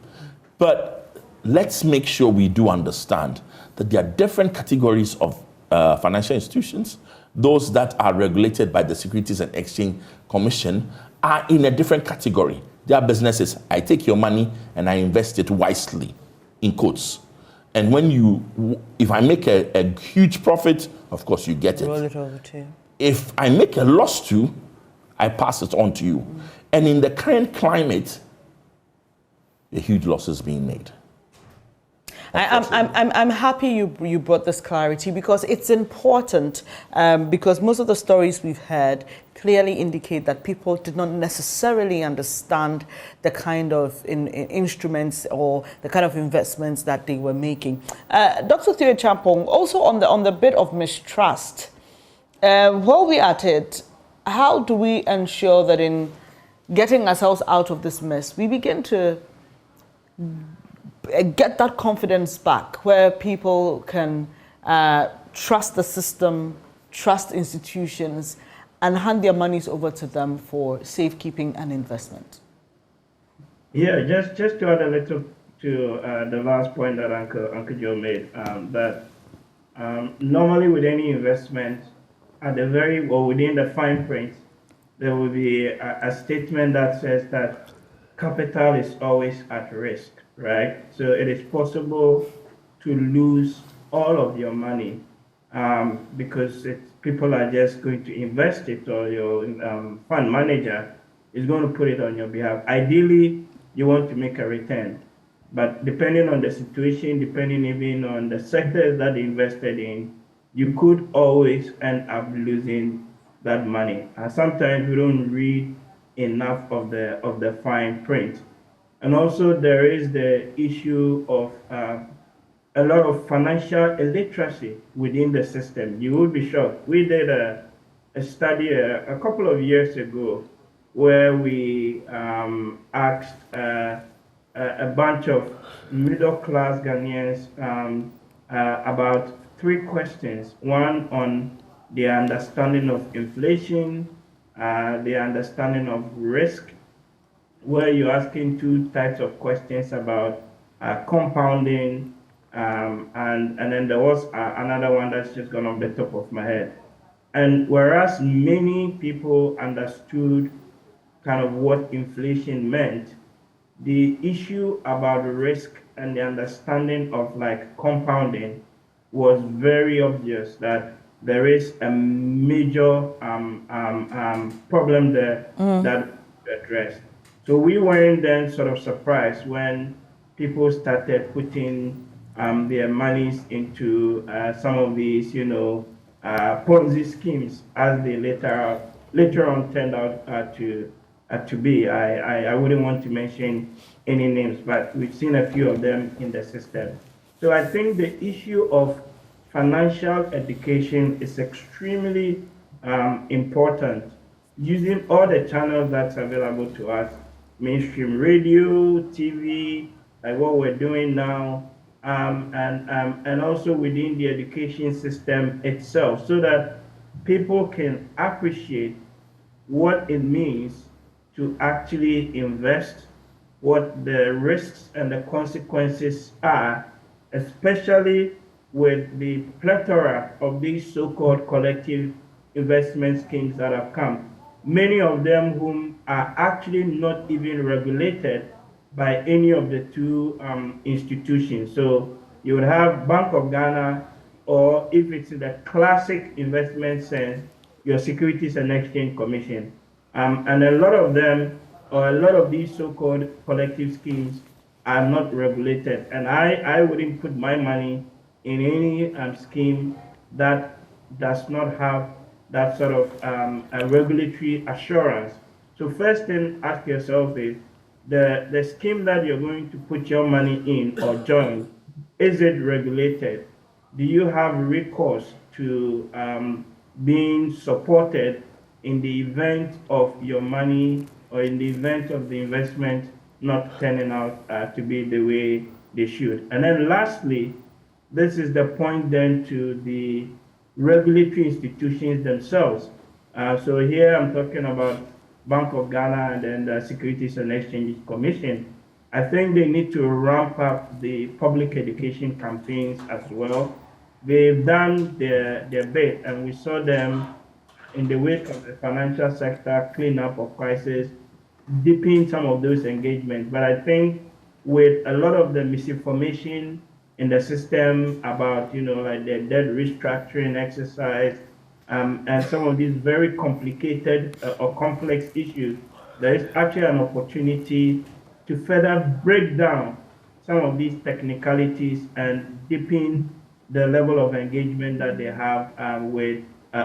But let's make sure we do understand that there are different categories of financial institutions. Those that are regulated by the Securities and Exchange Commission are in a different category. Their business is, I take your money and I invest it wisely, in quotes. And if I make a huge profit, of course you get it. Roll it over to you. If I make a loss too, I pass it on to you. And in the current climate, a huge loss is being made. I'm happy you brought this clarity, because it's important, because most of the stories we've heard clearly indicate that people did not necessarily understand the kind of instruments or the kind of investments that they were making. Dr. Theo Champong, also on the bit of mistrust, while we're at it, how do we ensure that in getting ourselves out of this mess, we begin to get that confidence back, where people can trust the system, trust institutions, and hand their monies over to them for safekeeping and investment? Yeah, just to add a little to the last point that Uncle Joe made, that normally with any investment, at the within the fine print, there will be a statement that says that capital is always at risk, right? So it is possible to lose all of your money because people are just going to invest it, or your fund manager is going to put it on your behalf. Ideally, you want to make a return. But depending on the situation, depending even on the sectors that they invested in, you could always end up losing that money. And sometimes we don't read enough of the fine print. And also there is the issue of a lot of financial illiteracy within the system. You would be shocked. We did a study a couple of years ago where we asked a bunch of middle-class Ghanaians about 3 questions. One on the understanding of inflation, the understanding of risk, where you're asking 2 types of questions about compounding, and then there was another one that's just gone off the top of my head. And whereas many people understood kind of what inflation meant, the issue about risk and the understanding of like compounding was very obvious that there is a major problem there that we addressed. So we weren't then sort of surprised when people started putting their monies into some of these, Ponzi schemes, as they later on turned out to be. I wouldn't want to mention any names, but we've seen a few of them in the system. So I think the issue of financial education is extremely important. Using all the channels that's available to us, mainstream radio, TV, like what we're doing now, and also within the education system itself, so that people can appreciate what it means to actually invest, what the risks and the consequences are, especially with the plethora of these so-called collective investment schemes that have come. Many of them whom are actually not even regulated by any of the 2 institutions. So you would have Bank of Ghana, or if it's in the classic investment sense, your Securities and Exchange Commission. And a lot of them, or a lot of these so-called collective schemes are not regulated. And I wouldn't put my money in any scheme that does not have that sort of a regulatory assurance. So first thing, ask yourself is, the scheme that you're going to put your money in or join, is it regulated? Do you have recourse to being supported in the event of your money, or in the event of the investment not turning out to be the way they should? And then lastly, this is the point then to the regulatory institutions themselves. So here I'm talking about Bank of Ghana and then the Securities and Exchange Commission. I think they need to ramp up the public education campaigns as well. They've done their bit, and we saw them in the wake of the financial sector cleanup of crisis, deepen some of those engagements. But I think with a lot of the misinformation in the system about, like the debt restructuring exercise, and some of these very complicated or complex issues, there is actually an opportunity to further break down some of these technicalities and deepen the level of engagement that they have with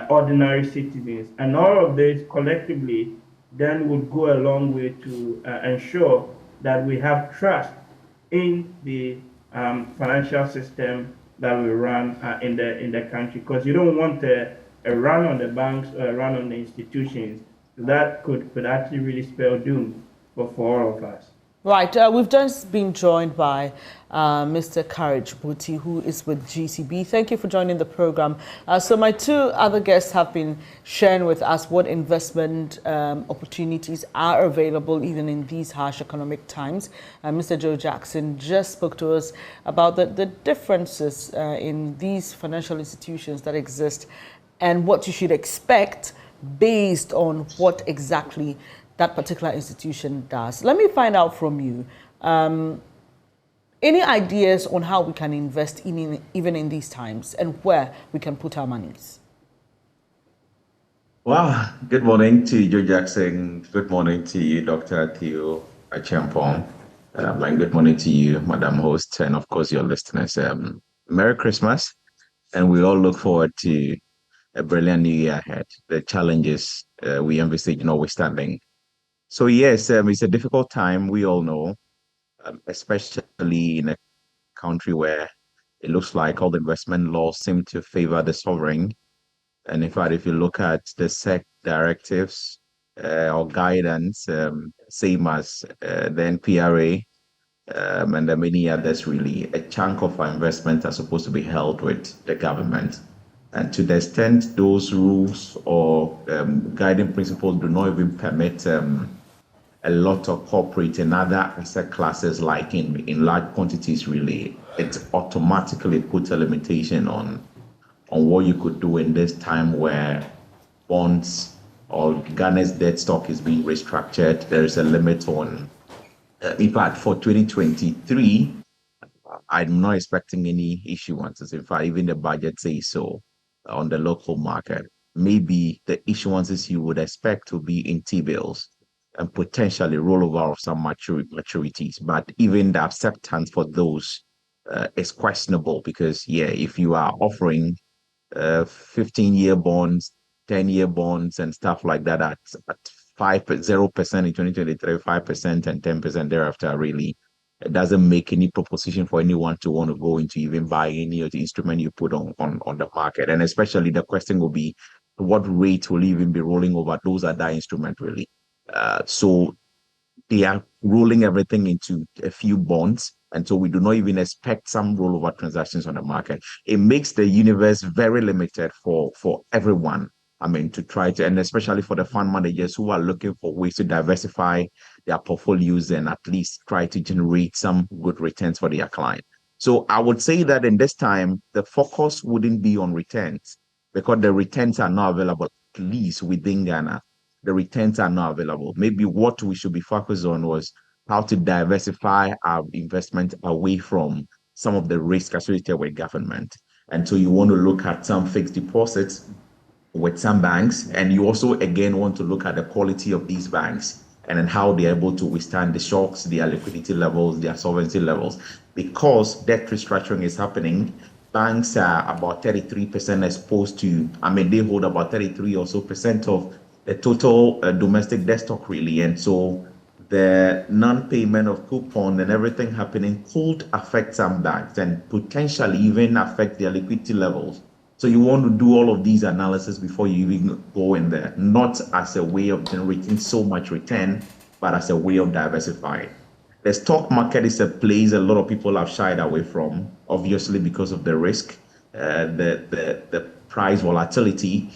ordinary citizens. And all of this collectively then would go a long way to ensure that we have trust in the financial system that we run in the country, because you don't want a run on the banks or a run on the institutions. That could actually really spell doom for all of us. Right, we've just been joined by Mr. Courage Buti, who is with GCB. Thank you for joining the program. So my 2 other guests have been sharing with us what investment opportunities are available even in these harsh economic times. Mr. Joe Jackson just spoke to us about the differences in these financial institutions that exist and what you should expect based on what exactly that particular institution does. Let me find out from you, any ideas on how we can invest even in these times, and where we can put our monies? Well, good morning to Joe Jackson. Good morning to you, Dr. Theo Achampong. And good morning to you, Madam Host, and of course, your listeners. Merry Christmas. And we all look forward to a brilliant new year ahead. The challenges we envisage notwithstanding. So, yes, it's a difficult time, we all know, especially in a country where it looks like all the investment laws seem to favor the sovereign. And in fact, if you look at the SEC directives or guidance, same as the NPRA and the many others, really, a chunk of our investment are supposed to be held with the government. And to the extent those rules or guiding principles do not even permit a lot of corporate and other asset classes, like in large quantities, really, it automatically puts a limitation on what you could do in this time where bonds or Ghana's debt stock is being restructured. There is a limit on, in fact, for 2023, I'm not expecting any issuances. In fact, even the budget says so on the local market. Maybe the issuances you would expect to be in T-bills and potentially rollover of some maturities. But even the acceptance for those is questionable because, yeah, if you are offering 15-year bonds, 10-year bonds, and stuff like that at 0% in 2023, 5% and 10% thereafter, really, it doesn't make any proposition for anyone to want to go into even buy any of the instrument you put on the market. And especially the question will be, what rate will even be rolling over those other instruments, really? So they are rolling everything into a few bonds. And so we do not even expect some rollover transactions on the market. It makes the universe very limited for everyone. I mean, to try to, and especially for the fund managers who are looking for ways to diversify their portfolios and at least try to generate some good returns for their client. So I would say that in this time, the focus wouldn't be on returns because the returns are not available, at least within Ghana. The returns are not available. Maybe what we should be focused on was how to diversify our investment away from some of the risk associated with government. And so you want to look at some fixed deposits with some banks, and you also again want to look at the quality of these banks and then how they're able to withstand the shocks, their liquidity levels, their solvency levels. Because debt restructuring is happening, banks are about 33% exposed to, they hold about 33 or so percent of the total domestic debt stock, really. And so the non-payment of coupon and everything happening could affect some banks and potentially even affect their liquidity levels. So you want to do all of these analysis before you even go in there, not as a way of generating so much return, but as a way of diversifying. The stock market is a place a lot of people have shied away from, obviously because of the risk, the price volatility,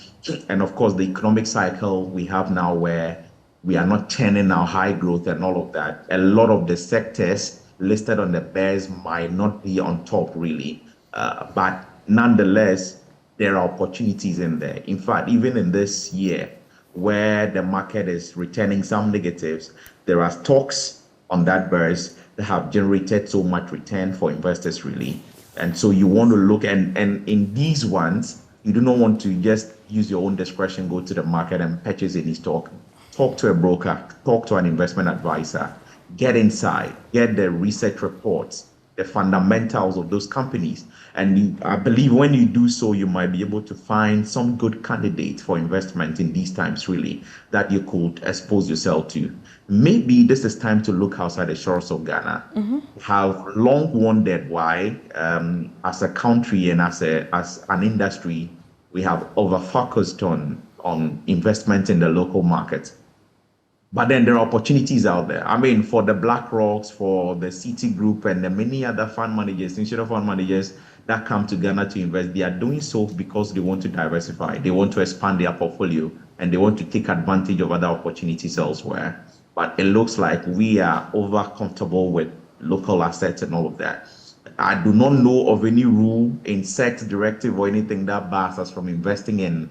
and of course the economic cycle we have now where we are not turning our high growth and all of that. A lot of the sectors listed on the bears might not be on top, really, but nonetheless, there are opportunities in there. In fact, even in this year, where the market is returning some negatives, there are stocks on that bears that have generated so much return for investors, really. And so you want to look, and in these ones, you do not want to just use your own discretion, go to the market and purchase any stock. Talk to a broker, talk to an investment advisor, get inside, get the research reports, the fundamentals of those companies. And I believe when you do so, you might be able to find some good candidates for investment in these times, really, that you could expose yourself to. Maybe this is time to look outside the shores of Ghana. Have long wondered why, as a country and as an industry, we have over-focused on investment in the local market. But then there are opportunities out there. For the BlackRocks, for the Citi Group, and the many other fund managers, institutional fund managers that come to Ghana to invest, they are doing so because they want to diversify. They want to expand their portfolio, and they want to take advantage of other opportunities elsewhere. But it looks like we are over comfortable with local assets and all of that. I do not know of any rule in SEC directive or anything that bars us from investing in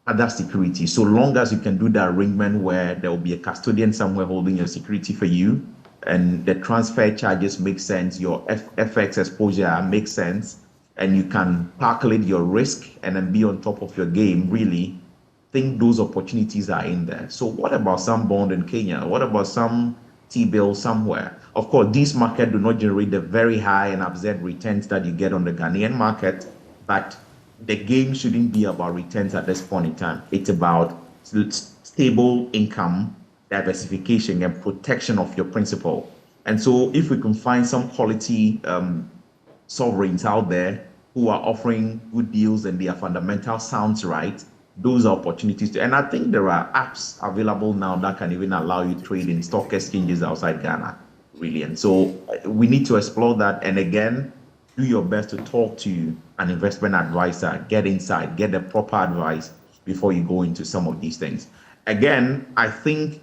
other security, so long as you can do the arrangement where there will be a custodian somewhere holding your security for you, and the transfer charges make sense, your FX exposure makes sense, and you can calculate your risk and then be on top of your game, really. think those opportunities are in there. So what about some bond in Kenya? What about some T-bill somewhere? Of course, these markets do not generate the very high and absurd returns that you get on the Ghanaian market, but the game shouldn't be about returns at this point in time. It's about stable income, diversification, and protection of your principal. And so if we can find some quality sovereigns out there who are offering good deals and their fundamental sounds right, those are opportunities. And I think there are apps available now that can even allow you to trade in stock exchanges outside Ghana, really. And so we need to explore that. And again, do your best to talk to an investment advisor, get inside, get the proper advice before you go into some of these things. Again, I think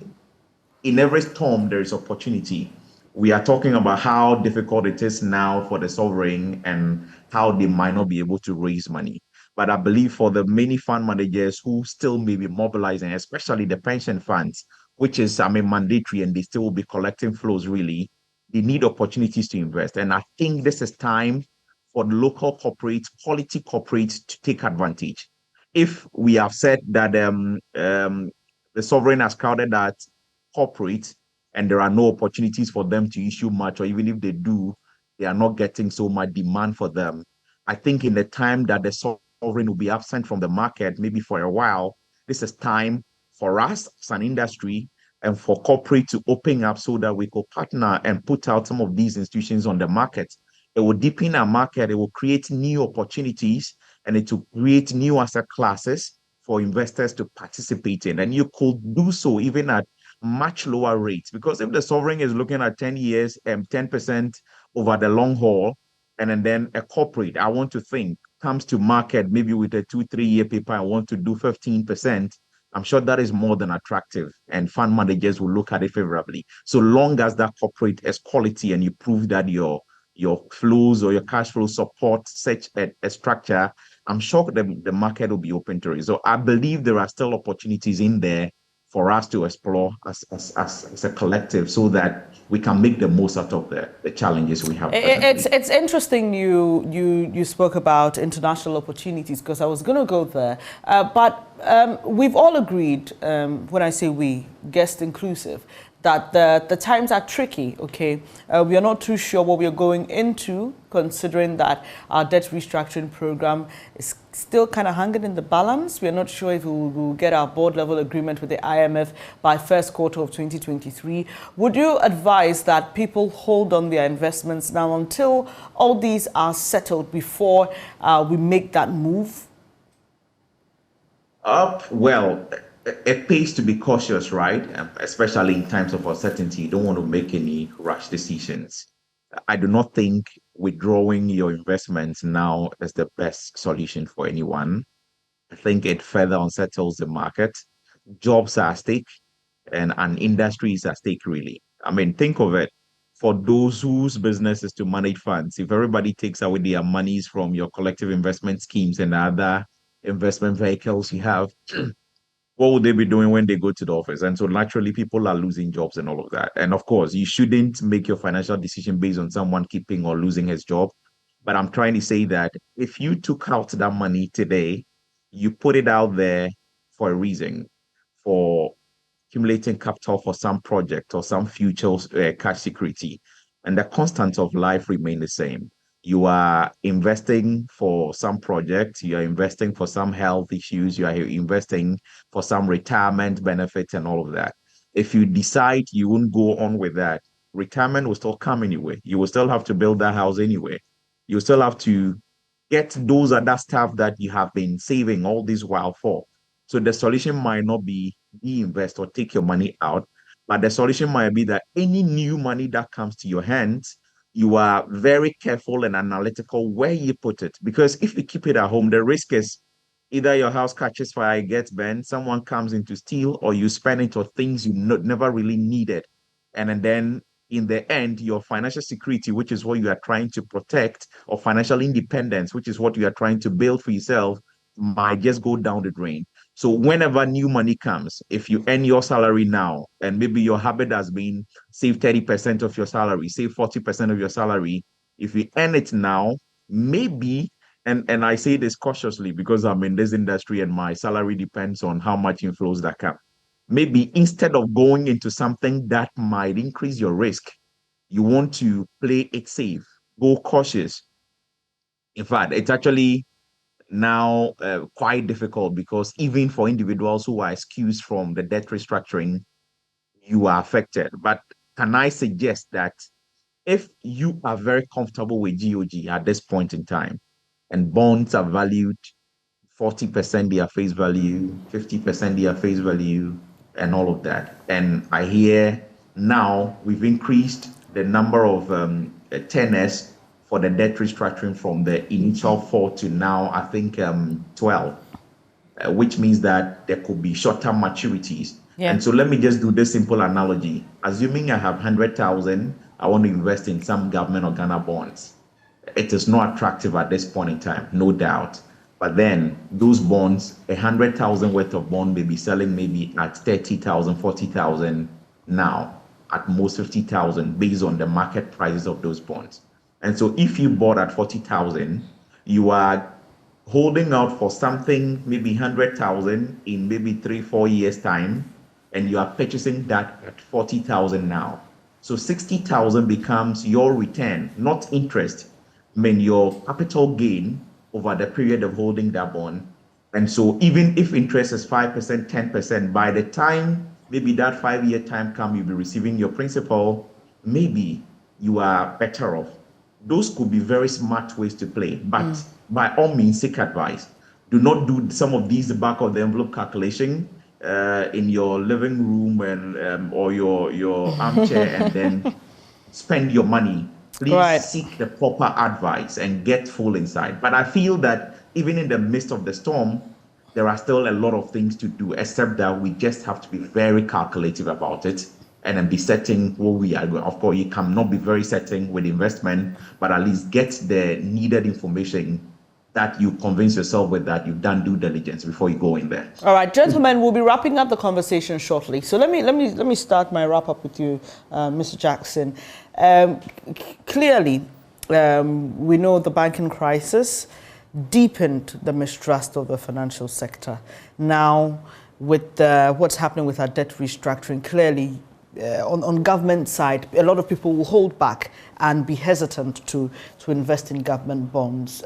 in every storm, there is opportunity. We are talking about how difficult it is now for the sovereign and how they might not be able to raise money. But I believe for the many fund managers who still may be mobilizing, especially the pension funds, which is, mandatory, and they still will be collecting flows, really, they need opportunities to invest. And I think this is time for the local corporates, quality corporates, to take advantage. If we have said that the sovereign has crowded that corporate and there are no opportunities for them to issue much, or even if they do, they are not getting so much demand for them. I think in the time that the sovereign will be absent from the market, maybe for a while, this is time for us as an industry and for corporate to open up so that we could partner and put out some of these institutions on the market. It will deepen our market, it will create new opportunities, and it will create new asset classes for investors to participate in. And you could do so even at much lower rates, because if the sovereign is looking at 10 years and 10% over the long haul, and then a corporate, I want to think, comes to market maybe with a 2-3 year paper, I want to do 15%, I'm sure that is more than attractive, and fund managers will look at it favorably. So long as that corporate is quality and you prove that your flows or your cash flow support such a structure, I'm sure the market will be open to it. So I believe there are still opportunities in there for us to explore as a collective, so that we can make the most out of the challenges we have. It's interesting you spoke about international opportunities, because I was going to go there. But we've all agreed, when I say we, guest inclusive, that the times are tricky, okay? We are not too sure what we are going into, considering that our debt restructuring program is still kind of hanging in the balance. We are not sure if we will get our board level agreement with the IMF by first quarter of 2023. Would you advise that people hold on their investments now until all these are settled before we make that move? Well, it pays to be cautious, right? Especially in times of uncertainty. You don't want to make any rash decisions. I do not think withdrawing your investments now is the best solution for anyone. I think it further unsettles the market. Jobs are at stake, and an industry is at stake, really. Think of it. For those whose business is to manage funds, if everybody takes away their monies from your collective investment schemes and other investment vehicles you have, what would they be doing when they go to the office? And so naturally, people are losing jobs and all of that. And of course, you shouldn't make your financial decision based on someone keeping or losing his job. But I'm trying to say that if you took out that money today, you put it out there for a reason, for accumulating capital for some project or some future cash security. And the constants of life remain the same. You are investing for some project, you are investing for some health issues, you are investing for some retirement benefits and all of that. If you decide you won't go on with that, retirement will still come anyway. You will still have to build that house anyway. You still have to get those other stuff that you have been saving all this while for. So the solution might not be de-invest or take your money out, but the solution might be that any new money that comes to your hands, you are very careful and analytical where you put it. Because if you keep it at home, the risk is either your house catches fire, it gets burned, someone comes in to steal, or you spend it on things you never really needed. And then in the end, your financial security, which is what you are trying to protect, or financial independence, which is what you are trying to build for yourself, might just go down the drain. So whenever new money comes, if you earn your salary now, and maybe your habit has been save 30% of your salary, save 40% of your salary, if you earn it now, maybe and I say this cautiously because I'm in this industry and my salary depends on how much inflows that come. Maybe instead of going into something that might increase your risk, you want to play it safe, go cautious. In fact, it's actually now quite difficult because even for individuals who are excused from the debt restructuring, you are affected. But can I suggest that if you are very comfortable with GOG at this point in time, and bonds are valued 40% their face value, 50% their face value, and all of that. And I hear now we've increased the number of tenors for the debt restructuring from the initial 4 to now, I think 12, which means that there could be short-term maturities. Yeah. And so let me just do this simple analogy. Assuming I have 100,000, I want to invest in some government or Ghana bonds. It is not attractive at this point in time, no doubt. But then those bonds, 100,000 worth of bond may be selling maybe at 30,000, 40,000 now, at most 50,000 based on the market prices of those bonds. And so if you bought at 40,000, you are holding out for something, maybe 100,000 in maybe 3-4 years time, and you are purchasing that at 40,000 now. So 60,000 becomes your return, not interest. I mean, your capital gain over the period of holding that bond. And so even if interest is 5%, 10%, by the time maybe that 5-year time comes, you'll be receiving your principal, maybe you are better off. Those could be very smart ways to play. But by all means, seek advice. Do not do some of these back of the envelope calculation in your living room and or your armchair and then spend your money. Please seek the proper advice and get full insight. But I feel that even in the midst of the storm, there are still a lot of things to do, except that we just have to be very calculative about it and then be certain what we are doing. Of course, you cannot be very certain with investment, but at least get the needed information that you convince yourself with that you've done due diligence before you go in there. All right, gentlemen, we'll be wrapping up the conversation shortly. So let me start my wrap up with you, Mr. Jackson. Clearly, we know the banking crisis deepened the mistrust of the financial sector. Now, with what's happening with our debt restructuring, clearly on government side, a lot of people will hold back and be hesitant to invest in government bonds.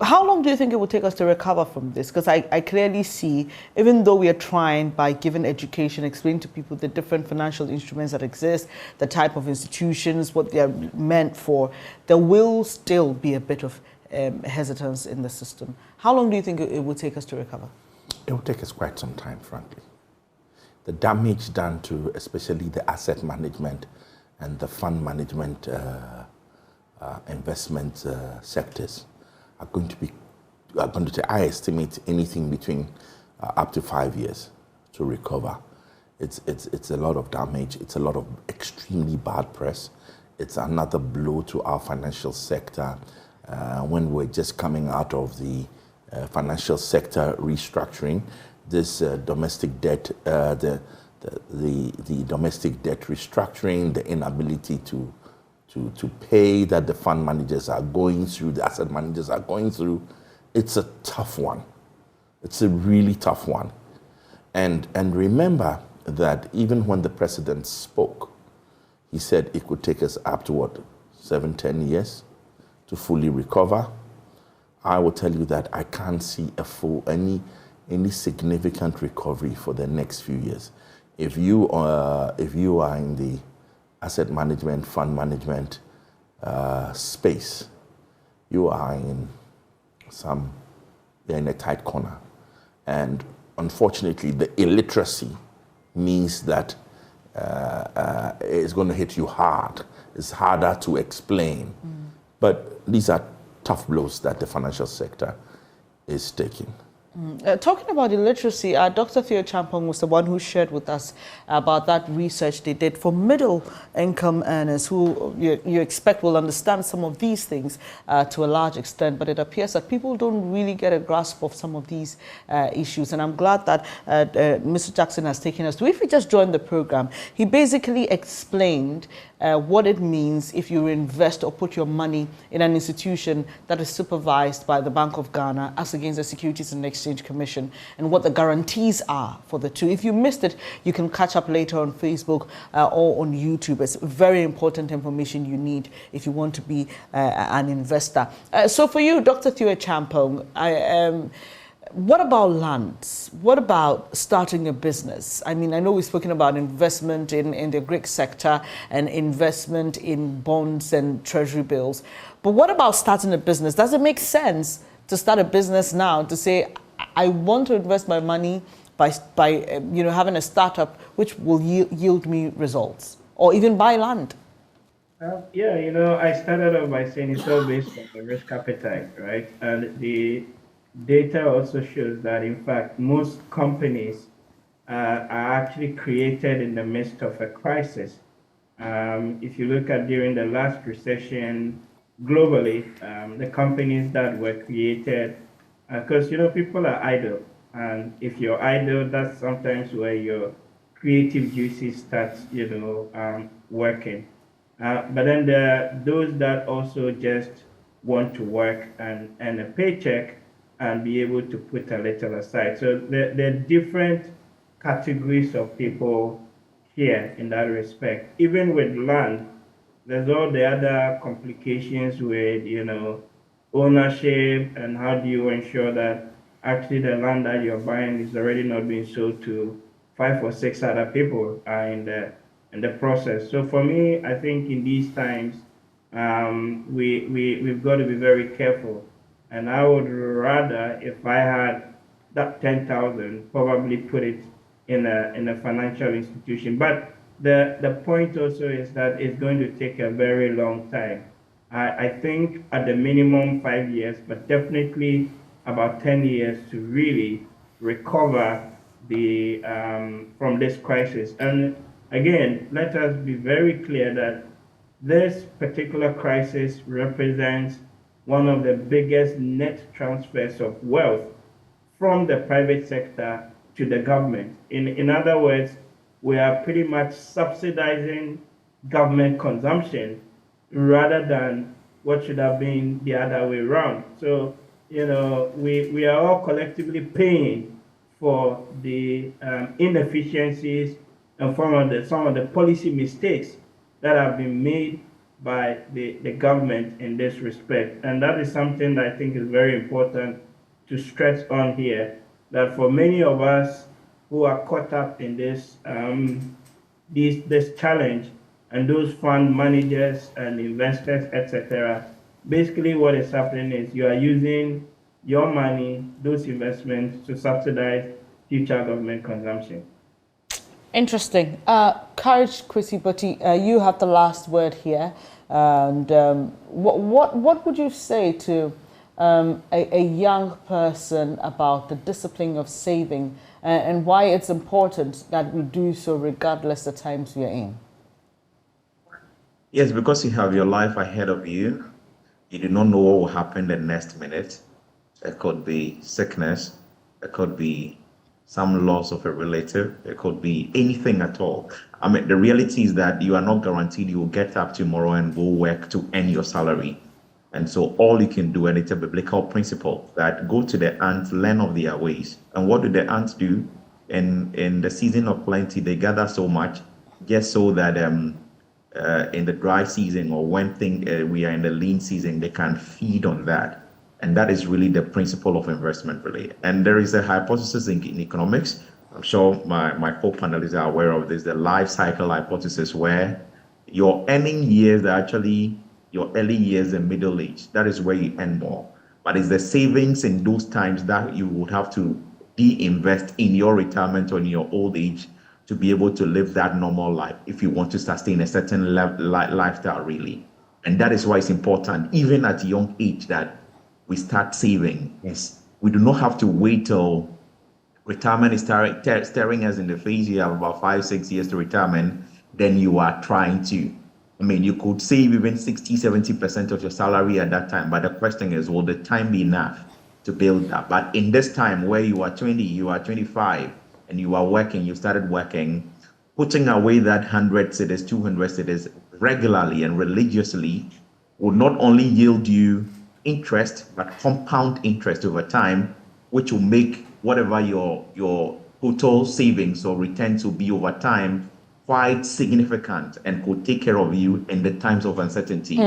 How long do you think it will take us to recover from this? Because I clearly see, even though we are trying by giving education, explaining to people the different financial instruments that exist, the type of institutions, what they are meant for, there will still be a bit of hesitance in the system. How long do you think it will take us to recover? It will take us quite some time, frankly. The damage done to especially the asset management and the fund management investment sectors are going to take, I estimate, anything between up to 5 years to recover. It's a lot of damage. It's a lot of extremely bad press. It's another blow to our financial sector when we're just coming out of the financial sector restructuring. This domestic debt, the domestic debt restructuring, the inability to pay that the fund managers are going through, the asset managers are going through, it's a tough one. It's a really tough one. And remember that even when the president spoke, he said it could take us up to 7-10 years to fully recover. I will tell you that I can't see any significant recovery for the next few years. If you are in the asset management, fund management space, you are in a tight corner. And unfortunately, the illiteracy means that it's going to hit you hard. It's harder to explain. But these are tough blows that the financial sector is taking. Talking about illiteracy, Dr. Theo Champong was the one who shared with us about that research they did for middle income earners who you expect will understand some of these things to a large extent, but it appears that people don't really get a grasp of some of these issues. And I'm glad that Mr. Jackson has taken us to, if you just joined the program, he basically explained what it means if you invest or put your money in an institution that is supervised by the Bank of Ghana as against the Securities and Exchange Commission, and what the guarantees are for the two. If you missed it, you can catch up later on Facebook or on YouTube. It's very important information you need if you want to be an investor. So for you, Dr. Theo Champong, what about lands? What about starting a business? I mean, I know we've spoken about investment in the Greek sector and investment in bonds and treasury bills. But what about starting a business? Does it make sense to start a business now, to say, I want to invest my money by having a startup which will yield me results, or even buy land? I started off by saying it's all based on the risk appetite, right? And the data also shows that, in fact, most companies are actually created in the midst of a crisis. If you look at during the last recession globally, the companies that were created, because, people are idle. And if you're idle, that's sometimes where your creative juices start, working. But then there are those that also just want to work and earn a paycheck and be able to put a little aside. So there are different categories of people here in that respect. Even with land, there's all the other complications with, ownership, and how do you ensure that actually the land that you're buying is already not being sold to 5 or 6 other people in the process. So for me, I think in these times, we've got to be very careful. And I would rather, if I had that 10,000, probably put it in a financial institution. But the point also is that it's going to take a very long time. I think at the minimum 5 years, but definitely about 10 years to really recover from this crisis. And again, let us be very clear that this particular crisis represents one of the biggest net transfers of wealth from the private sector to the government. In other words, we are pretty much subsidizing government consumption rather than what should have been the other way around. So, we are all collectively paying for the inefficiencies and some of the policy mistakes that have been made by the government in this respect. And that is something that I think is very important to stress on here, that for many of us who are caught up in this challenge, and those fund managers and investors, etc., basically what is happening is you are using your money, those investments, to subsidize future government consumption. Interesting. Courage Kwesi-Botti, you have the last word here. And what would you say to a young person about the discipline of saving and why it's important that we do so regardless the times we are in? Yes, because you have your life ahead of you. You do not know what will happen the next minute. It could be sickness. It could be some loss of a relative. It could be anything at all. I mean, the reality is that you are not guaranteed you will get up tomorrow and go work to earn your salary. And so all you can do, and it's a biblical principle, that go to the ants, learn of their ways. And what do the ants do? In the season of plenty, they gather so much just so that in the dry season, or when we are in the lean season, they can feed on that. And that is really the principle of investment, really. And there is a hypothesis in economics. I'm sure my co-panelists are aware of this, the life cycle hypothesis, where your earning years are actually your early years and middle age. That is where you earn more. But it's the savings in those times that you would have to de-invest in your retirement or in your old age to be able to live that normal life if you want to sustain a certain lifestyle, really. And that is why it's important, even at a young age, that we start saving. Yes, We do not have to wait till retirement is staring us in the face. You have about 5-6 years to retirement, then you are trying to. I mean, you could save even 60-70% of your salary at that time, but the question is, will the time be enough to build that? But in this time where you are 20, you are 25, and you are working, you started working, putting away that 100 cedis, 200 cedis regularly and religiously will not only yield you interest, but compound interest over time, which will make whatever your total savings or returns will be over time quite significant and could take care of you in the times of uncertainty.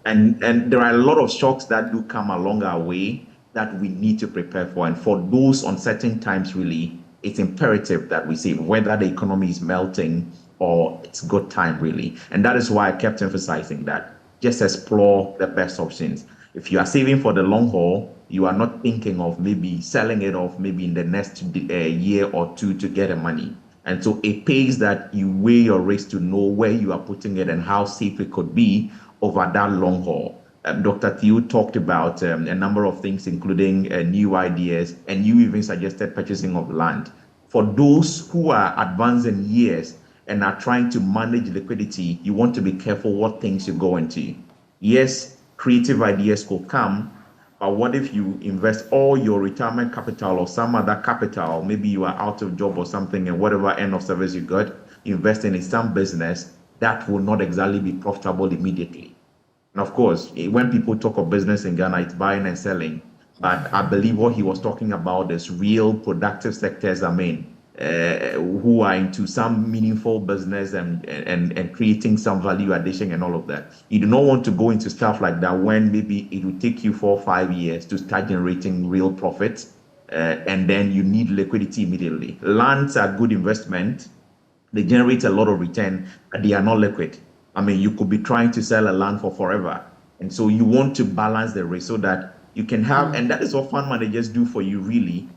And there are a lot of shocks that do come along our way that we need to prepare for. And for those uncertain times, really, it's imperative that we save, whether the economy is melting or it's good time, really. And that is why I kept emphasizing that. Just explore the best options. If you are saving for the long haul, you are not thinking of maybe selling it off maybe in the next year or two to get the money. And so it pays that you weigh your risk to know where you are putting it and how safe it could be over that long haul. Dr. Theo talked about a number of things, including new ideas, and you even suggested purchasing of land. For those who are advanced in years and are trying to manage liquidity, you want to be careful what things you go into. Yes, creative ideas could come, but what if you invest all your retirement capital or some other capital, maybe you are out of job or something, and whatever end of service you got, investing in some business that will not exactly be profitable immediately. And of course, when people talk of business in Ghana, it's buying and selling. But I believe what he was talking about is real productive sectors, who are into some meaningful business and creating some value addition and all of that. You do not want to go into stuff like that when maybe it will take you 4 or 5 years to start generating real profits, and then you need liquidity immediately. Lands are good investment. They generate a lot of return, but they are not liquid. I mean, you could be trying to sell a land for forever. And so you want to balance the risk so that you can have, and that is what fund managers do for you, really.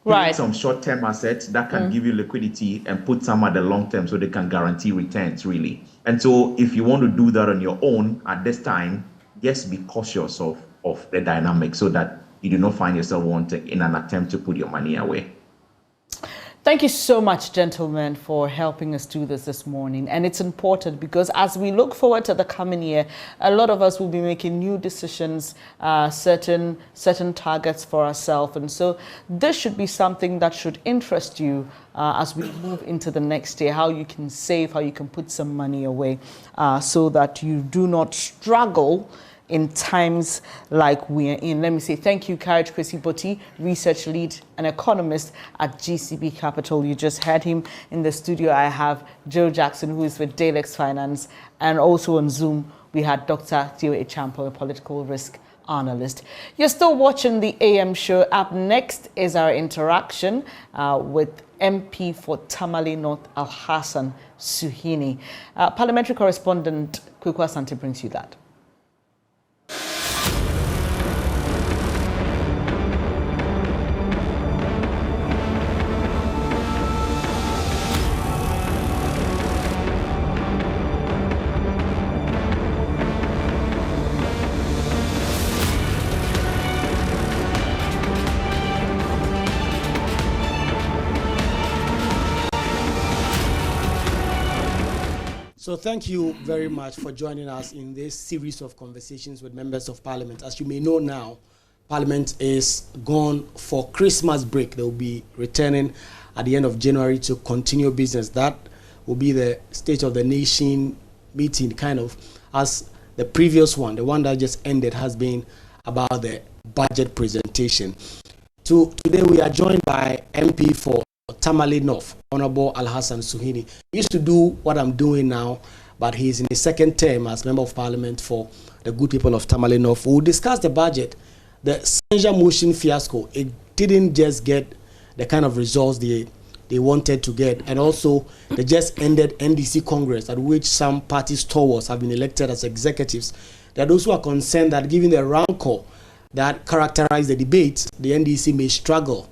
Right. Some short-term assets that can give you liquidity and put some at the long term so they can guarantee returns, really. And so if you want to do that on your own at this time, just be cautious of the dynamic so that you do not find yourself wanting in an attempt to put your money away. Thank you so much, gentlemen, for helping us do this morning. And it's important because as we look forward to the coming year, a lot of us will be making new decisions, certain targets for ourselves. And so this should be something that should interest you as we move into the next year, how you can save, how you can put some money away so that you do not struggle in times like we are in. Let me say thank you, Courage Kwesi Boti, research lead and economist at GCB Capital. You just heard him in the studio. I have Joe Jackson, who is with Dalex Finance, and also on Zoom we had Dr. Theo Echampo, a political risk analyst. You're still watching the AM show. Up next is our interaction with MP for Tamale North, Al-Hassan Suhini. Parliamentary correspondent Kweku Asante brings you that. So thank you very much for joining us in this series of conversations with members of Parliament. As you may know now, Parliament is gone for Christmas break. They will be returning at the end of January to continue business. That will be the State of the Nation meeting, kind of, as the previous one, the one that just ended, has been about the budget presentation. Today we are joined by MP for Tamale North, Honorable Al-Hassan Suhini. He used to do what I'm doing now, but he's in his second term as Member of Parliament for the good people of Tamale North. We'll discuss the budget. The censure motion fiasco, it didn't just get the kind of results they wanted to get, and also the just ended NDC Congress at which some party stalwarts have been elected as executives. There are those who are concerned that given the rancor that characterized the debate, the NDC may struggle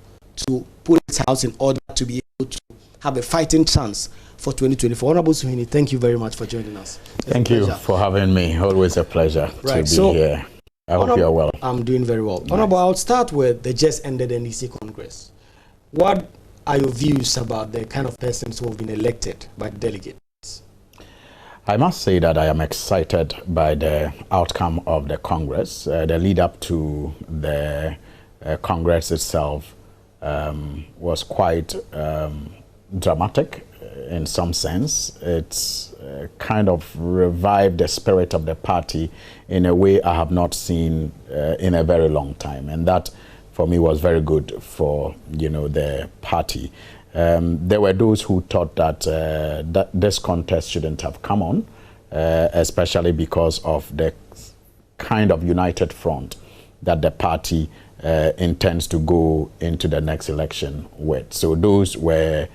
to put its house in order to be able to have a fighting chance for 2024. Honorable Suhini, thank you very much for joining us. Thank you for having me. Always a pleasure to be here. I hope you are well. I'm doing very well. Honorable, I'll start with the just ended NDC Congress. What are your views about the kind of persons who have been elected by the delegates? I must say that I am excited by the outcome of the Congress. The lead up to the Congress itself was quite dramatic in some sense. It's kind of revived the spirit of the party in a way I have not seen in a very long time. And that, for me, was very good for, the party. There were those who thought that this contest shouldn't have come on, especially because of the kind of united front that the party intends to go into the next election with. So those were,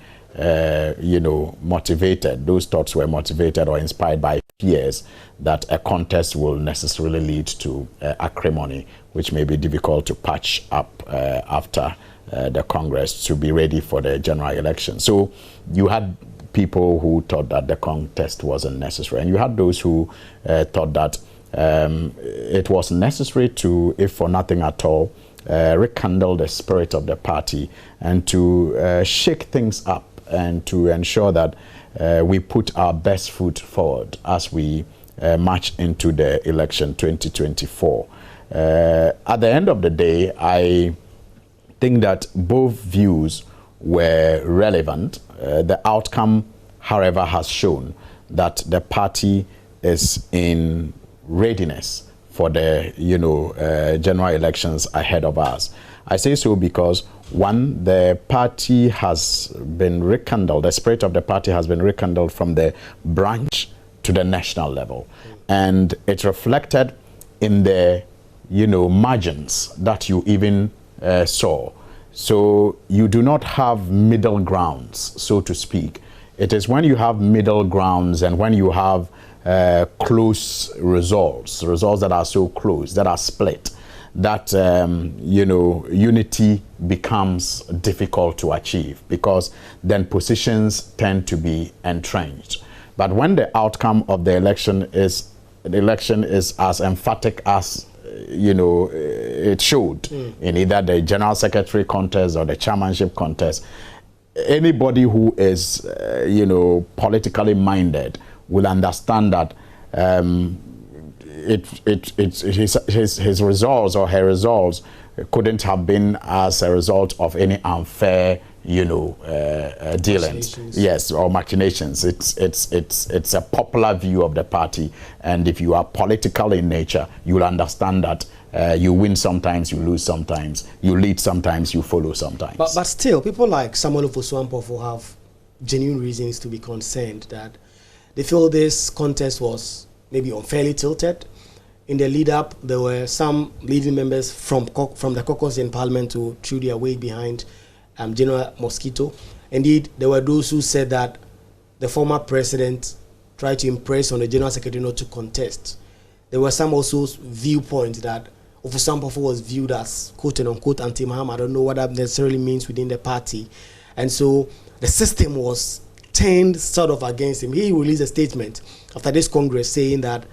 motivated. Those thoughts were motivated or inspired by fears that a contest will necessarily lead to acrimony, which may be difficult to patch up after the Congress to be ready for the general election. So you had people who thought that the contest wasn't necessary, and you had those who thought that it was necessary to, if for nothing at all, rekindle the spirit of the party and to shake things up and to ensure that we put our best foot forward as we march into the election 2024. At the end of the day, I think that both views were relevant. The outcome, however, has shown that the party is in readiness for the general elections ahead of us. I say so because, one, the party has been rekindled, the spirit of the party has been rekindled from the branch to the national level. And it's reflected in the, margins that you even saw. So you do not have middle grounds, so to speak. It is when you have middle grounds and when you have close results that are so close, that are split, that unity becomes difficult to achieve, because then positions tend to be entrenched. But when the outcome of the election is as emphatic as it showed in either the general secretary contest or the chairmanship contest, anybody who is politically minded will understand that his results or her results couldn't have been as a result of any unfair dealings, yes, or machinations. It's a popular view of the party, and if you are political in nature, you'll understand that you win sometimes, you lose sometimes, you lead sometimes, you follow sometimes. But still, people like Samuel Ofosu-Ampofo have genuine reasons to be concerned that they feel this contest was maybe unfairly tilted. In the lead up, there were some leading members from the caucus in Parliament who threw their weight behind General Mosquito. Indeed, there were those who said that the former president tried to impress on the general secretary not to contest. There were some also viewpoints that Ofosu-Ampofo was viewed as quote-unquote anti-Maham. I don't know what that necessarily means within the party. And so the system was turned sort of against him. He released a statement after this Congress saying that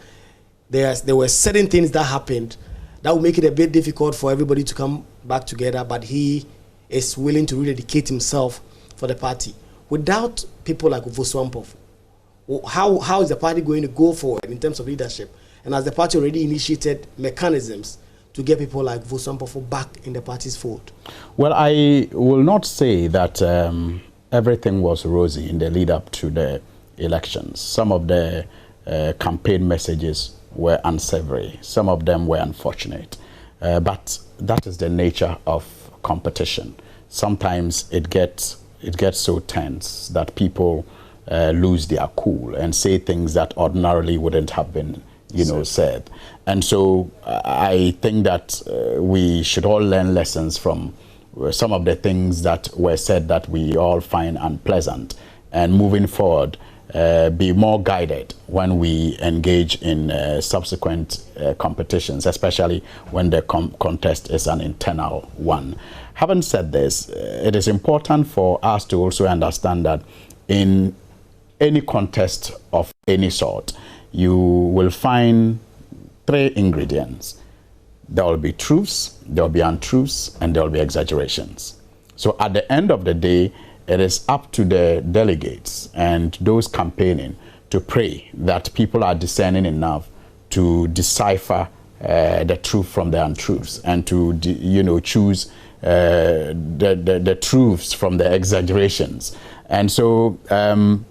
there were certain things that happened that would make it a bit difficult for everybody to come back together, but he is willing to rededicate himself for the party. Without people like Ofosu-Ampofo, how is the party going to go forward in terms of leadership? And has the party already initiated mechanisms to get people like Ofosu-Ampofo back in the party's fold? Well, I will not say that everything was rosy in the lead up to the elections. Some of the campaign messages were unsavory. Some of them were unfortunate. But that is the nature of competition. Sometimes it gets so tense that people lose their cool and say things that ordinarily wouldn't have been said. And so I think that we should all learn lessons from some of the things that were said that we all find unpleasant, and moving forward, be more guided when we engage in subsequent competitions, especially when the contest is an internal one. Having said this, it is important for us to also understand that in any contest of any sort, you will find three ingredients: there will be truths, there will be untruths, and there will be exaggerations. So at the end of the day, it is up to the delegates and those campaigning to pray that people are discerning enough to decipher the truth from the untruths, and to choose the truths from the exaggerations. And so I'm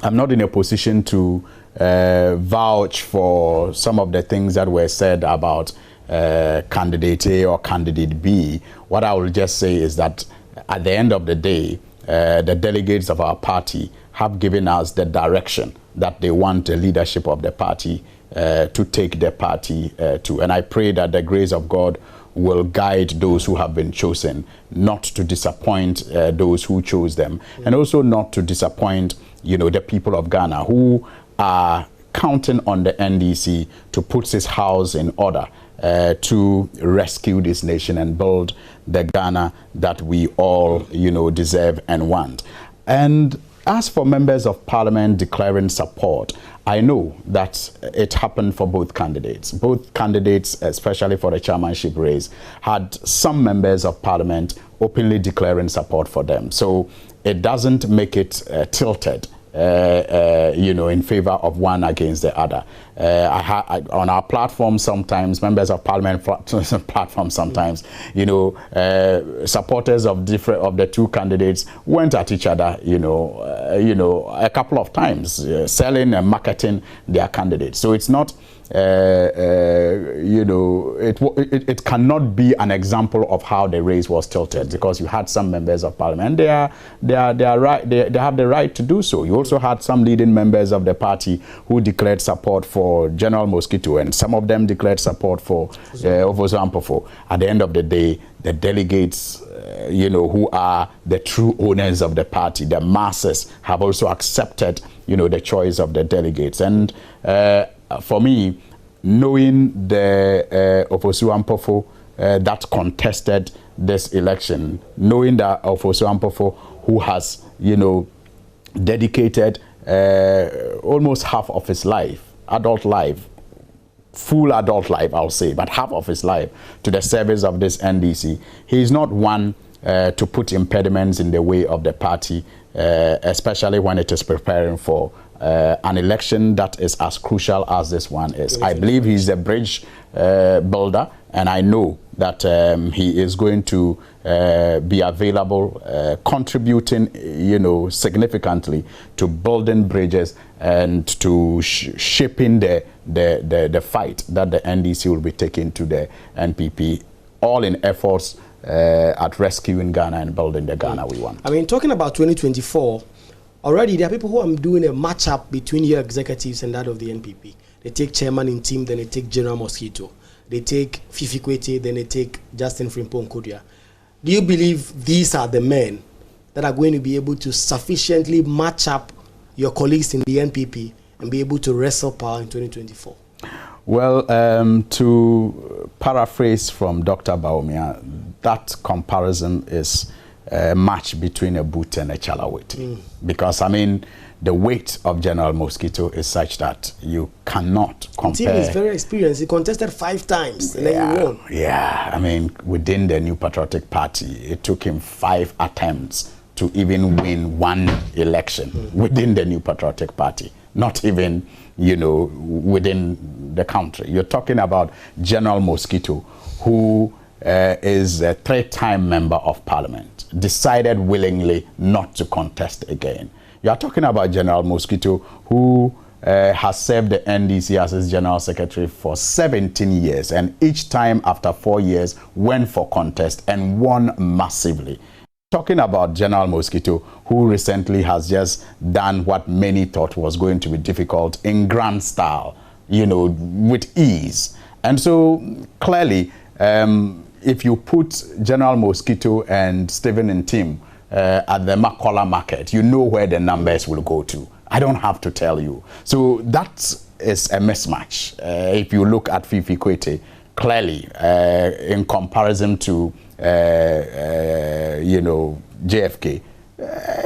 not in a position to vouch for some of the things that were said about candidate A or candidate B. What I will just say is that at the end of the day, the delegates of our party have given us the direction that they want the leadership of the party to take the party to. And I pray that the grace of God will guide those who have been chosen, not to disappoint those who chose them, and also not to disappoint, the people of Ghana who are counting on the NDC to put this house in order to rescue this nation and build the Ghana that we all, deserve and want. And as for members of parliament declaring support, I know that it happened for both candidates. Both candidates, especially for the chairmanship race, had some members of parliament openly declaring support for them. So it doesn't make it tilted, in favor of one against the other. On our platform sometimes, members of parliament platform sometimes, supporters of the two candidates went at each other, a couple of times, selling and marketing their candidates. So it's not, it cannot be an example of how the race was tilted, because you had some members of parliament. They are right. They have the right to do so. You also had some leading members of the party who declared support for General Mosquito, and some of them declared support for Ofosu Ampofo. At the end of the day, the delegates, who are the true owners of the party, the masses, have also accepted, the choice of the delegates. And for me, knowing the Ofosu Ampofo that contested this election, knowing that Ofosu Ampofo, who has, dedicated almost half of his life, adult life, full adult life, I'll say, but half of his life to the service of this NDC, he is not one to put impediments in the way of the party, especially when it is preparing for an election that is as crucial as this one is. I believe he's a bridge builder, and I know that he is going to be available, contributing, significantly to building bridges and to shaping the fight that the NDC will be taking to the NPP, all in efforts at rescuing Ghana and building the Ghana we want. I mean, talking about 2024, already there are people who are doing a matchup between your executives and that of the NPP. They take chairman in team, then they take General Mosquito. They take Fifi Kwete, then they take Justin Frimpong Kodia. Do you believe these are the men that are going to be able to sufficiently match up your colleagues in the NPP and be able to wrestle power in 2024? Well, to paraphrase from Dr. Baumia, that comparison is a match between a boot and a chalawit. Because, I mean, the weight of General Mosquito is such that you cannot compare. The team is very experienced. He contested 5 times and then he won. Yeah, I mean, within the New Patriotic Party, it took him 5 attempts to even win 1 election within the New Patriotic Party, not even, within the country. You're talking about General Mosquito, who is a 3-time member of parliament, decided willingly not to contest again. You are talking about General Mosquito, who has served the NDC as his general secretary for 17 years, and each time after 4 years went for contest and won massively. Talking about General Mosquito, who recently has just done what many thought was going to be difficult in grand style, with ease. And so clearly, if you put General Mosquito and Stephen and Tim at the Makola market, you know where the numbers will go to. I don't have to tell you. So that is a mismatch. If you look at Fifi Kwete, clearly, in comparison to, JFK,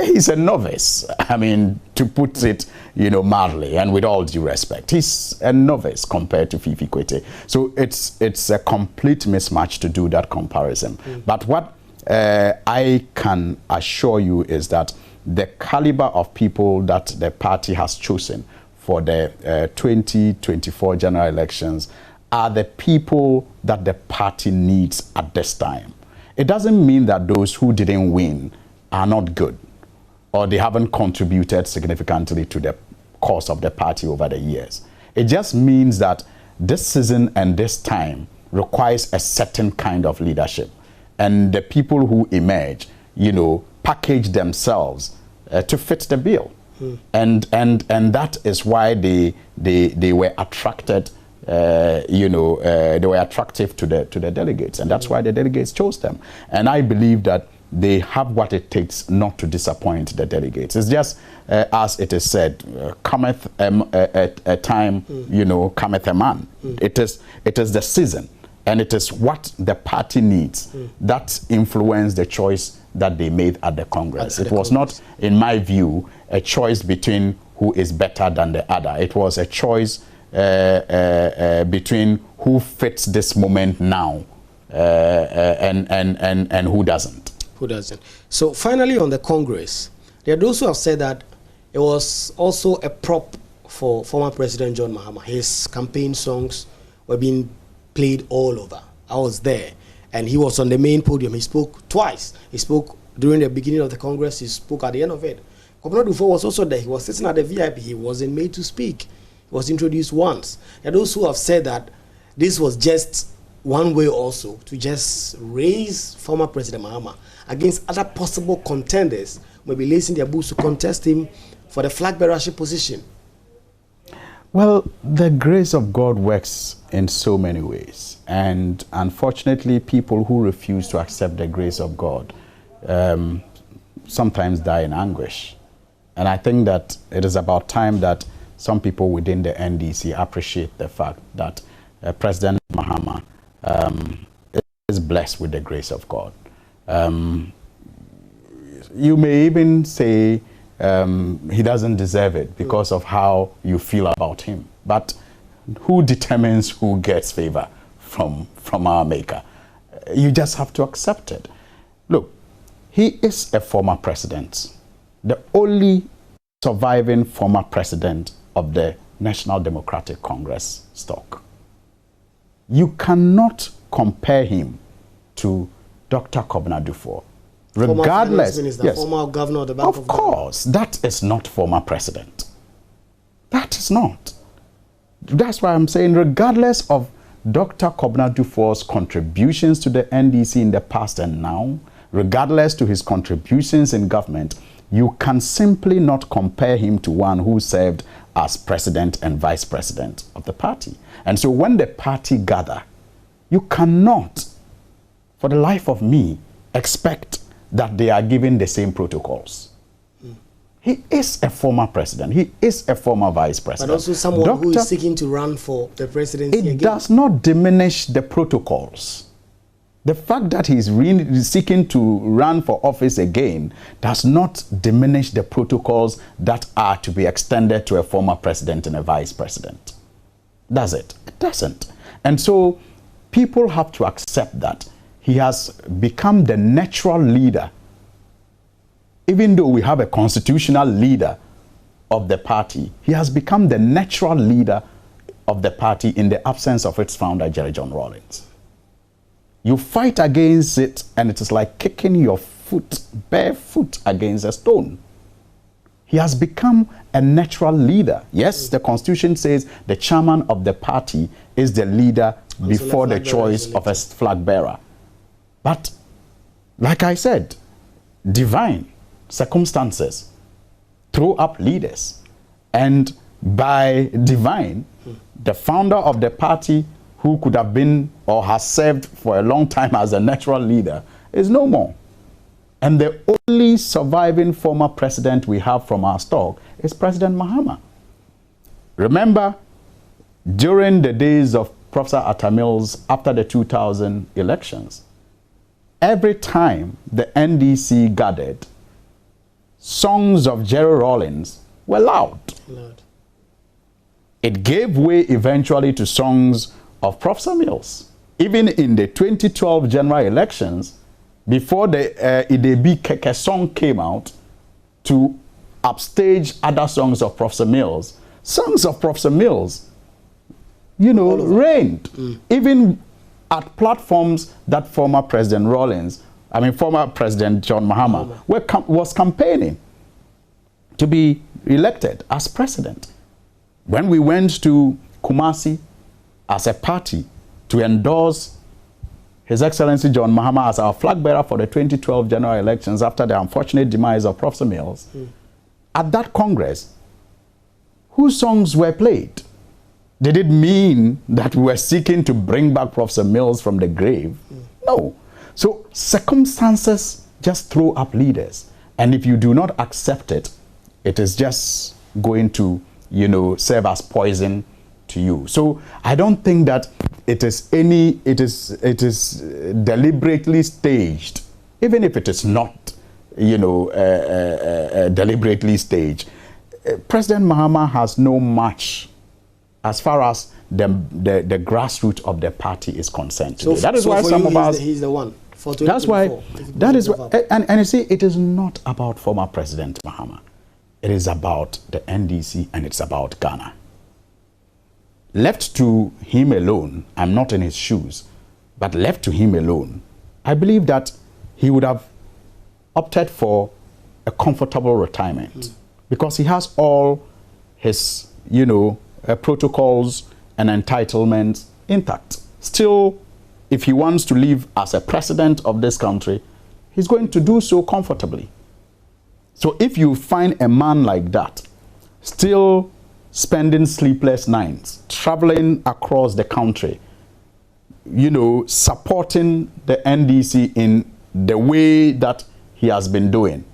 he's a novice. I mean, to put it, mildly, and with all due respect, he's a novice compared to Fifi Kwete. So it's a complete mismatch to do that comparison. But what I can assure you is that the caliber of people that the party has chosen for the 2024 general elections are the people that the party needs at this time. It doesn't mean that those who didn't win are not good or they haven't contributed significantly to the cause of the party over the years. It just means that this season and this time requires a certain kind of leadership. And the people who emerge, package themselves to fit the bill. And that is why they were attracted, they were attractive to the delegates. And that's why the delegates chose them. And I believe that they have what it takes not to disappoint the delegates. It's just, as it is said, cometh a time, cometh a man. It is the season. And it is what the party needs that influenced the choice that they made at the Congress. It was not, in my view, a choice between who is better than the other. It was a choice between who fits this moment now and who doesn't. Who doesn't. So finally on the Congress, there are those who have said that it was also a prop for former President John Mahama. His campaign songs were being played all over. I was there, and he was on the main podium. He spoke twice. He spoke during the beginning of the Congress. He spoke at the end of it. Kwabena Dufo was also there. He was sitting at the VIP. He wasn't made to speak. He was introduced once. There are those who have said that this was just one way also to just raise former President Mahama against other possible contenders, maybe lacing their boots to contest him for the flag bearership position. Well, the grace of God works in so many ways. And unfortunately, people who refuse to accept the grace of God sometimes die in anguish. And I think that it is about time that some people within the NDC appreciate the fact that President Mahama is blessed with the grace of God. You may even say he doesn't deserve it because of how you feel about him. But who determines who gets favor from our Maker? You just have to accept it. Look, he is a former president, the only surviving former president of the National Democratic Congress stock. You cannot compare him to Dr. Kwabena Dufo. Regardless, yes, former governor of the Bank of course, that is not former president. That is not. That's why I'm saying, regardless of Dr. Kwabena Dufour's contributions to the NDC in the past and now, regardless to his contributions in government, you can simply not compare him to one who served as president and vice president of the party. And so when the party gather, you cannot, for the life of me, expect that they are given the same protocols. He is a former president. He is a former vice president. But also someone who is seeking to run for the presidency again. It does not diminish the protocols. The fact that he's seeking to run for office again does not diminish the protocols that are to be extended to a former president and a vice president. Does it? It doesn't. And so people have to accept that he has become the natural leader. Even though we have a constitutional leader of the party, he has become the natural leader of the party in the absence of its founder, Jerry John Rawlings. You fight against it, and it is like kicking your foot, bare foot, against a stone. He has become a natural leader. Yes, the Constitution says the chairman of the party is the leader before the choice of a flag bearer. But, like I said, divine circumstances throw up leaders. And by divine, the founder of the party who could have been or has served for a long time as a natural leader is no more. And the only surviving former president we have from our stock is President Mahama. Remember, during the days of Professor Atta Mills after the 2000 elections, every time the NDC gathered, songs of Jerry Rawlings were loud. It gave way eventually to songs of Professor Mills. Even in the 2012 general elections, before the Idebi Keke song came out to upstage other songs of Professor Mills, songs of Professor Mills, you know, reigned. Even at platforms that former President John Mahama was campaigning to be elected as president. When we went to Kumasi as a party to endorse His Excellency John Mahama as our flag bearer for the 2012 general elections after the unfortunate demise of Professor Mills, at that Congress, whose songs were played? Did it mean that we were seeking to bring back Professor Mills from the grave? No. So circumstances just throw up leaders. And if you do not accept it, it is just going to, you know, serve as poison to you. So I don't think that it is deliberately staged, even if it is not, you know, deliberately staged. President Mahama has no match as far as the grassroots of the party is concerned today. So that is why some of us, he's the one. That's why, that is why, and you see, it is not about former President Mahama. It is about the NDC and it's about Ghana. Left to him alone, I'm not in his shoes, but left to him alone, I believe that he would have opted for a comfortable retirement because he has all his, you know, protocols and entitlements intact. Still, if he wants to live as a president of this country, he's going to do so comfortably. So if you find a man like that, still spending sleepless nights, traveling across the country, you know, supporting the NDC in the way that he has been doing,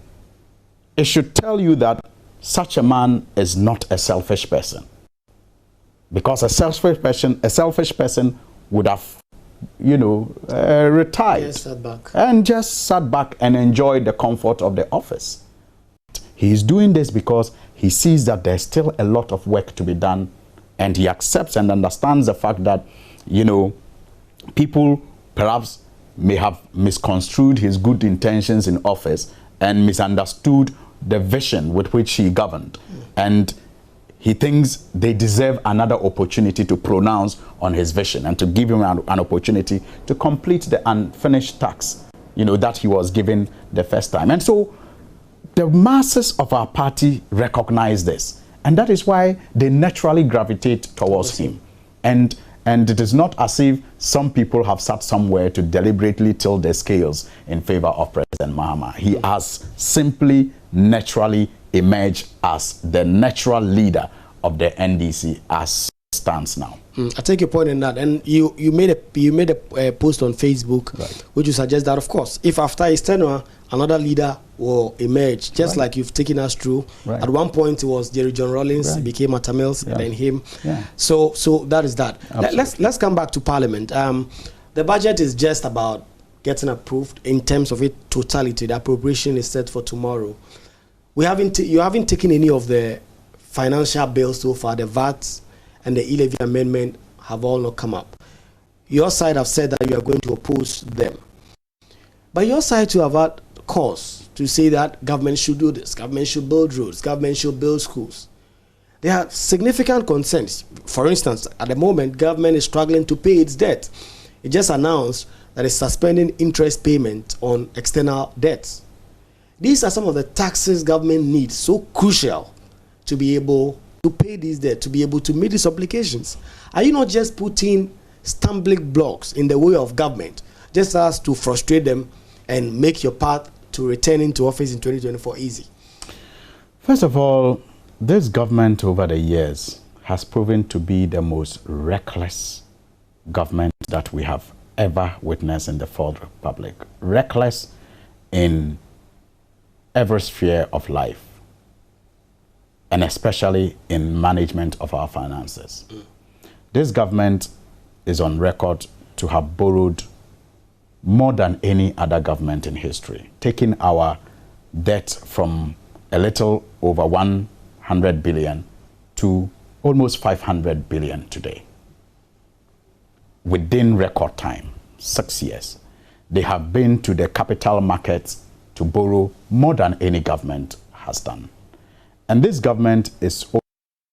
it should tell you that such a man is not a selfish person. Because a selfish person would have, you know, retired and just sat back and enjoyed the comfort of the office. He is doing this because he sees that there's still a lot of work to be done, and he accepts and understands the fact that, you know, people perhaps may have misconstrued his good intentions in office and misunderstood the vision with which he governed. And he thinks they deserve another opportunity to pronounce on his vision and to give him an opportunity to complete the unfinished task, you know, that he was given the first time. And so the masses of our party recognize this, and that is why they naturally gravitate towards him. And it is not as if some people have sat somewhere to deliberately tilt the scales in favor of President Mahama. He has simply naturally emerged as the natural leader of the NDC as it stands now. I take your point in that, and you made a post on Facebook, which you suggest that, of course, if after his tenure another leader will emerge, just like you've taken us through. At one point it was Jerry John Rawlings, became Atta Mills, and then him. So that is that. Let's come back to Parliament. The budget is just about getting approved in terms of its totality. The appropriation is set for tomorrow. You haven't taken any of the financial bills so far. The VAT and the e-levy amendment have all not come up. Your side have said that you are going to oppose them. But your side to have had cause to say that government should do this, government should build roads, government should build schools. There are significant concerns. For instance, at the moment, government is struggling to pay its debt. It just announced that it's suspending interest payment on external debts. These are some of the taxes government needs, so crucial to be able to pay these debt, to be able to meet these obligations. Are you not just putting stumbling blocks in the way of government, just as to frustrate them and make your path to returning to office in 2024 easy? First of all, this government over the years has proven to be the most reckless government that we have ever witnessed in the Fourth Republic. Reckless in every sphere of life, and especially in management of our finances. This government is on record to have borrowed more than any other government in history, taking our debt from a little over 100 billion to almost 500 billion today. Within record time, 6 years, they have been to the capital markets to borrow more than any government has done. And this government is a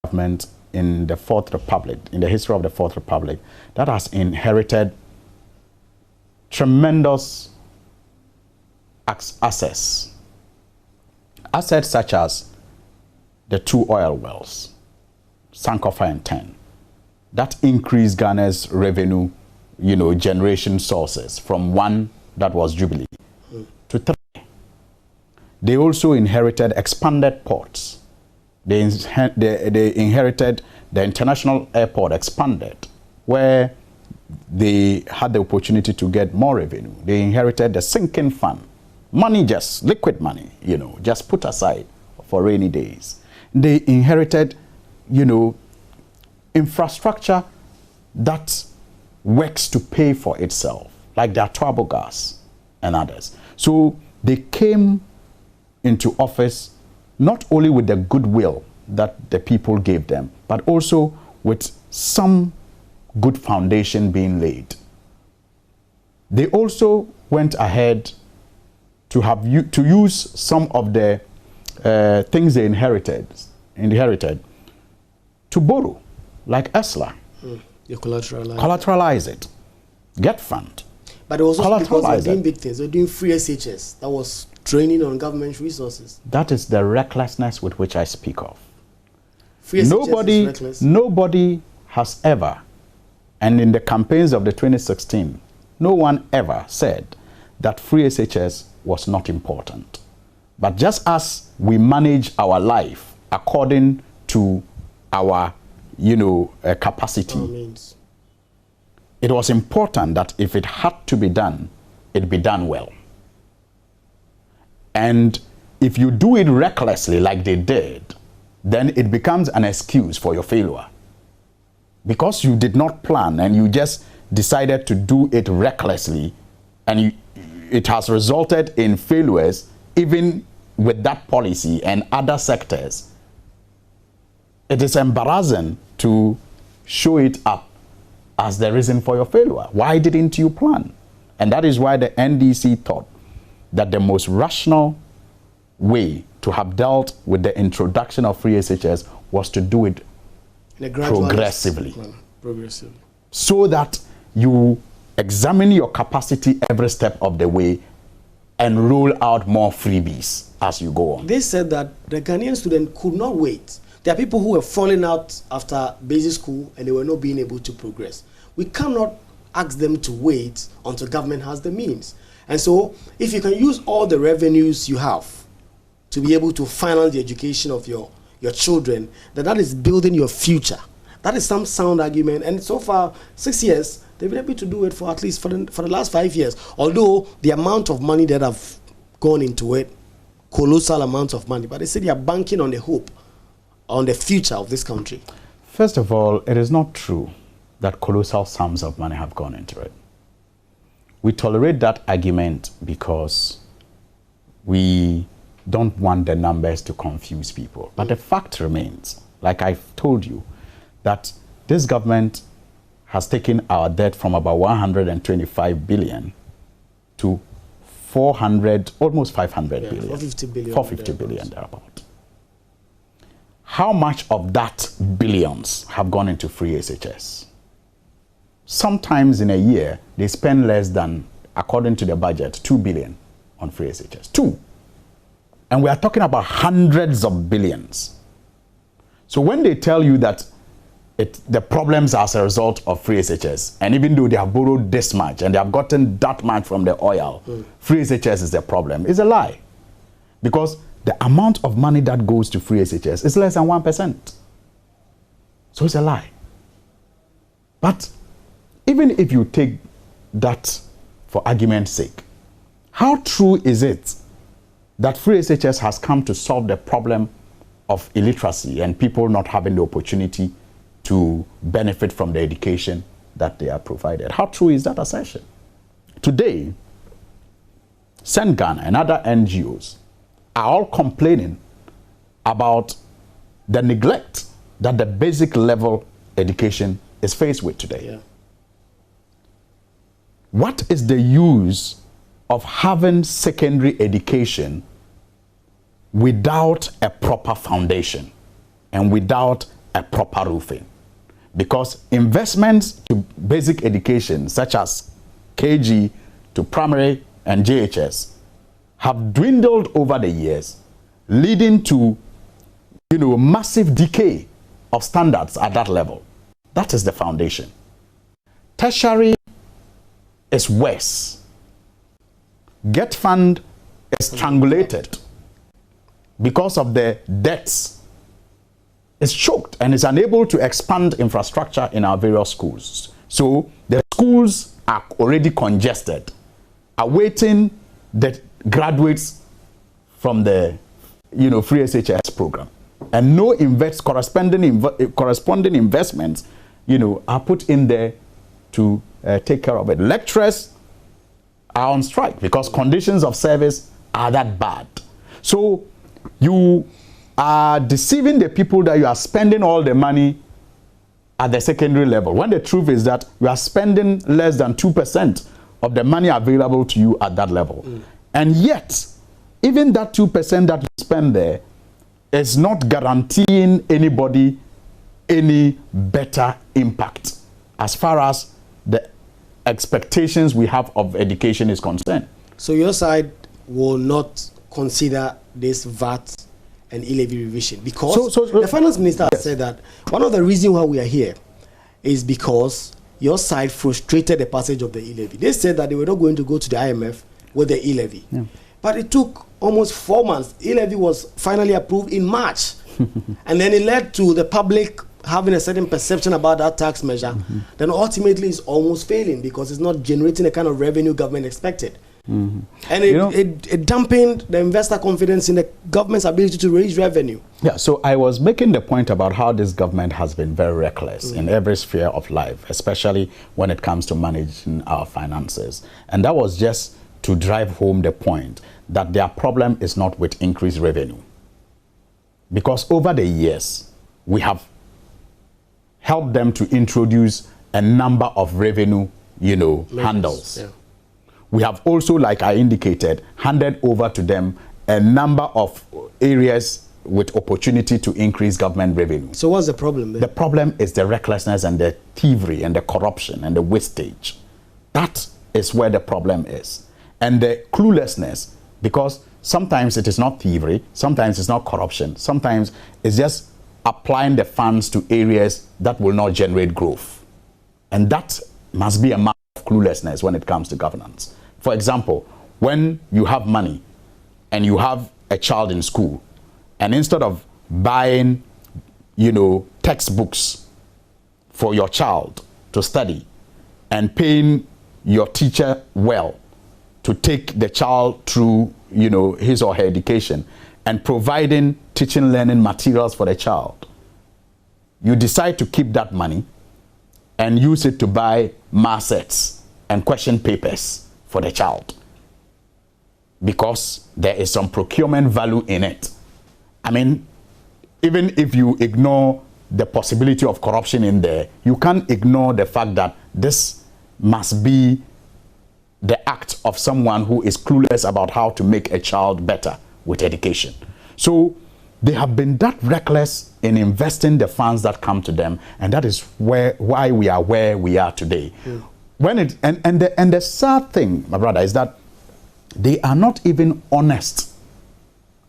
government in the Fourth Republic, in the history of the Fourth Republic, that has inherited tremendous assets. Assets such as the 2 oil wells, Sankofa and 10, that increased Ghana's revenue, generation sources from 1 that was Jubilee to 3. They also inherited expanded ports. They inherited the international airport expanded, where they had the opportunity to get more revenue. They inherited the sinking fund, money, just liquid money, just put aside for rainy days. They inherited, infrastructure that works to pay for itself, like the Atuabo gas and others. So they came into office not only with the goodwill that the people gave them, but also with some good foundation being laid. They also went ahead to use some of the things they inherited to borrow, like ESLA. You collateralize it, get fund. But it was also because they're doing big things. They're doing free SHS. That was draining on government resources. That is the recklessness with which I speak of. Free SHS is reckless. Nobody has ever, and in the campaigns of the 2016, no one ever said that free SHS was not important. But just as we manage our life according to our, capacity, it was important that if it had to be done, it be done well. And if you do it recklessly like they did, then it becomes an excuse for your failure. Because you did not plan and you just decided to do it recklessly, and it has resulted in failures even with that policy and other sectors. It is embarrassing to show it up as the reason for your failure. Why didn't you plan? And that is why the NDC thought that the most rational way to have dealt with the introduction of free SHS was to do it progressively. So that you examine your capacity every step of the way and roll out more freebies as you go on. They said that the Ghanaian student could not wait. There are people who were falling out after basic school and they were not being able to progress. We cannot ask them to wait until government has the means. And so if you can use all the revenues you have to be able to finance the education of your children, that is building your future. That is some sound argument. And so far, 6 years, they've been able to do it for at least for the last 5 years. Although the amount of money that have gone into it, colossal amounts of money, but they say they are banking on the hope, on the future of this country. First of all, it is not true that colossal sums of money have gone into it. We tolerate that argument because we don't want the numbers to confuse people. But the fact remains, like I've told you, that this government has taken our debt from about 125 billion to 400, almost 500 billion. 450 billion. 450 billion thereabout. How much of that billions have gone into free SHS? Sometimes in a year, they spend less than, according to the budget, 2 billion on free SHS. 2. And we are talking about hundreds of billions. So when they tell you that the problems are as a result of free SHS, and even though they have borrowed this much and they have gotten that much from the oil, free SHS is the problem, it's a lie. Because the amount of money that goes to free SHS is less than 1%. So it's a lie. But even if you take that for argument's sake, how true is it that free SHS has come to solve the problem of illiteracy and people not having the opportunity to benefit from the education that they are provided? How true is that assertion? Today, Send Ghana and other NGOs are all complaining about the neglect that the basic level education is faced with today. Yeah. What is the use of having secondary education without a proper foundation and without a proper roofing? Because investments to basic education, such as KG to primary and JHS, have dwindled over the years, leading to, massive decay of standards at that level. That is the foundation. Tertiary is worse. Get Fund is strangulated because of the debts. It's choked and is unable to expand infrastructure in our various schools. So the schools are already congested, awaiting the graduates from the free SHS program. And no corresponding investments are put in there to take care of it. Lecturers are on strike because conditions of service are that bad. So you are deceiving the people that you are spending all the money at the secondary level, when the truth is that you are spending less than 2% of the money available to you at that level. And yet, even that 2% that you spend there is not guaranteeing anybody any better impact as far as the expectations we have of education is concerned. So your side will not consider this VAT and e-levy revision because the finance minister has said that one of the reasons why we are here is because your side frustrated the passage of the e-levy. They said that they were not going to go to the IMF with the e-levy. But it took almost 4 months. E-levy was finally approved in March. And then it led to the public having a certain perception about that tax measure. Then ultimately it's almost failing because it's not generating the kind of revenue government expected. And it dampened the investor confidence in the government's ability to raise revenue. Yeah, so I was making the point about how this government has been very reckless in every sphere of life, especially when it comes to managing our finances. And that was just to drive home the point that their problem is not with increased revenue. Because over the years, we have helped them to introduce a number of revenue, handles. Yeah. We have also, like I indicated, handed over to them a number of areas with opportunity to increase government revenue. So what's the problem there? The problem is the recklessness and the thievery and the corruption and the wastage. That is where the problem is. And the cluelessness, because sometimes it is not thievery, sometimes it's not corruption, sometimes it's just applying the funds to areas that will not generate growth. And that must be a matter of cluelessness when it comes to governance. For example, when you have money and you have a child in school, and instead of buying, textbooks for your child to study and paying your teacher well to take the child through, his or her education and providing teaching learning materials for the child, you decide to keep that money and use it to buy math sets and question papers for the child because there is some procurement value in it. I mean, even if you ignore the possibility of corruption in there, you can't ignore the fact that this must be the act of someone who is clueless about how to make a child better with education. So they have been that reckless in investing the funds that come to them, and that is why we are where we are today. When the sad thing, my brother, is that they are not even honest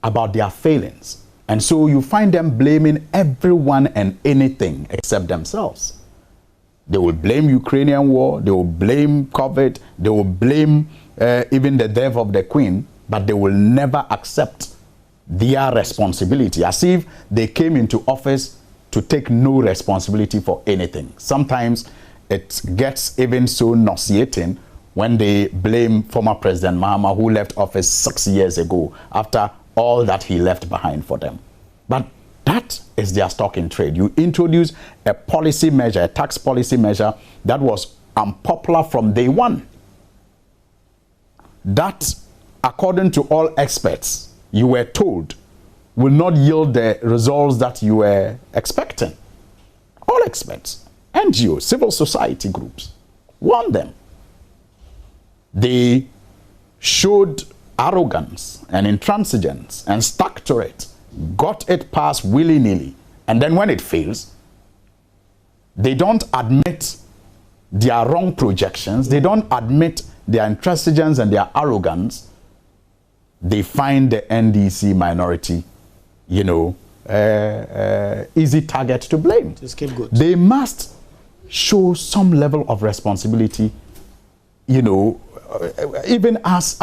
about their failings. And so you find them blaming everyone and anything except themselves. They will blame Ukrainian war, they will blame COVID, they will blame even the death of the Queen, but they will never accept their responsibility, as if they came into office to take no responsibility for anything. Sometimes it gets even so nauseating when they blame former President Mahama, who left office 6 years ago after all that he left behind for them. But that is their stock in trade. You introduce a policy measure, a tax policy measure that was unpopular from day one. That, according to all experts, you were told will not yield the results that you were expecting. All experts, NGOs, civil society groups, warned them. They showed arrogance and intransigence and stuck to it, got it passed willy-nilly, and then when it fails, they don't admit their wrong projections, they don't admit their intransigence and their arrogance. They find the NDC minority, you know, easy target to blame. They must show some level of responsibility, you know, even as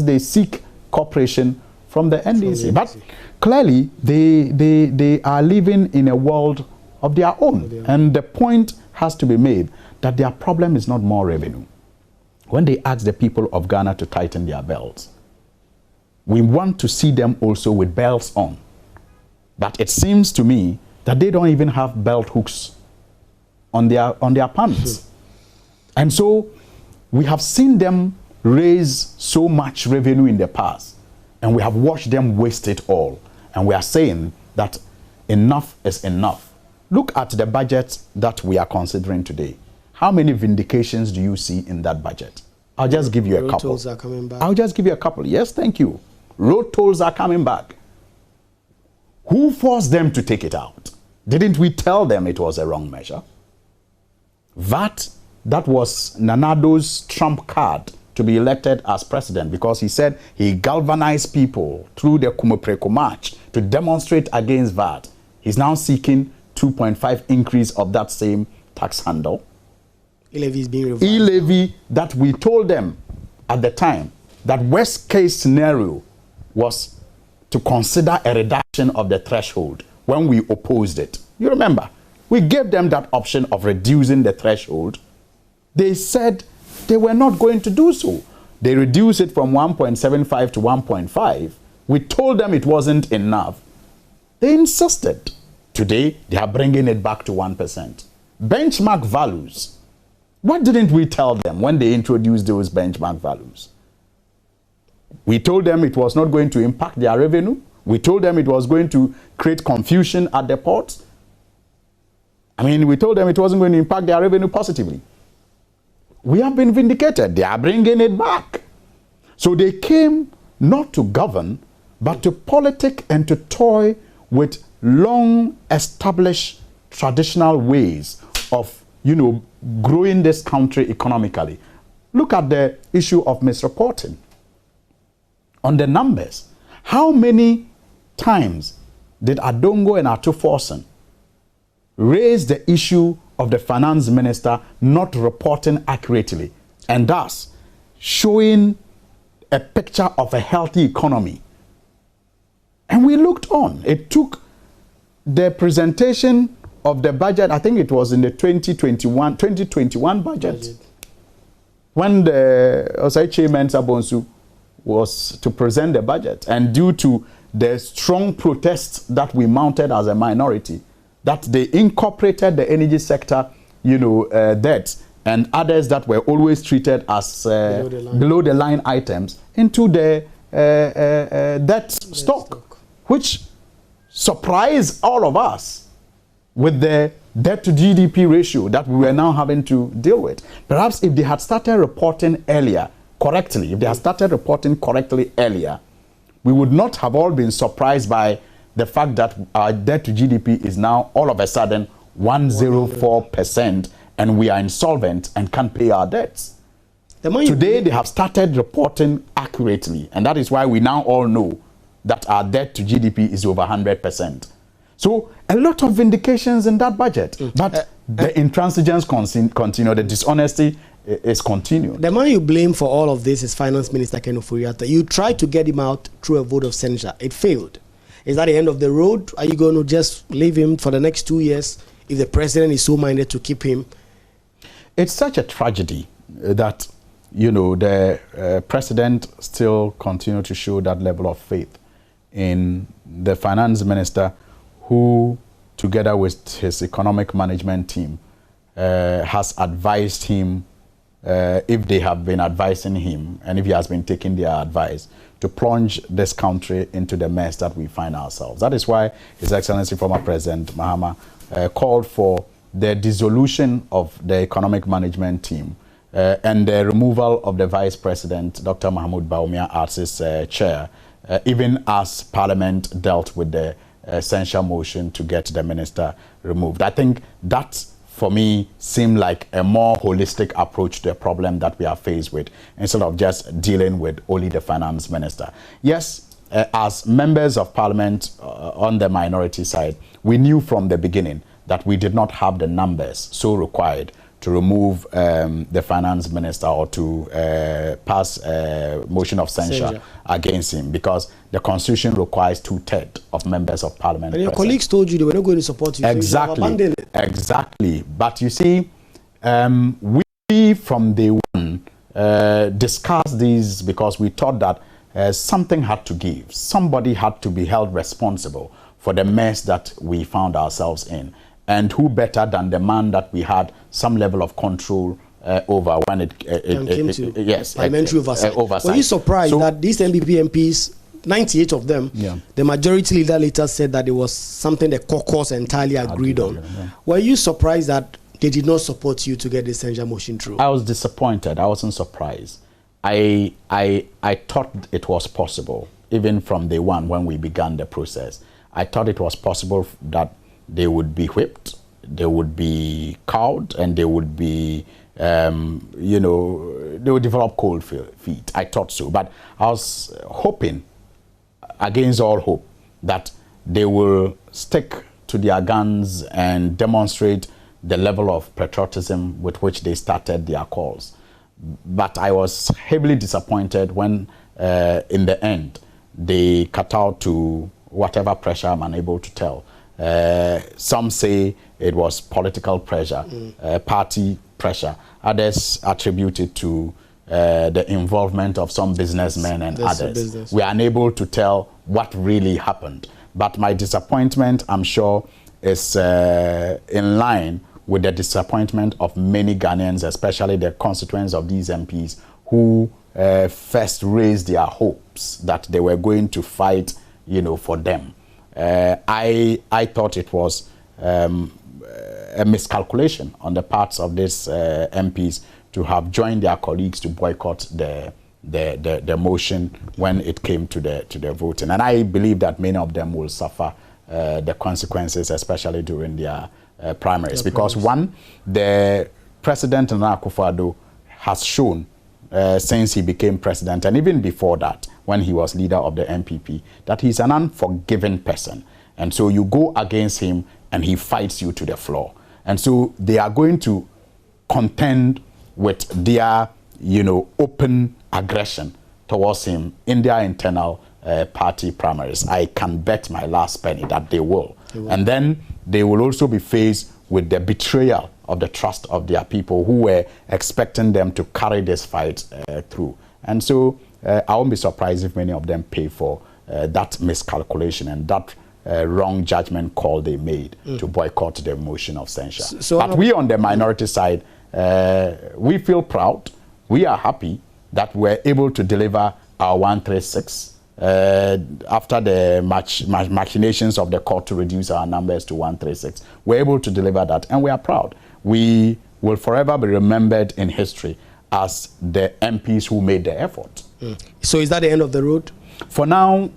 they seek cooperation from the NDC. But clearly, they are living in a world of their own. And the point has to be made that their problem is not more revenue. When they ask the people of Ghana to tighten their belts, we want to see them also with belts on. But it seems to me that they don't even have belt hooks on their pants. And so we have seen them raise so much revenue in the past, and we have watched them waste it all. And we are saying that enough is enough. Look at the budget that we are considering today. How many vindications do you see in that budget? I'll just give you a couple. Road tolls are coming back. I'll just give you a couple. Yes, thank you. Road tolls are coming back. Who forced them to take it out? Didn't we tell them it was a wrong measure? VAT, that was Nanado's trump card to be elected as president, because he said he galvanized people through the Kumopreko March to demonstrate against VAT. He's now seeking 2.5 increase of that same tax handle. E-levy is being revised. E-levy that we told them at the time that worst case scenario was to consider a reduction of the threshold when we opposed it. You remember, we gave them that option of reducing the threshold. They said they were not going to do so. They reduced it from 1.75 to 1.5. We told them it wasn't enough. They insisted. Today, they are bringing it back to 1%. Benchmark values. What didn't we tell them when they introduced those benchmark values? We told them it was not going to impact their revenue. We told them it was going to create confusion at the ports. I mean, we told them it wasn't going to impact their revenue positively. We have been vindicated. They are bringing it back. So they came not to govern, but to politic and to toy with long established traditional ways of, you know, growing this country economically. Look at the issue of misreporting. On the numbers, how many times did Adongo and Atuforsen raise the issue of the finance minister not reporting accurately, and thus showing a picture of a healthy economy? And we looked on. It took the presentation of the budget, I think it was in the 2021 budget, when the Osai Chairman Sabonsu was to present the budget, and due to the strong protests that we mounted as a minority, that they incorporated the energy sector, you know, debt and others that were always treated as below the line items into the debt stock, which surprised all of us with the debt to GDP ratio that we were now having to deal with. Perhaps if they had started reporting earlier, correctly, if they had started reporting correctly earlier, we would not have all been surprised by the fact that our debt to GDP is now all of a sudden 104%, and we are insolvent and can't pay our debts. Today, they have started reporting accurately, and that is why we now all know that our debt to GDP is over 100%. So, a lot of vindications in that budget, but the intransigence continue, the dishonesty is continued. The man you blame for all of this is Finance Minister Ken Ofori-Atta. You tried to get him out through a vote of censure. It failed. Is that the end of the road? Are you going to just leave him for the next 2 years if the president is so minded to keep him? It's such a tragedy that, you know, the president still continue to show that level of faith in the finance minister, who, together with his economic management team, has advised him if they have been advising him and if he has been taking their advice, to plunge this country into the mess that we find ourselves. That is why His Excellency former President Mahama called for the dissolution of the economic management team and the removal of the Vice President, Dr. Mahmoud Bawumia, as his chair, even as Parliament dealt with the censure motion to get the minister removed. I think that, for me, seemed like a more holistic approach to a problem that we are faced with, instead of just dealing with only the finance minister. Yes, as members of Parliament on the minority side, we knew from the beginning that we did not have the numbers so required to remove the finance minister or to pass a motion of censure against him, because the constitution requires 2/3 of members of Parliament. And your colleagues told you they were not going to support you. Exactly. So exactly. But you see, we from day one discussed these because we thought that something had to give. Somebody had to be held responsible for the mess that we found ourselves in. And who better than the man that we had some level of control over when it came to yes, parliamentary oversight. Were you surprised that these NPP MPs, 98 of them, the majority leader later said that it was something the caucus entirely agreed on? Were you surprised that they did not support you to get the censure motion through? I was disappointed. I wasn't surprised. I thought it was possible, even from day one when we began the process. I thought it was possible that they would be whipped, they would be cowed, and they would be, they would develop cold feet. I thought so. But I was hoping, against all hope, that they will stick to their guns and demonstrate the level of patriotism with which they started their calls. But I was heavily disappointed when, in the end, they cut out to whatever pressure I'm unable to tell. Some say it was political pressure, party pressure. Others attribute it to the involvement of some businessmen and others. We are unable to tell what really happened. But my disappointment, I'm sure, is in line with the disappointment of many Ghanaians, especially the constituents of these MPs, who first raised their hopes that they were going to fight, for them. I thought it was a miscalculation on the parts of these MPs to have joined their colleagues to boycott the motion when it came to the voting. And I believe that many of them will suffer the consequences, especially during their primaries. Because one, the President Nana Akufo-Addo has shown since he became president, and even before that, when he was leader of the MPP, that he's an unforgiving person. And so you go against him and he fights you to the floor. And so they are going to contend with their, open aggression towards him in their internal party primaries. I can bet my last penny that they will. And then they will also be faced with the betrayal of the trust of their people who were expecting them to carry this fight through. And so I won't be surprised if many of them pay for that miscalculation and that wrong judgment call they made to boycott the motion of censure. But we on the minority side, we feel proud. We are happy that we're able to deliver our 136 after the machinations of the court to reduce our numbers to 136. We're able to deliver that, and we are proud. We will forever be remembered in history as the MPs who made the effort. So is that the end of the road? For now,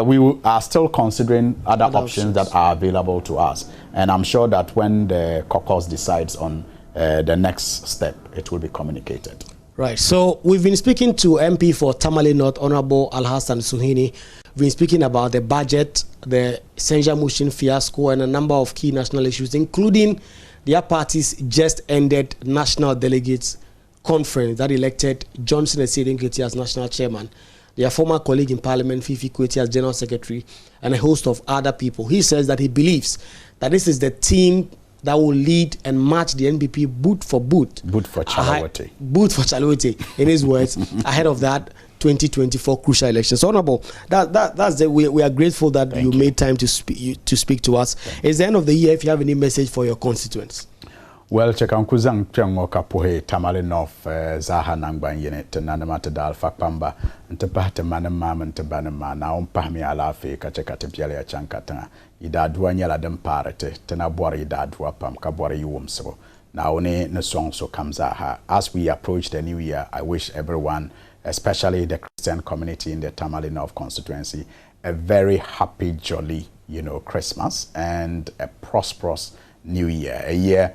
we are still considering other options that are available to us. And I'm sure that when the caucus decides on the next step, it will be communicated. Right. So we've been speaking to MP for Tamale North, Honorable Al-Hassan Suhini. We've been speaking about the budget, the censure motion fiasco, and a number of key national issues, including their party's just ended National Delegates Conference that elected Johnson Esedin Kwetia as national chairman, their former colleague in Parliament, Fifi Kwetia, as general secretary, and a host of other people. He says that he believes that this is the team that will lead and match the NPP boot for boot. Boot for Chalawate. Boot for Chalawate, in his words, ahead of that 2024 crucial election. So, Honorable, that's we are grateful that you made time to speak to us. It's the end of the year. If you have any message for your constituents. Well, chekankuzang chango kapohe tamale nof zaha nangban yene tenanamata dal fakpamba ntepahte manamam ntebanama na ompahmi alafe kachekate biale ya chankata idadua nyala demparete tenabwara idadua pam kabwara yuwumso na one ne song so kamzaha. As we approach the new year, I wish everyone, especially the Christian community in the Tamale North constituency, a very happy, jolly, Christmas and a prosperous new year, a year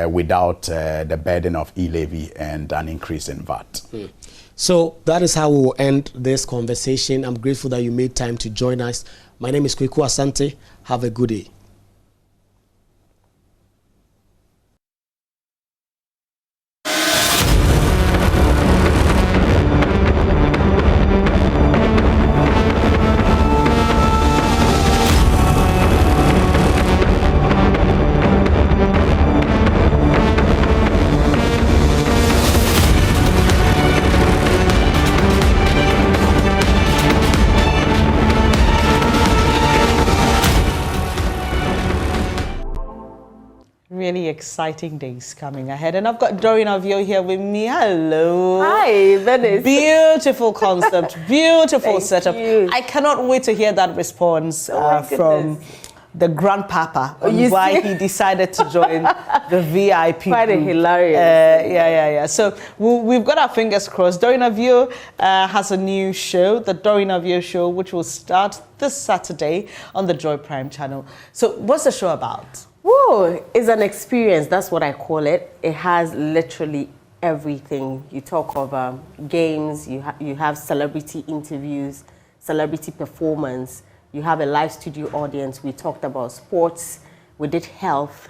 without the burden of e-levy and an increase in VAT. So that is how we will end this conversation. I'm grateful that you made time to join us. My name is Assasante. Have a good day. Really exciting days coming ahead, and I've got Doreen Ovio here with me. Hello. Hi, Bernice. Beautiful concept, beautiful Thank setup. you. I cannot wait to hear that response from the grandpapa on why he decided to join the VIP Quite group. Hilarious. Yeah. So we've got our fingers crossed. Doreen Ovio has a new show, the Doreen Ovio Show, which will start this Saturday on the Joy Prime channel. So what's the show about? Whoa, it's an experience. That's what I call it. It has literally everything. You talk of games, you have celebrity interviews, celebrity performance, you have a live studio audience. We talked about sports, we did health.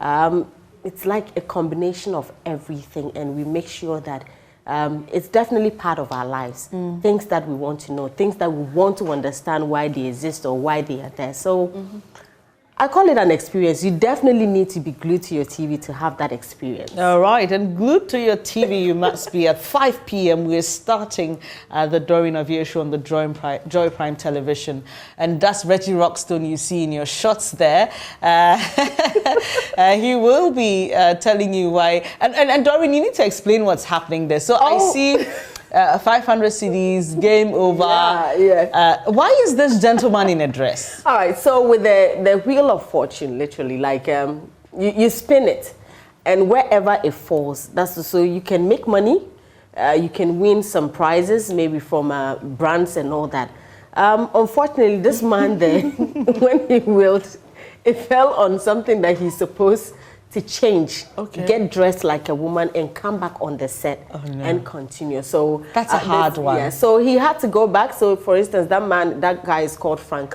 It's like a combination of everything, and we make sure that it's definitely part of our lives. Things that we want to know, things that we want to understand why they exist or why they are there. So I call it an experience. You definitely need to be glued to your TV to have that experience. All right, and glued to your TV you must be. At 5 p.m. we're starting the Doreen Ovio Show on the Joy Prime television, and that's Reggie Rockstone you see in your shots there. He will be telling you why. And Doreen, you need to explain what's happening there. So I see 500 CDs, game over. Why is this gentleman in a dress? All right, so with the Wheel of Fortune, literally, like you spin it, and wherever it falls, so you can make money, you can win some prizes, maybe from brands and all that. Unfortunately, this man there, when he wheeled, it fell on something that he's supposed to change, get dressed like a woman and come back on the set and continue. So that's a hard one. Yeah, so he had to go back. So for instance, that guy is called Frank.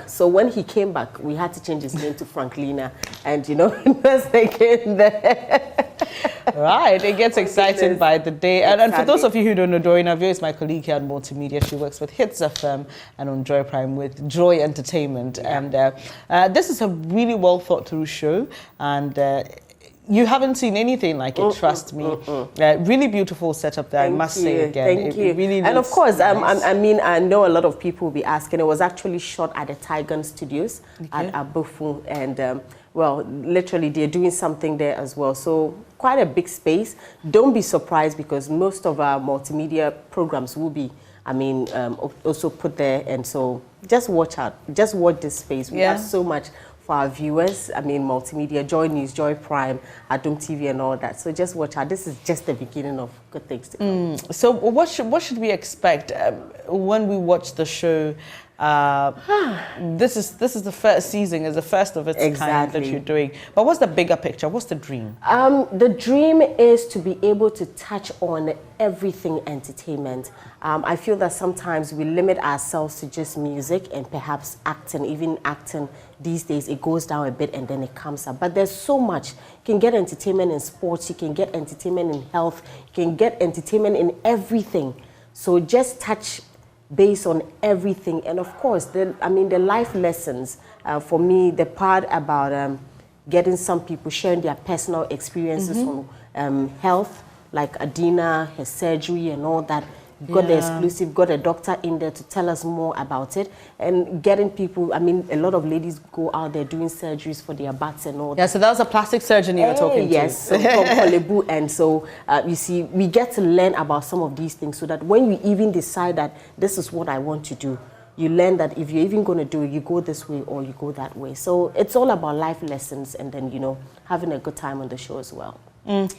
So when he came back, we had to change his name to Franklina, and that's again there. Right, it gets exciting by the day. And for those of you who don't know, Doreen Ovio is my colleague here at Multimedia. She works with Hits FM and on Joy Prime with Joy Entertainment. And this is a really well thought through show. And you haven't seen anything like it, trust me. Really beautiful setup there, I must say again. Thank you. It really and of course, nice. I know a lot of people will be asking. It was actually shot at the Tigan Studios at Bawku, and well, literally they're doing something there as well. So quite a big space. Don't be surprised, because most of our multimedia programs will be, also put there. And so just watch out. Just watch this space. We have so much for our viewers. Multimedia, JoyNews, Joy Prime, Adum TV and all that. So just watch out. This is just the beginning of good things to come. So what should we expect when we watch the show? This is the first season, is the first of its kind that you're doing. But what's the bigger picture? What's the dream? The dream is to be able to touch on everything entertainment. I feel that sometimes we limit ourselves to just music and perhaps acting. Even acting these days, it goes down a bit and then it comes up. But there's so much. You can get entertainment in sports, you can get entertainment in health, you can get entertainment in everything. So just touch based on everything. And of course, the life lessons. For me, the part about getting some people sharing their personal experiences on health, like Adina, her surgery and all that. got the exclusive, got a doctor in there to tell us more about it, and getting people, I mean, a lot of ladies go out there doing surgeries for their butts and all that. Yeah, so that was a plastic surgeon you were talking to. Yes, so from Kolebu, and so you see, we get to learn about some of these things so that when you even decide that this is what I want to do, you learn that if you're even going to do it, you go this way or you go that way. So it's all about life lessons and then, you know, having a good time on the show as well.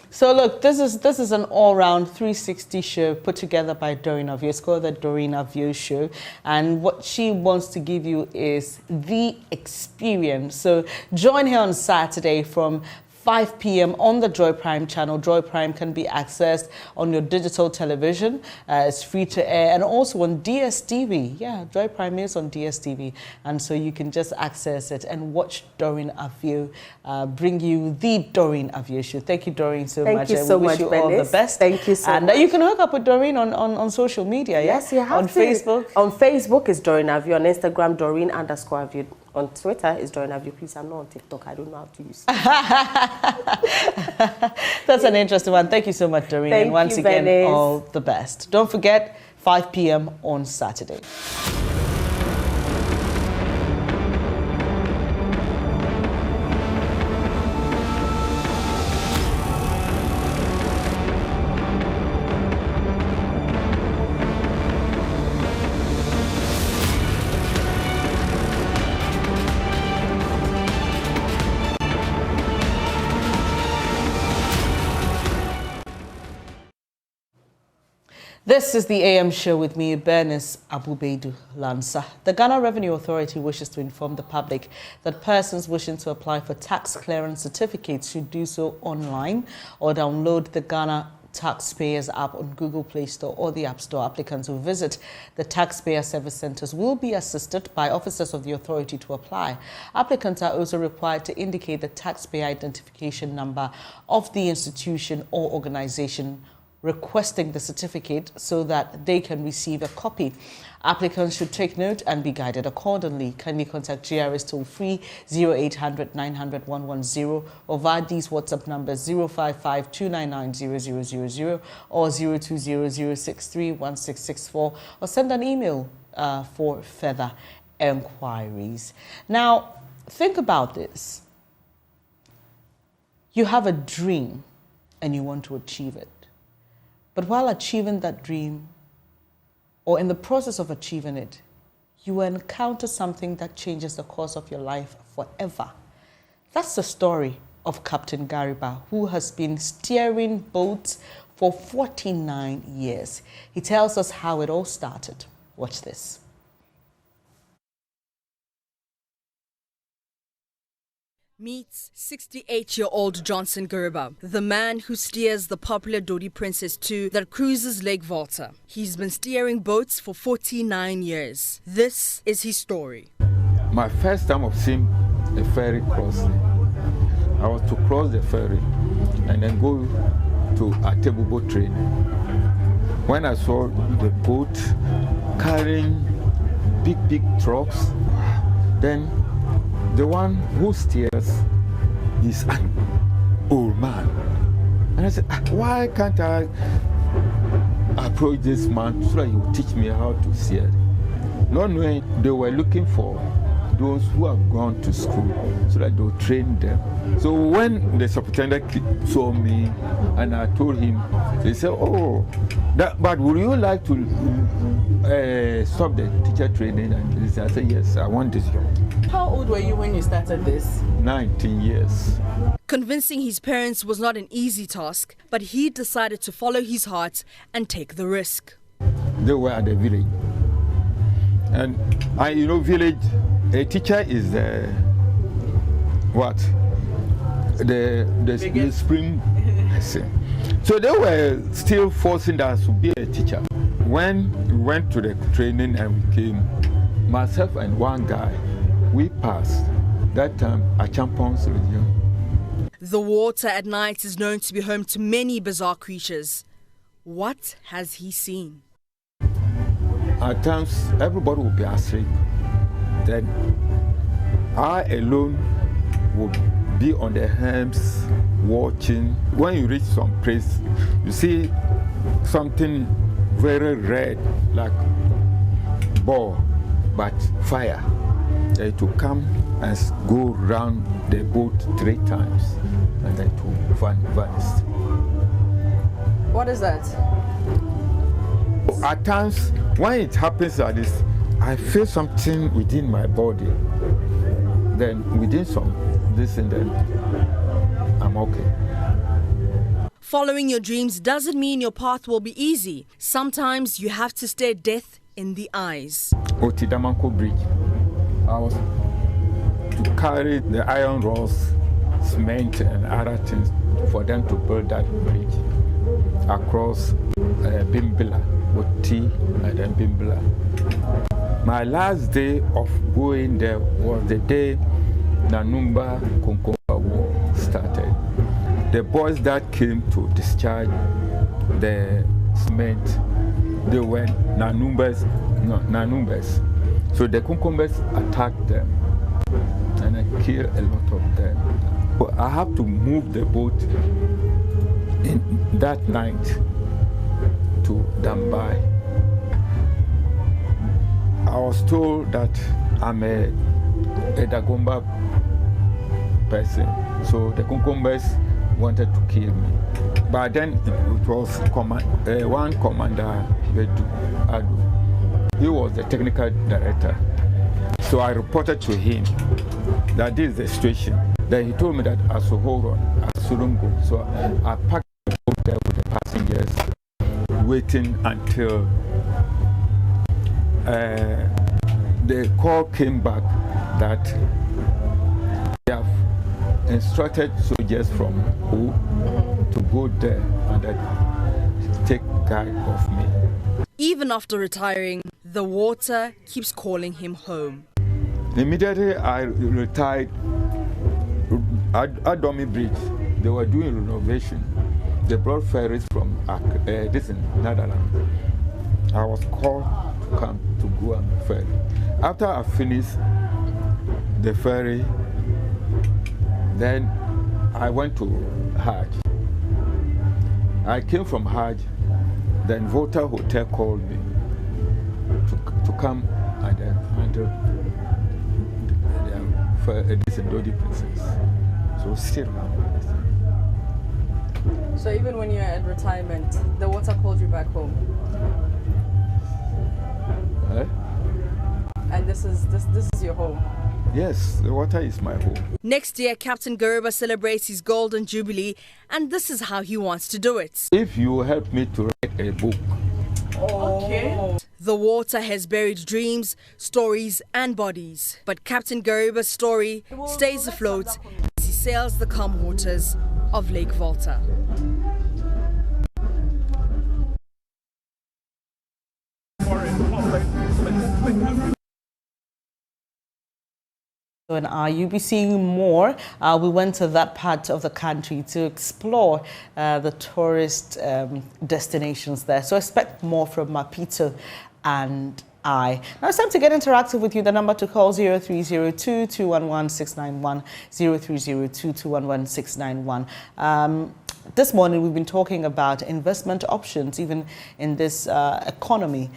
So look, this is an all-round 360 show put together by Doreen Avio. It's called the Doreen Avio Show, and what she wants to give you is the experience. So join her on Saturday from 5 p.m. on the Joy Prime channel. Joy Prime can be accessed on your digital television. It's free to air, and also on DSTV. Yeah, Joy Prime is on DSTV, and so you can just access it and watch Doreen Avio bring you the Doreen Avio Show. Thank you, Doreen, so much. Thank you so much, we wish you all the best. Thank you so much. And you can hook up with Doreen on social media. Yes, you have on to. Facebook. On Facebook is Doreen Avio. On Instagram, Doreen_Avio. On Twitter is Doreen Avio. Please, I'm not on TikTok. I don't know how to use it. That's an interesting one. Thank you so much, Doreen. Thank and once you, again, Bernice. all the best. Don't forget, 5 p.m. on Saturday. This is the AM show with me, Bernice Abu-Baidoo Lansah. The Ghana Revenue Authority wishes to inform the public that persons wishing to apply for tax clearance certificates should do so online or download the Ghana Taxpayers app on Google Play Store or the App Store. Applicants who visit the taxpayer service centers will be assisted by officers of the authority to apply. Applicants are also required to indicate the taxpayer identification number of the institution or organization requesting the certificate so that they can receive a copy. Applicants should take note and be guided accordingly. Kindly contact GRS toll-free 0800 900 110 or via these WhatsApp numbers 055 299 0000 or 020 063 1664 or send an email for further enquiries. Now, think about this. You have a dream and you want to achieve it. But while achieving that dream, or in the process of achieving it, you will encounter something that changes the course of your life forever. That's the story of Captain Gariba, who has been steering boats for 49 years. He tells us how it all started. Watch this. Meets 68-year-old Johnson Gariba, the man who steers the popular Dodi Princess 2 that cruises Lake Volta. He's been steering boats for 49 years. This is his story. My first time of seeing a ferry crossing, I was to cross the ferry and then go to a table boat training. When I saw the boat carrying big trucks, then the one who steers is an old man. And I said, why can't I approach this man so that he will teach me how to steer? Not knowing they were looking for those who have gone to school so that they will train them. So when the superintendent saw me and I told him, they said, oh, but would you like to stop the teacher training? And I said, yes, I want this job. How old were you when you started this? 19 years. Convincing his parents was not an easy task, but he decided to follow his heart and take the risk. They were at the village. And village, a teacher is the spring. So they were still forcing us to be a teacher. When we went to the training and we came, myself and one guy, we passed. That time, a champions region. The water at night is known to be home to many bizarre creatures. What has he seen? At times, everybody will be asleep. Then I alone will be on the hams watching. When you reach some place, you see something very red, like ball, but fire. They to come and go round the boat 3 times, and then to vanish. What is that? At times, when it happens like this, I feel something within my body. Then within this, and then I'm okay. Following your dreams doesn't mean your path will be easy. Sometimes you have to stare death in the eyes. Otidamanko Bridge. I was to carry the iron rods, cement, and other things for them to build that bridge across Bimbila, Oti, and then Bimbila. My last day of going there was the day Nanumba Konkomba War started. The boys that came to discharge the cement, they were Nanumbas. So the Konkombas attacked them and I killed a lot of them. But I have to move the boat in that night to Dambai. I was told that I'm a Dagomba person, so the Konkombas wanted to kill me. But then it was one commander, Adu. He was the technical director. So I reported to him that this is the situation. Then he told me that I should hold on, I shouldn't go. So I packed the boat there with the passengers, waiting until the call came back that they have instructed soldiers from who to go there and take guide of me. Even after retiring, the water keeps calling him home. Immediately I retired at Domi Bridge. They were doing renovation. They brought ferries from this in Netherlands. I was called to come to go on the ferry. After I finished the ferry, then I went to Hajj. I came from Hajj, then Volta Hotel called me to come and handle this Dodi princess. So still. So even when you're at retirement, the water called you back home? And this is your home? Yes, the water is my home. Next year, Captain Garuba celebrates his Golden Jubilee, and this is how he wants to do it. If you help me to write a book. Okay. The water has buried dreams, stories, and bodies. But Captain Garuba's story stays afloat as he sails the calm waters of Lake Volta. And you'll be seeing more. We went to that part of the country to explore the tourist destinations there. So expect more from Mapito and I. Now it's time to get interactive with you. The number to call 0302-211-691, 0302-211-691. This morning we've been talking about investment options, even in this economy.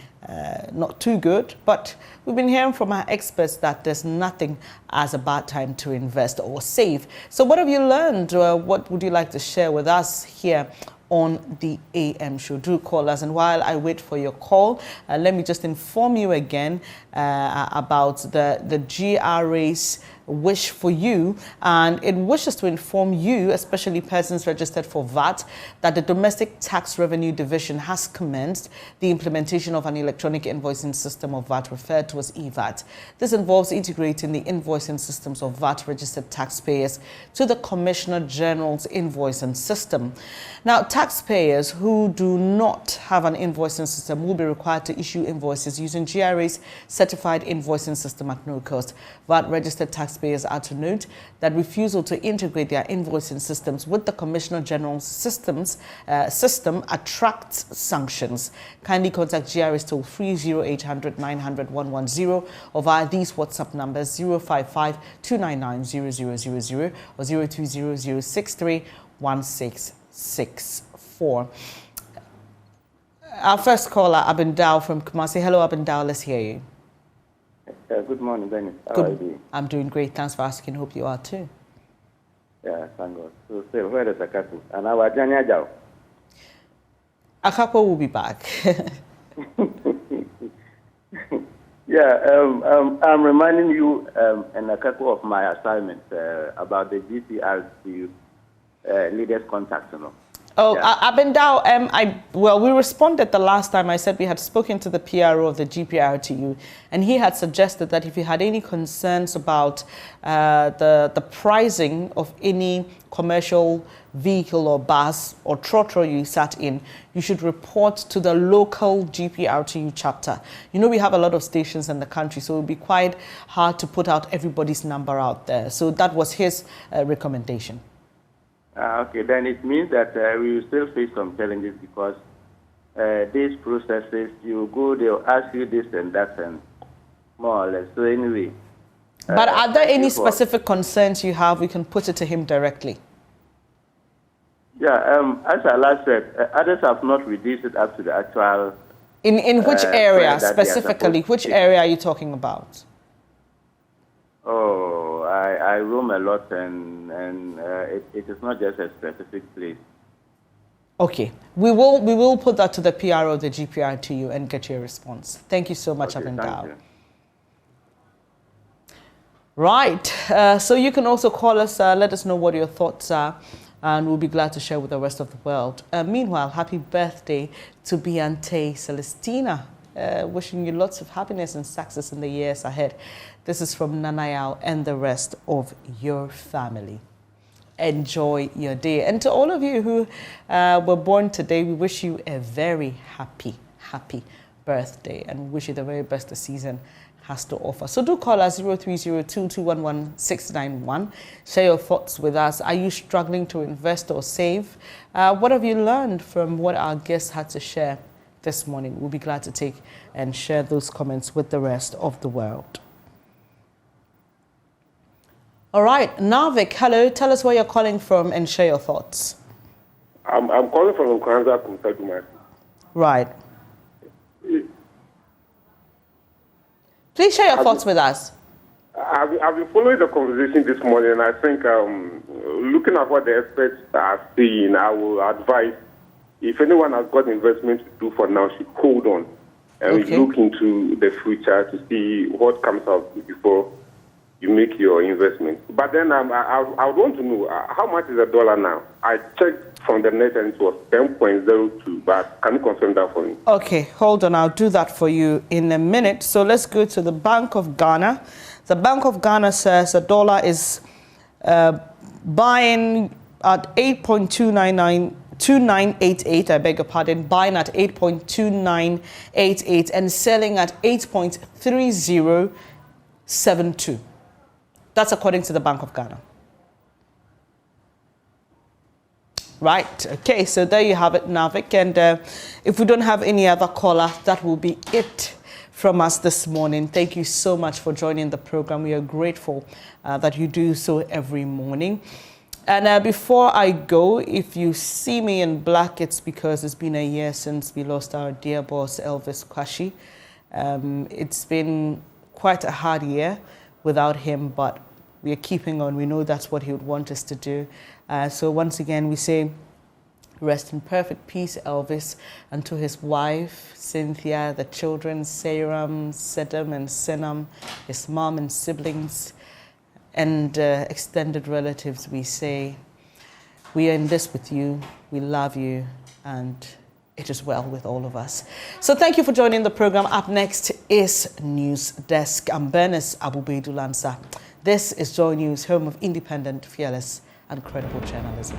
Not too good, but we've been hearing from our experts that there's nothing as a bad time to invest or save. So what have you learned? What would you like to share with us here on the AM show? Do call us. And while I wait for your call, let me just inform you again about the GRA's wish for you, and it wishes to inform you, especially persons registered for VAT, that the Domestic Tax Revenue Division has commenced the implementation of an electronic invoicing system of VAT referred to as EVAT. This involves integrating the invoicing systems of VAT registered taxpayers to the Commissioner General's invoicing system. Now, taxpayers who do not have an invoicing system will be required to issue invoices using GRA's certified invoicing system at no cost. VAT registered taxpayers are to note that refusal to integrate their invoicing systems with the Commissioner General's system attracts sanctions. Kindly contact GRA's toll-free 0800 900 110 or via these WhatsApp numbers 055 299 0000 or 020 063 1664. Our first caller, Abu-Baidoo from Kumasi. Hello, Abu-Baidoo. Let's hear you. Good morning, Bernice. How are you doing? I'm doing great. Thanks for asking. Hope you are too. Yeah, thank God. So, where is Akapo? And our Janya Jao? Akapo will be back. Yeah, I'm reminding you in a couple of my assignments about the GPRTU leaders contact, you know. Oh, Yeah. Abu-Baidoo, we responded the last time. I said we had spoken to the PRO of the GPRTU, and he had suggested that if you had any concerns about the pricing of any commercial vehicle or bus or trotro you sat in, you should report to the local GPRTU chapter. You know, we have a lot of stations in the country, so it would be quite hard to put out everybody's number out there. So that was his recommendation. Okay, then it means that we will still face some challenges because these processes, you go, they'll ask you this and that and more or less. So anyway. But are there any specific concerns you have? We can put it to him directly. Yeah, as I last said, others have not reduced it up to the actual... In which area specifically? Which area are you talking about? Oh, I roam a lot and it is not just a specific place. Okay, we will put that to the PRO of the GPRTU and get your response. Thank you so much, Abu-Baidoo. Right, so you can also call us, let us know what your thoughts are, and we'll be glad to share with the rest of the world. Meanwhile, happy birthday to Biante Celestina. Wishing you lots of happiness and success in the years ahead. This is from Nanayao and the rest of your family. Enjoy your day. And to all of you who were born today, we wish you a very happy birthday and wish you the very best the season has to offer. So do call us 0302211691. Share your thoughts with us. Are you struggling to invest or save? What have you learned from what our guests had to share this morning? We'll be glad to take and share those comments with the rest of the world. All right, Narvik, hello. Tell us where you're calling from and share your thoughts. I'm calling from Nkranza, Kumsaguma. Right. Please share your thoughts with us. I've been following the conversation this morning, and I think looking at what the experts are saying, I will advise if anyone has got investment to do for now, should hold on and look into the future to see what comes out before you make your investment. But then I would want to know how much is the dollar now? I checked from the net and it was 10.02, but can you confirm that for me? Okay, hold on. I'll do that for you in a minute. So let's go to the Bank of Ghana. The Bank of Ghana says the dollar is buying at 8.2988, I beg your pardon, buying at 8.2988 and selling at 8.3072. That's according to the Bank of Ghana. Right, okay, so there you have it, Navik. And if we don't have any other caller, that will be it from us this morning. Thank you so much for joining the program. We are grateful that you do so every morning. And before I go, if you see me in black, it's because it's been a year since we lost our dear boss, Elvis Kwashi. It's been quite a hard year without him, but we are keeping on. We know that's what he would want us to do. So once again, we say, rest in perfect peace, Elvis, and to his wife, Cynthia, the children, Seram, Sedam, and Senam, his mom and siblings, and extended relatives, we say, we are in this with you, we love you, and it is well with all of us. So thank you for joining the program. Up next is News Desk. I'm Bernice Abu-Baidoo Lansah. This is Joy News, home of independent, fearless, and credible journalism.